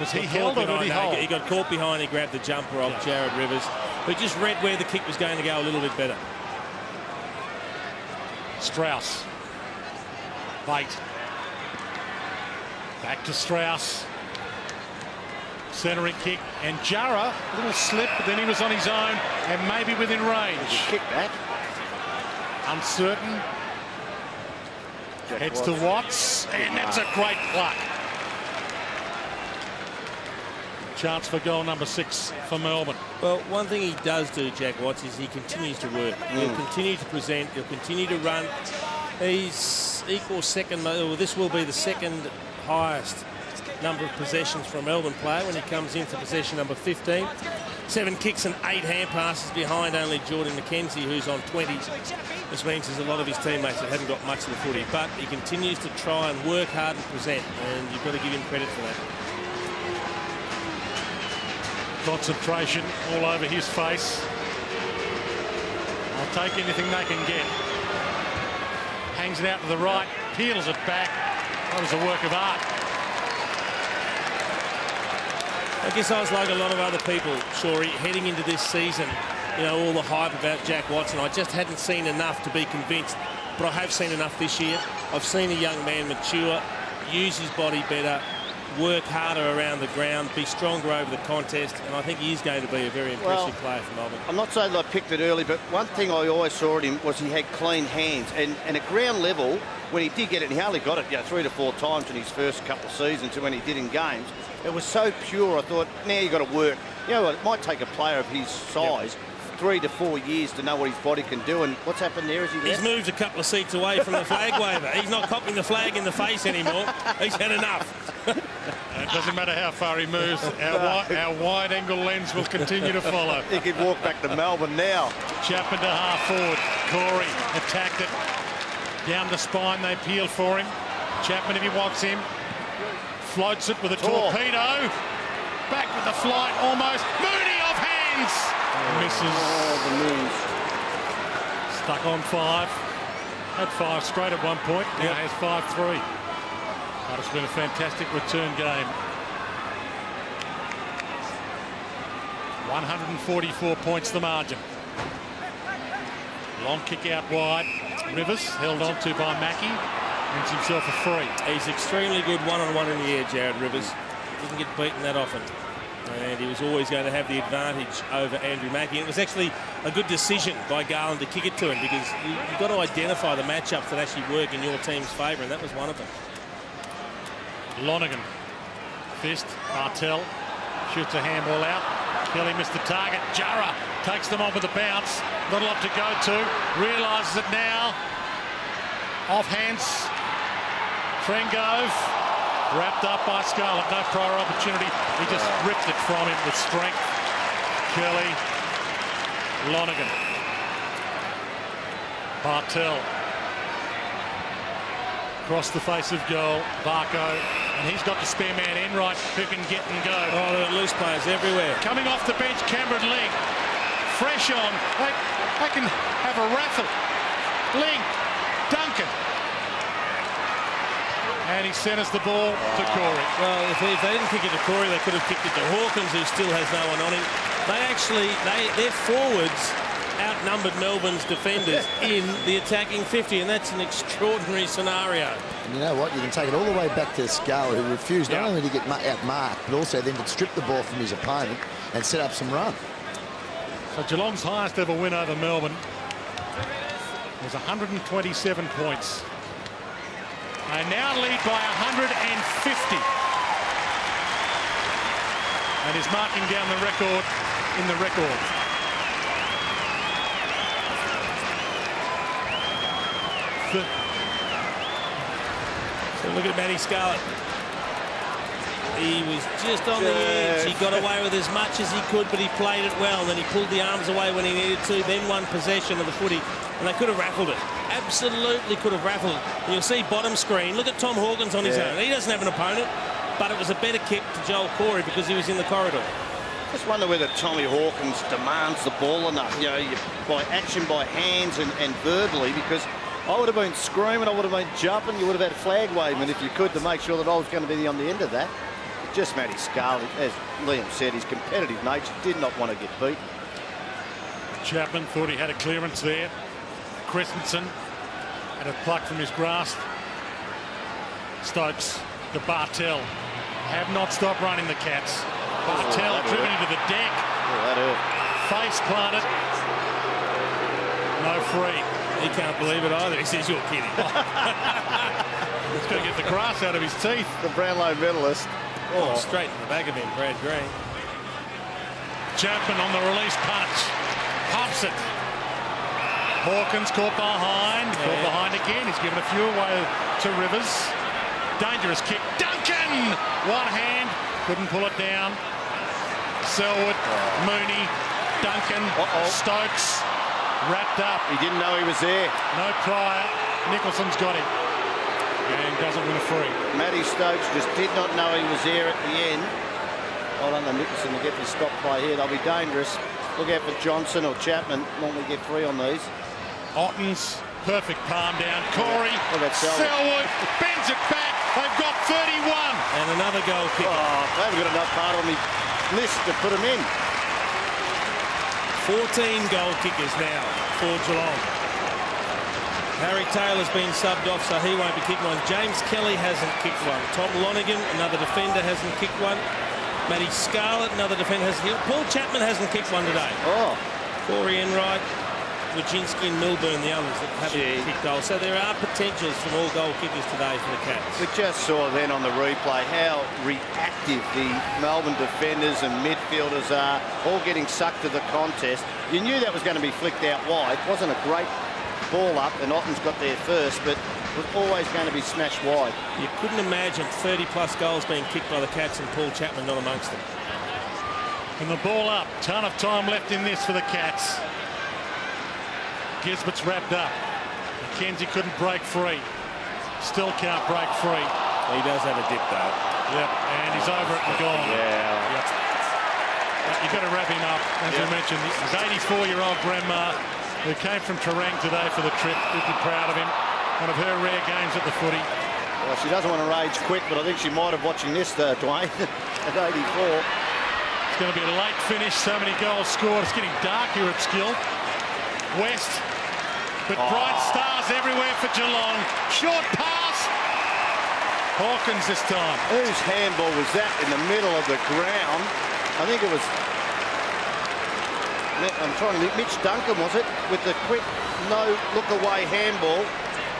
Was he held or did he hold? He got caught behind. He grabbed the jumper off Jared Rivers, who just read where the kick was going to go a little bit better. Strauss. Bait. Back to Strauss. Centering kick. And Jara, a little slip, but then he was on his own and maybe within range. Did you kick that? Uncertain. Heads to Watts. And that's a great pluck. Chance for goal number 6 for Melbourne. Well, one thing he does do, Jack Watts, is he continues to work. He'll continue to present. He'll continue to run. He's equal second. Well, this will be the second highest number of possessions for a Melbourne player when he comes into possession number 15. 7 kicks and 8 hand passes behind only Jordan McKenzie, who's on 20. This means there's a lot of his teammates that haven't got much of the footy, but he continues to try and work hard and present, and you've got to give him credit for that. Concentration all over his face. I'll take anything they can get. Hangs it out to the right, peels it back. That was a work of art. I guess I was like a lot of other people, Shorey, heading into this season, you know, all the hype about Jack Watson. I just hadn't seen enough to be convinced, but I have seen enough this year. I've seen a young man mature, use his body better, work harder around the ground, be stronger over the contest, and I think he is going to be a very impressive player for Melbourne. I'm not saying that I picked it early, but one thing I always saw at him was he had clean hands, and at ground level, when he did get it, and he hardly got it 3 to 4 times in his first couple of seasons, and when he did in games, it was so pure. I thought, now you've got to work. You know what, it might take a player of his size 3 to 4 years to know what his body can do, and what's happened there is he's moved a couple of seats away from the flag waver. He's not copping the flag in the face anymore. He's had enough. It doesn't matter how far he moves, our wide-angle lens will continue to follow. He could walk back to Melbourne now. Chapman to half forward. Corey attacked it. Down the spine, they peel for him. Chapman, if he wants him, floats it with a torpedo. Back with the flight, almost. Mooney off hands. Misses. The moves. Stuck on 5. Had 5 straight at one point. Now has 5-3. But it's been a fantastic return game. 144 points the margin. Long kick out wide. Rivers held on to by Mackie. Wins himself a free. He's extremely good one-on-one in the air, Jared Rivers. Doesn't get beaten that often. And he was always going to have the advantage over Andrew Mackie. It was actually a good decision by Garland to kick it to him, because you've got to identify the matchups that actually work in your team's favour, and that was one of them. Lonergan. Fist. Bartel shoots a handball out. Kelly missed the target. Jara takes them on with a bounce. Not a lot to go to. Realises it now. Off hands. Trengove. Wrapped up by Scarlett. No prior opportunity. He just ripped it from him with strength. Kelly. Lonergan. Bartel. Across the face of goal. Varco. And he's got the spare man in right. Who can get and go. Oh, there are loose players everywhere. Coming off the bench, Cameron Ling. Fresh on. They can have a raffle. Ling. Duncan. And he centres the ball to Corey. Well, if they didn't kick it to Corey, they could have kicked it to Hawkins, who still has no one on him. Their forwards outnumbered Melbourne's defenders in the attacking 50, and that's an extraordinary scenario. And you know what? You can take it all the way back to Scarlett, who refused not only to get outmarked, but also then to strip the ball from his opponent and set up some run. So Geelong's highest ever win over Melbourne was 127 points. They now lead by 150. And is marking down the record in the record. So look at Matty Scarlett. He was just on the edge. He got away with as much as he could, but he played it well. And then he pulled the arms away when he needed to, then won possession of the footy. And they could have raffled it. Absolutely could have raffled it. And you'll see bottom screen. Look at Tom Hawkins on his own. He doesn't have an opponent, but it was a better kick to Joel Corey because he was in the corridor. Just wonder whether Tommy Hawkins demands the ball enough, you know, by action, by hands and verbally, because I would have been screaming, I would have been jumping, you would have had flag waving if you could to make sure that I was going to be on the end of that. Just Matty Scarlett, as Liam said, his competitive nature did not want to get beat. Chapman thought he had a clearance there. Christensen had a pluck from his grasp. Stokes to Bartel. Have not stopped running the Cats. Bartel driven into the deck. That hurt. Face planted. No free. He can't believe it either. He says, "You're kidding." He's going to get the grass out of his teeth. The Brownlow medalist. Oh, straight in the back of him, Brad Green. Chapman on the release punch. Pops it. Hawkins caught behind. Caught behind again. He's given a few away to Rivers. Dangerous kick. Duncan! One hand. Couldn't pull it down. Selwood. Mooney. Duncan. Stokes. Wrapped up. He didn't know he was there. No prior. Nicholson's got him. And doesn't win a free. Matty Stokes just did not know he was there at the end. Well done to Nicholson to get this stop play here. They'll be dangerous. Look out for Johnson or Chapman. Normally get free on these. Otten's perfect palm down. Corey. Selwood bends it back. They've got 31. And another goal kick. Oh, they haven't got enough part on the list to put them in. 14 goal kickers now for Geelong. Harry Taylor's been subbed off, so he won't be kicking one. James Kelly hasn't kicked one. Tom Lonergan, another defender, hasn't kicked one. Matty Scarlett, another defender, hasn't kicked. Paul Chapman hasn't kicked one today. Oh. Corey Enright, Wojcinski and Milburn, the others that haven't kicked goals. So there are potentials from all goal kickers today for the Cats. We just saw then on the replay how reactive the Melbourne defenders and midfielders are, all getting sucked to the contest. You knew that was going to be flicked out wide. It wasn't a great ball up, and Otten's got there first, but it was always going to be smashed wide. You couldn't imagine 30-plus goals being kicked by the Cats and Paul Chapman not amongst them. And the ball up. Ton of time left in this for the Cats. Gisbert's wrapped up. McKenzie couldn't break free. Still can't break free. He does have a dip, though. Yep, and he's over it and gone. Yeah. Yep. You've got to wrap him up. As we mentioned, his 84-year-old grandma, who came from Terang today for the trip. We'd be proud of him. One of her rare games at the footy. Well, she doesn't want to rage quit, but I think she might have watching this, Dwayne, at 84. It's going to be a late finish. So many goals scored. It's getting dark here at Skill. West. But bright stars everywhere for Geelong. Short pass. Hawkins this time. Whose handball was that in the middle of the ground? I think it was... I'm trying to think. Mitch Duncan, was it? With the quick, no look-away handball.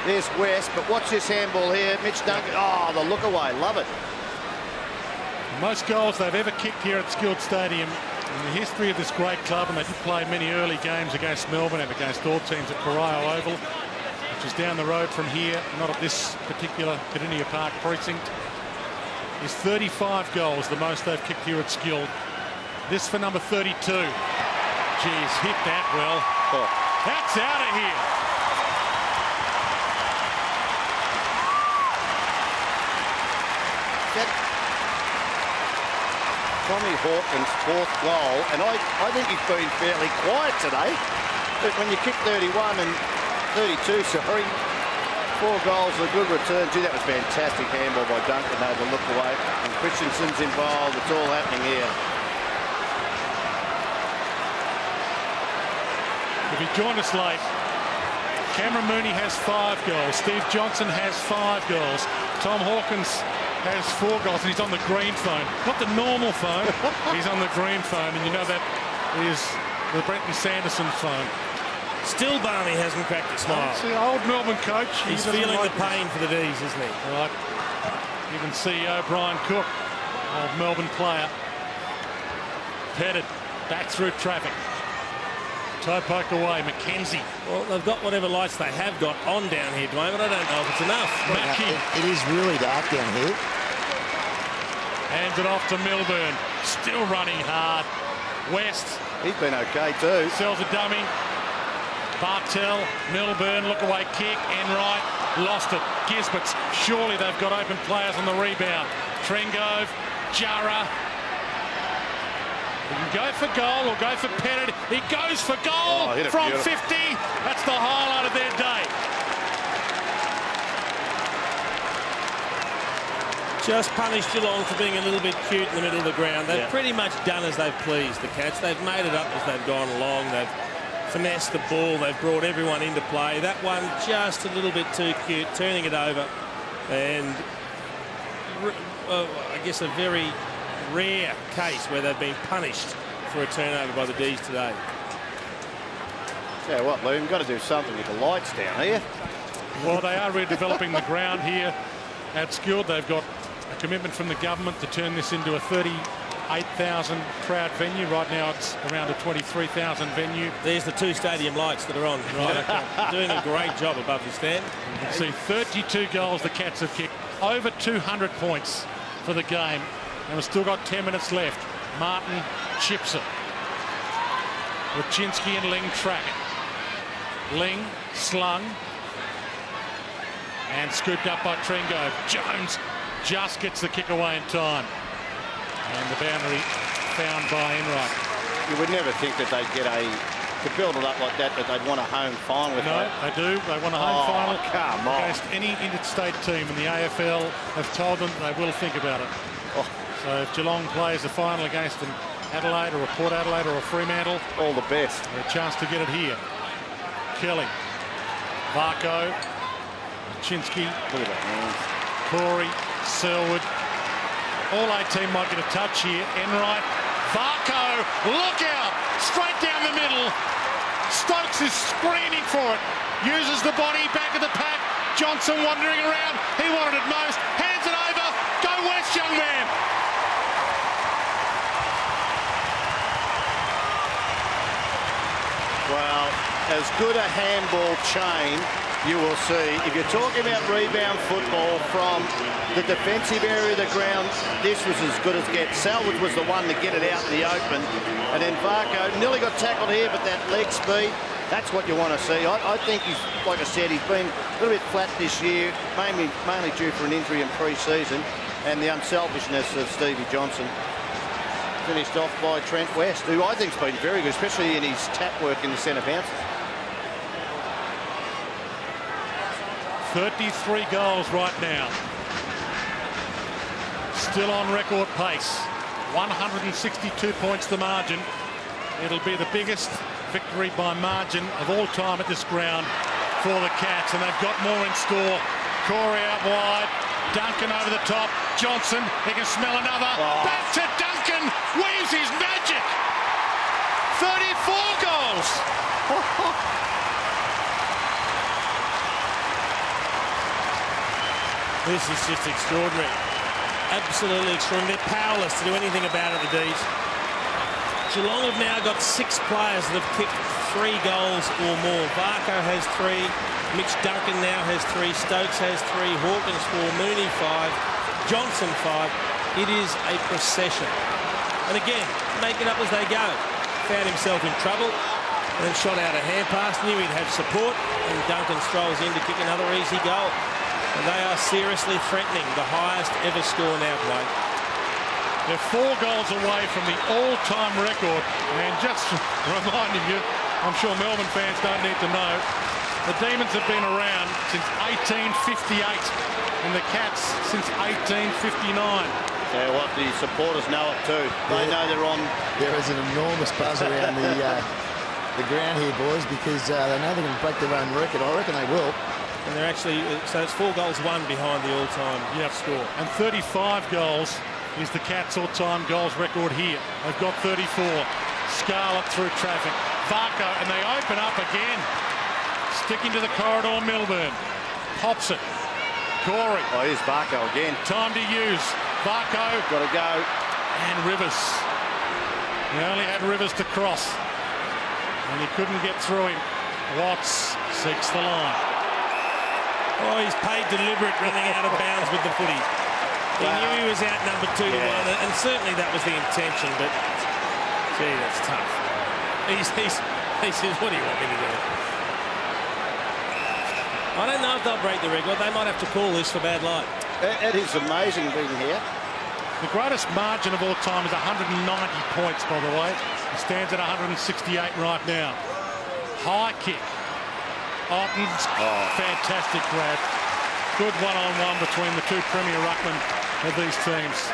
There's West, but watch this handball here. Mitch Duncan. Oh, the look-away. Love it. Most goals they've ever kicked here at Skilled Stadium in the history of this great club, and they did play many early games against Melbourne and against all teams at Corio Oval, which is down the road from here, not at this particular Cardinia Park precinct. Is 35 goals, the most they've kicked here at Skilled. This for number 32. Geez, hit that well. Oh. That's out of here. Tommy Hawkins' fourth goal, and I think he's been fairly quiet today. But when you kick 31 and 32, sorry, 4 goals, a good return. Gee, that was fantastic handball by Duncan. They had to look away. And Christensen's involved. It's all happening here. If you join us late, Cameron Mooney has 5 goals. Steve Johnson has 5 goals. Tom Hawkins has 4 goals, and he's on the green phone. Not the normal phone. He's on the green phone, and you know that is the Brenton Sanderson phone. Still Barney hasn't cracked a smile. It's the old Melbourne coach. He's feeling the pain for the D's, isn't he? Right. Even CEO Brian Cook, old Melbourne player. Pettit back through traffic. Toe poke away, McKenzie. Well, they've got whatever lights they have got on down here, Dwayne, but I don't know if it's enough. Mackey. It is really dark down here. Hands it off to Melbourne. Still running hard. West. He's been okay too. Sells a dummy. Bartel, Melbourne, look away kick, Enright, lost it. Gisberts, surely they've got open players on the rebound. Trengove, Jara. He can go for goal or go for penalty. He goes for goal from beautiful. 50. That's the highlight of their day. Just punished Geelong for being a little bit cute in the middle of the ground. They've pretty much done as they've pleased, the Cats. They've made it up as they've gone along. They've finessed the ball. They've brought everyone into play. That one just a little bit too cute, turning it over. And I guess a very rare case where they've been punished for a turnover by the D's today. Yeah, what, Lou? You've got to do something with the lights down here. Well, they are redeveloping the ground here at Skilled. They've got a commitment from the government to turn this into a 38,000 crowd venue. Right now it's around a 23,000 venue. There's the 2 stadium lights that are on. Right, doing a great job above the stand. You can see 32 goals the Cats have kicked. Over 200 points for the game. And we've still got 10 minutes left. Martin chips it. Wachinski and Ling track it. Ling slung. And scooped up by Trengove. Jones just gets the kick away in time. And the boundary found by Enright. You would never think that they'd get to build it up like that they'd want a home final with No, they do. They want a home final come on. against any interstate team, and the AFL have told them they will think about it. Oh. So if Geelong plays the final against an Adelaide or a Port Adelaide or a Fremantle, all the best. A chance to get it here. Kelly, Varco, Chinsky, look at that. Corey, Selwood. All 18 might get a touch here. Enright, Varco, look out! Straight down the middle. Stokes is screaming for it. Uses the body, back of the pack. Johnson wandering around. He wanted it most. Hands it over. Go West, young man. Well, as good a handball chain you will see. If you're talking about rebound football from the defensive area of the ground, this was as good as gets. Selwood was the one to get it out in the open. And then Varco nearly got tackled here, but that leg speed, that's what you want to see. I think he's, like I said, he's been a little bit flat this year, mainly due for an injury in pre-season and the unselfishness of Stevie Johnson. Finished off by Trent West, who I think's been very good, especially in his tap work in the centre bounce. 33 goals right now. Still on record pace. 162 points the margin. It'll be the biggest victory by margin of all time at this ground for the Cats, and they've got more in store. Corey out wide. Duncan over the top. Johnson, he can smell another. Back to Duncan. Weaves his magic. 34 goals. This is just extraordinary. Absolutely extraordinary. They're powerless to do anything about it, the D's. Geelong have now got 6 players that have kicked 3 goals or more. Varco has 3. Mitch Duncan now has 3. Stokes has 3. Hawkins 4. Mooney 5. Johnson 5. It is a procession. And again, make it up as they go. Found himself in trouble and then shot out a hand pass. Knew he'd have support. And Duncan strolls in to kick another easy goal. And they are seriously threatening the highest ever score now played. They're 4 goals away from the all-time record. And just reminding you, I'm sure Melbourne fans don't need to know, the Demons have been around since 1858 and the Cats since 1859. Yeah, what, the supporters know it too. They know they're on. There is an enormous buzz around the ground here, boys, because they know they're going to break their own record. I reckon they will. And they're actually, so it's 4 goals, 1 behind the all-time score. And 35 goals is the Cats' all-time goals record here. They've got 34. Scarlett through traffic. Varco, and they open up again. Sticking to the corridor, Melbourne. Pops it. Corey. Oh, here's Varco again. Time to use. Varco. Got to go. And Rivers. They only had Rivers to cross. and he couldn't get through him. Watts seeks the line. Oh, he's paid deliberate running out of bounds with the footy. He knew he was out number 2 to 1, and certainly that was the intention, but gee, that's tough. He says, what do you want me to do? I don't know if they'll break the record. They might have to call this for bad light. It is amazing being here. The greatest margin of all time is 190 points, by the way. He stands at 168 right now. High kick. Ottens, fantastic grab. Good one-on-one between the two premier ruckmen of these teams.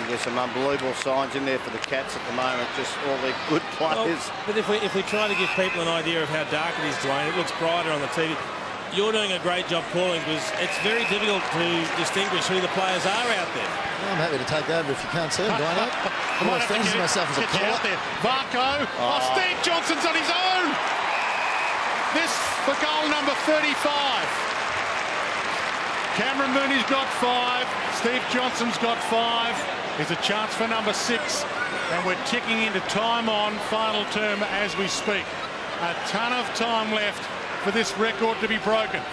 There's some unbelievable signs in there for the Cats at the moment, just all their good players. Well, but if we try to give people an idea of how dark it is, Dwayne, it looks brighter on the TV. You're doing a great job calling because it's very difficult to distinguish who the players are out there. Well, I'm happy to take over if you can't see them, Dwayne. I'm always fancy myself as a caller. Varco. Steve Johnson's on his own. This for goal number 35. Cameron Mooney's got 5. Steve Johnson's got 5. There's a chance for number 6. And we're ticking into time on final term as we speak. A ton of time left for this record to be broken.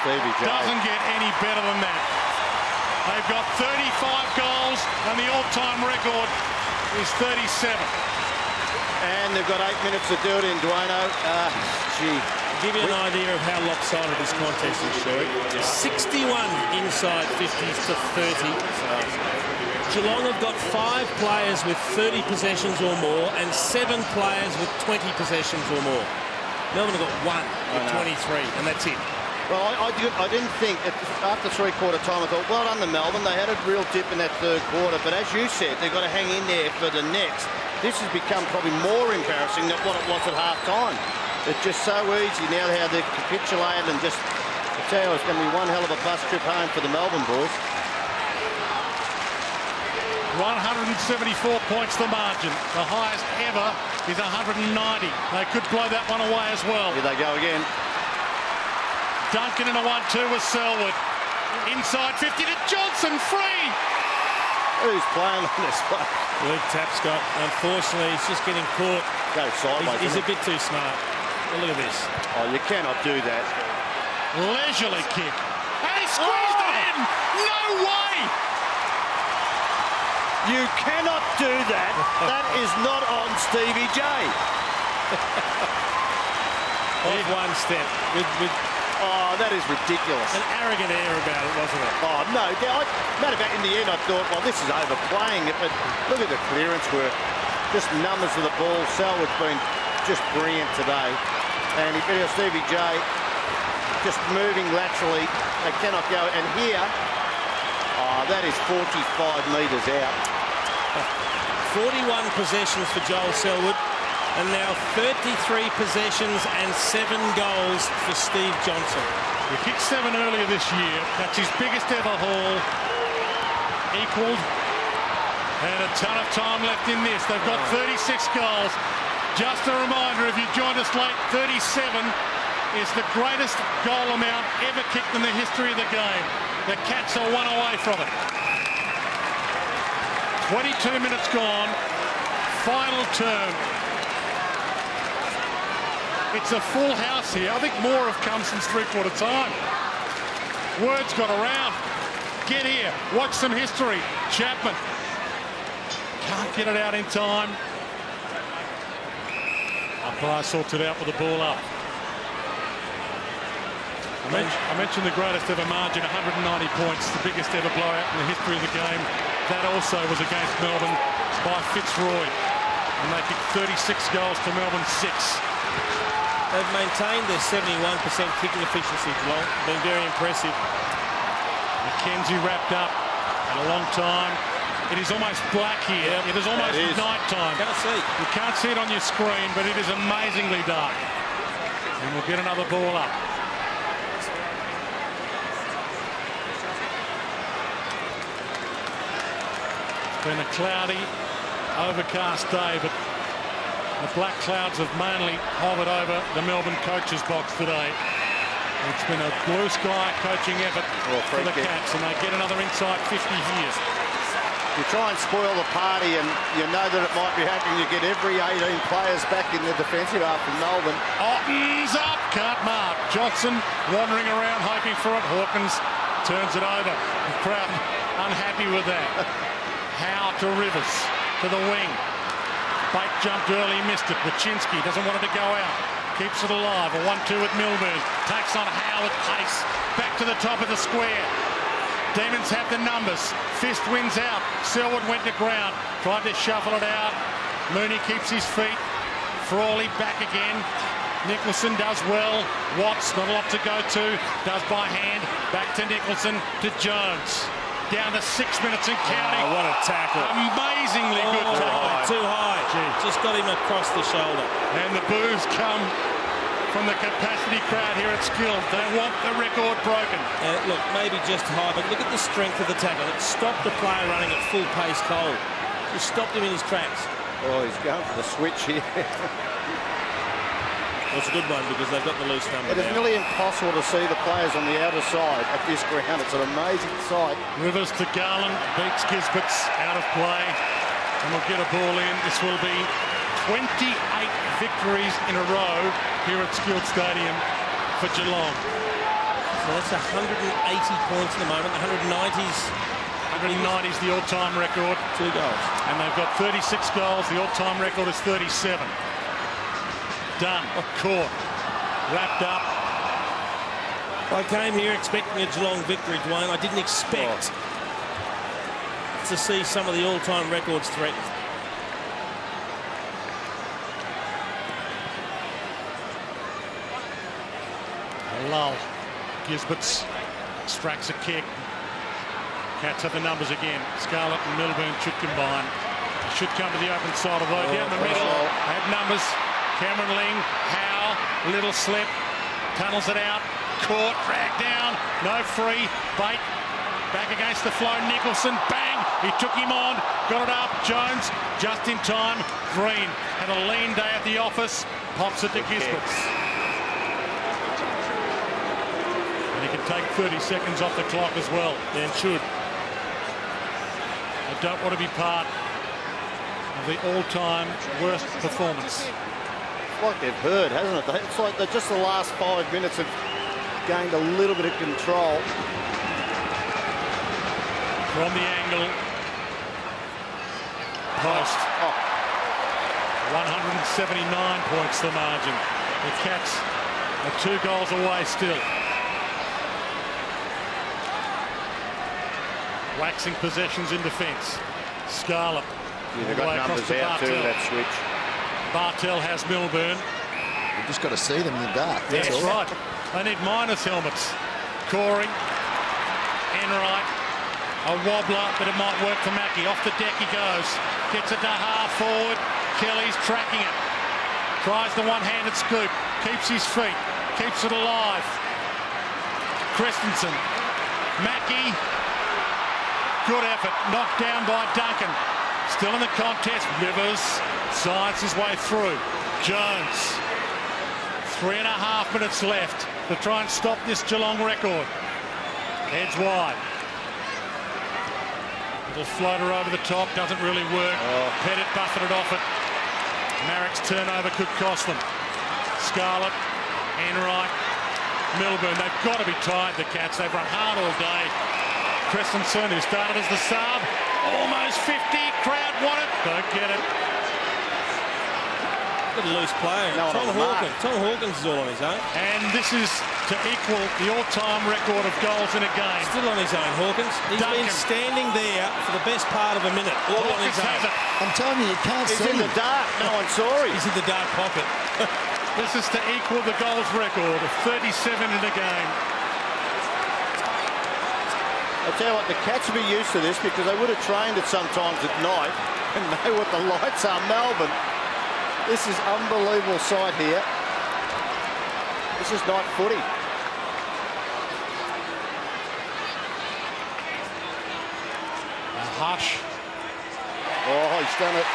Stevie J. Doesn't get any better than that. They've got 35 goals and the all-time record is 37. And they've got 8 minutes to do it in, Dwayno. Gee. Give you an idea of how lopsided this contest is, Sherry. 61 inside 50s to 30. Geelong have got 5 players with 30 possessions or more and 7 players with 20 possessions or more. Melbourne have got 1 with 23, and that's it. Well, I didn't think, after three-quarter time, I thought, well done to Melbourne. They had a real dip in that third quarter, but as you said, they've got to hang in there for the next. This has become probably more embarrassing than what it was at half-time. It's just so easy now how they've capitulated and just, I tell you, it's going to be one hell of a bus trip home for the Melbourne Bulls. 174 points the margin. The highest ever is 190. They could blow that one away as well. Here they go again. Duncan in a 1-2 with Selwood. Inside 50 to Johnson, free. Who's playing on this one? Luke Tapscott, unfortunately, he's just getting caught. Go sideways. He's a bit too smart. Well, look at this. Oh, you cannot do that. Leisurely kick. And he squeezed it in. No way. You cannot do that. That is not on Stevie J. Off one step. Oh, that is ridiculous. An arrogant air about it, wasn't it? Oh, no. Matter of fact, in the end, I thought, well, this is overplaying it, but look at the clearance work. Just numbers of the ball. Selwood's been just brilliant today. And Stevie J just moving laterally. They cannot go. And here, that is 45 metres out. 41 possessions for Joel Selwood. And now 33 possessions and 7 goals for Steve Johnson. He kicked 7 earlier this year. That's his biggest ever haul. Equalled. And a ton of time left in this. They've got 36 goals. Just a reminder, if you joined us late, 37 is the greatest goal amount ever kicked in the history of the game. The Cats are 1 away from it. 22 minutes gone. Final term. It's a full house here. I think more have come since three-quarter time. Word's got around. Get here. Watch some history. Chapman. Can't get it out in time. Umpire sorts it out with the ball up. I mentioned the greatest ever margin, 190 points, the biggest ever blowout in the history of the game. That also was against Melbourne by Fitzroy. And they kicked 36 goals to Melbourne 6. They've maintained their 71% kicking efficiency, Geelong. Been very impressive. McKenzie wrapped up at a long time. It is almost black here. Yep, it is almost night time. Can't see. You can't see it on your screen, but it is amazingly dark. And we'll get another ball up. It's been a cloudy, overcast day, but the black clouds have mainly hovered over the Melbourne coaches box today. It's been a blue sky coaching effort for the Cats, and they get another inside 50 here. You try and spoil the party, and you know that it might be happening. You get every 18 players back in the defensive half from Melbourne. Otten's up, can't mark. Johnson wandering around hoping for it. Hawkins turns it over. The crowd unhappy with that. Howe to Rivers, to the wing. Bate jumped early, missed it. Wachinski doesn't want it to go out. Keeps it alive. A 1-2 with Melbourne. Takes on Howe with pace. Back to the top of the square. Demons have the numbers. Fist wins out. Selwood went to ground. Tried to shuffle it out. Mooney keeps his feet. Frawley back again. Nicholson does well. Watts, not a lot to go to. Does by hand. Back to Nicholson, to Jones. Down to 6 minutes and counting. Oh, what a tackle. Amazingly good tackle. Too high. Just got him across the shoulder. And the boos come from the capacity crowd here at Skills. They want the record broken. Look, maybe just high, but look at the strength of the tackle. It stopped the player running at full pace cold. Just stopped him in his tracks. Oh, he's going for the switch here. Well, it's a good one because they've got the loose number. It is nearly impossible to see the players on the outer side at this ground. It's an amazing sight. Rivers to Garland, beats Gisbert's out of play. And we'll get a ball in. This will be 28 victories in a row here at Skilled Stadium for Geelong. So that's 180 points at the moment. The 190s. 190 is the all-time record. 2 goals. And they've got 36 goals. The all-time record is 37. Done. Caught. Wrapped up. I came here expecting a Geelong victory, Dwayne. I didn't expect to see some of the all-time records threatened. Lull. Gisbert's extracts a kick. Cats have the numbers again. Scarlett and Melbourne should combine. Should come to the open side of Down the middle. Have numbers. Cameron Ling. Howe. Little slip. Tunnels it out. Caught. Dragged down. No free. Bate. Back against the flow. Nicholson. Bang. He took him on. Got it up. Jones. Just in time. Green had a lean day at the office. Pops it to Gisbert's. He can take 30 seconds off the clock as well. And should. I don't want to be part of the all-time worst performance. It's like they've heard, hasn't it? It's like just the last 5 minutes have gained a little bit of control. From the angle. Post. 179 points the margin. The Cats are 2 goals away still. Waxing possessions in defence. Scarlett. Yeah, they've got numbers out too, that switch. Bartell has Melbourne. You've just got to see them in the dark. That's right. They need minus helmets. Corey. Enright. A wobbler, but it might work for Mackie. Off the deck he goes. Gets it to half forward. Kelly's tracking it. Tries the one-handed scoop. Keeps his feet. Keeps it alive. Christensen. Mackie. Good effort. Knocked down by Duncan. Still in the contest. Rivers sides his way through. Jones. 3.5 minutes left to try and stop this Geelong record. Heads wide. Little floater over the top. Doesn't really work. Pettit buffeted off it. Marrick's turnover could cost them. Scarlett. Enright. Melbourne. They've got to be tired, the Cats. They've run hard all day. Christensen, who started as the sub, almost 50. Crowd want it. Don't get it. Got a loose player. Tom Hawkins is all on his own. And this is to equal the all-time record of goals in a game. Still on his own, Hawkins. He's been standing there for the best part of a minute. All on his own. I'm telling you, you can't see him. He's in the dark. No one saw him. He's in the dark pocket. This is to equal the goals record of 37 in a game. I tell you what, the Cats will be used to this because they would have trained it sometimes at night and know what the lights are. Melbourne, this is unbelievable sight here. This is night footy. A hush. Oh, he's done it.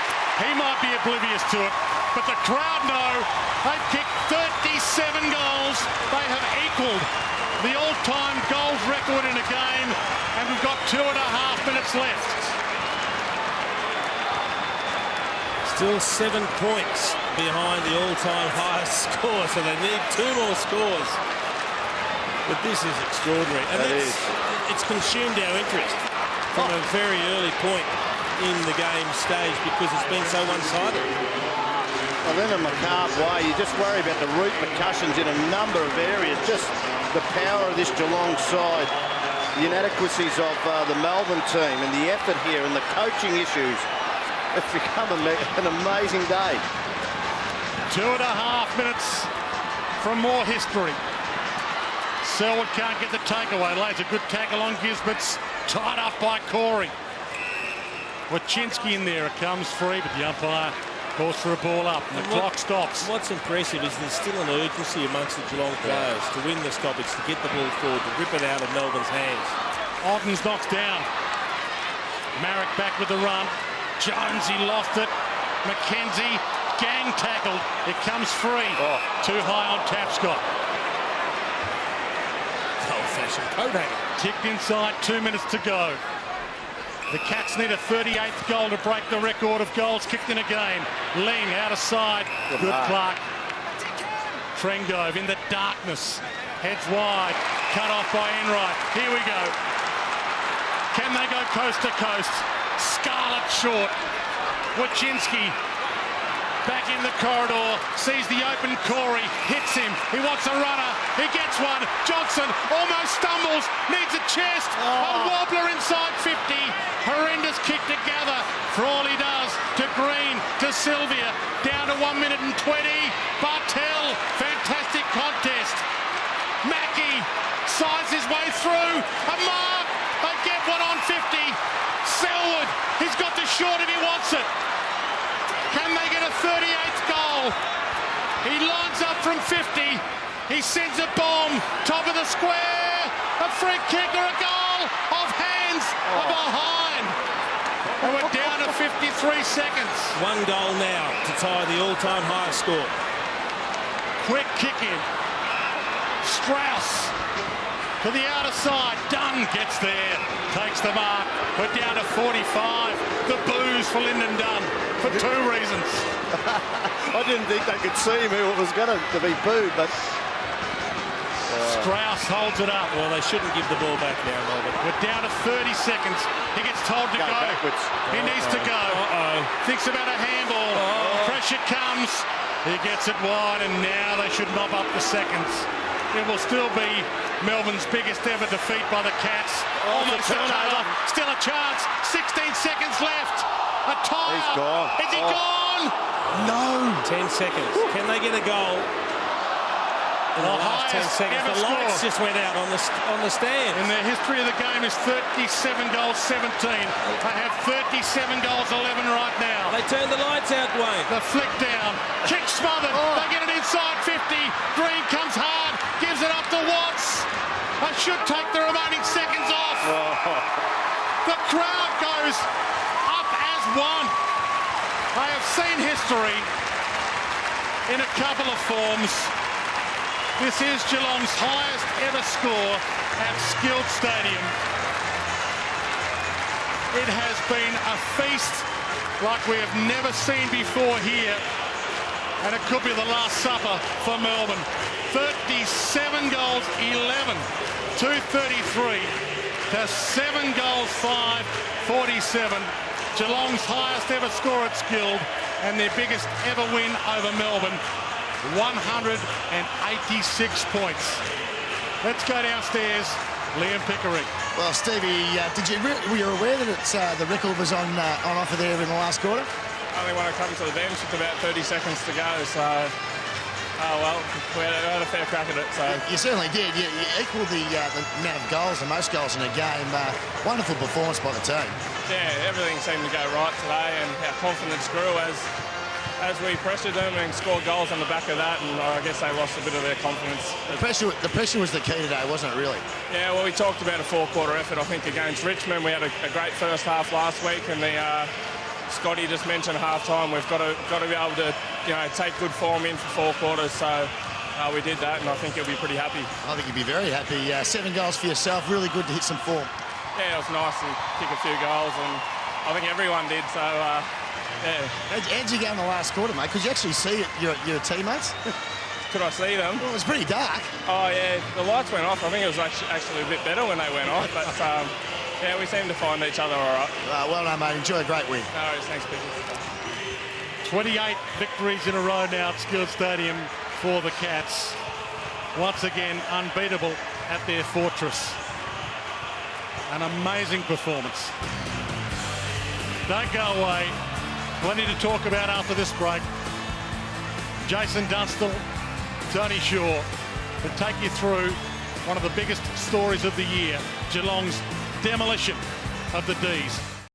He might be oblivious to it, but the crowd know. They've kicked 37 goals. They have equalled the all-time goals record in a game, and we've got 2.5 minutes left. Still 7 points behind the all-time highest score, so they need 2 more scores. But this is extraordinary. And it's consumed our interest from a very early point in the game stage because it's been so one-sided. Well, in a macabre way, you just worry about the repercussions in a number of areas. Just the power of this Geelong side, the inadequacies of the Melbourne team and the effort here and the coaching issues. It's become an amazing day. 2.5 minutes from more history. Selwood can't get the takeaway. Lays a good tackle on Gisbert's. Tied up by Corey. Wachinski in there. It comes free, but the umpire calls for a ball up, and the clock stops. What's impressive is there's still an urgency amongst the Geelong players to win the stoppage, to get the ball forward, to rip it out of Melbourne's hands. Ottens knocks down. Marrick back with the run. Jones, he lost it. McKenzie, gang tackled. It comes free. Too high on Tapscott. Old-fashioned coat hanger. Ticked inside, 2 minutes to go. The Cats need a 38th goal to break the record of goals kicked in a game. Ling out of side. Good Clark. Trengove in the darkness. Heads wide. Cut off by Enright. Here we go. Can they go coast to coast? Scarlett short. Wachinski back in the corridor. Sees the open Corey. Hits him. He wants a runner. He gets one. Johnson almost stumbles. Needs a chest. A wobbler inside 50. Horrendous kick to gather for all he does. To Green. To Sylvia. Down to 1 minute and 20. Bartel. Fantastic contest. Mackey sides his way through. A mark. They get one on 50. Selwood. He's got the short if he wants it. Can they get a 38th goal? He lines up from 50. He sends a bomb. Top of the square. A free kick or a goal. Off hands. Behind. And we're down to 53 seconds. 1 goal now to tie the all-time highest score. Quick kick in. Strauss to the outer side. Dunn gets there. Takes the mark. We're down to 45. The boos for Lyndon Dunn for 2 reasons. I didn't think they could see who it was going to be booed, but Strauss holds it up. Well, they shouldn't give the ball back now, Melbourne. We're down to 30 seconds. He gets told to go. Backwards. He needs to go. Thinks about a handball. Pressure comes. He gets it wide, and now they should mop up the seconds. It will still be Melbourne's biggest ever defeat by the Cats. Almost a turnover. Still a chance. 16 seconds left. A tire. He's gone. Is he gone? No. 10 seconds. Can they get a goal in the last 10 seconds? The lights just went out on the stand. In their history of the game is 37 goals, 17. They have 37 goals, 11 right now. They turned the lights out, Wayne. The flick down. Kick smothered. They get it inside 50. Green comes hard. Gives it up to Watts. They should take the remaining seconds off. The crowd goes up as one. They have seen history in a couple of forms. This is Geelong's highest ever score at Skilled Stadium. It has been a feast like we have never seen before here. And it could be the last supper for Melbourne. 37 goals, 11, 233 to 7 goals, 5, 47. Geelong's highest ever score at Skilled and their biggest ever win over Melbourne. 186 points. Let's go downstairs. Liam Pickering. Well, Stevie, were you aware that the record was on offer there in the last quarter? Only when I come to the bench, it's about 30 seconds to go, so we had a fair crack at it. So you certainly did. You equalled the amount of goals, the most goals in a game. Wonderful performance by the team. yeah, everything seemed to go right today, and our confidence grew as we pressured them and scored goals on the back of that, and I guess they lost a bit of their confidence. The pressure was the key today, wasn't it, really? Yeah, well, we talked about a four-quarter effort, I think, against Richmond. We had a great first half last week, and Scotty just mentioned half-time. We've got to be able to, take good form in for 4 quarters, so we did that, and I think he'll be pretty happy. I think he'll be very happy. 7 goals for yourself, really good to hit some form. Yeah, it was nice to kick a few goals, and I think everyone did, so Yeah. How'd you go in the last quarter, mate? Could you actually see your teammates? Could I see them? Well, it was pretty dark. Oh, yeah, the lights went off. I think it was actually a bit better when they went off, but yeah, we seemed to find each other all right. Well done, mate. Enjoy a great win. No worries, thanks, people. 28 victories in a row now at Skilled Stadium for the Cats. Once again, unbeatable at their fortress. An amazing performance. Don't go away. Plenty to talk about after this break. Jason Dunstall, Tony Shaw will take you through one of the biggest stories of the year, Geelong's demolition of the D's.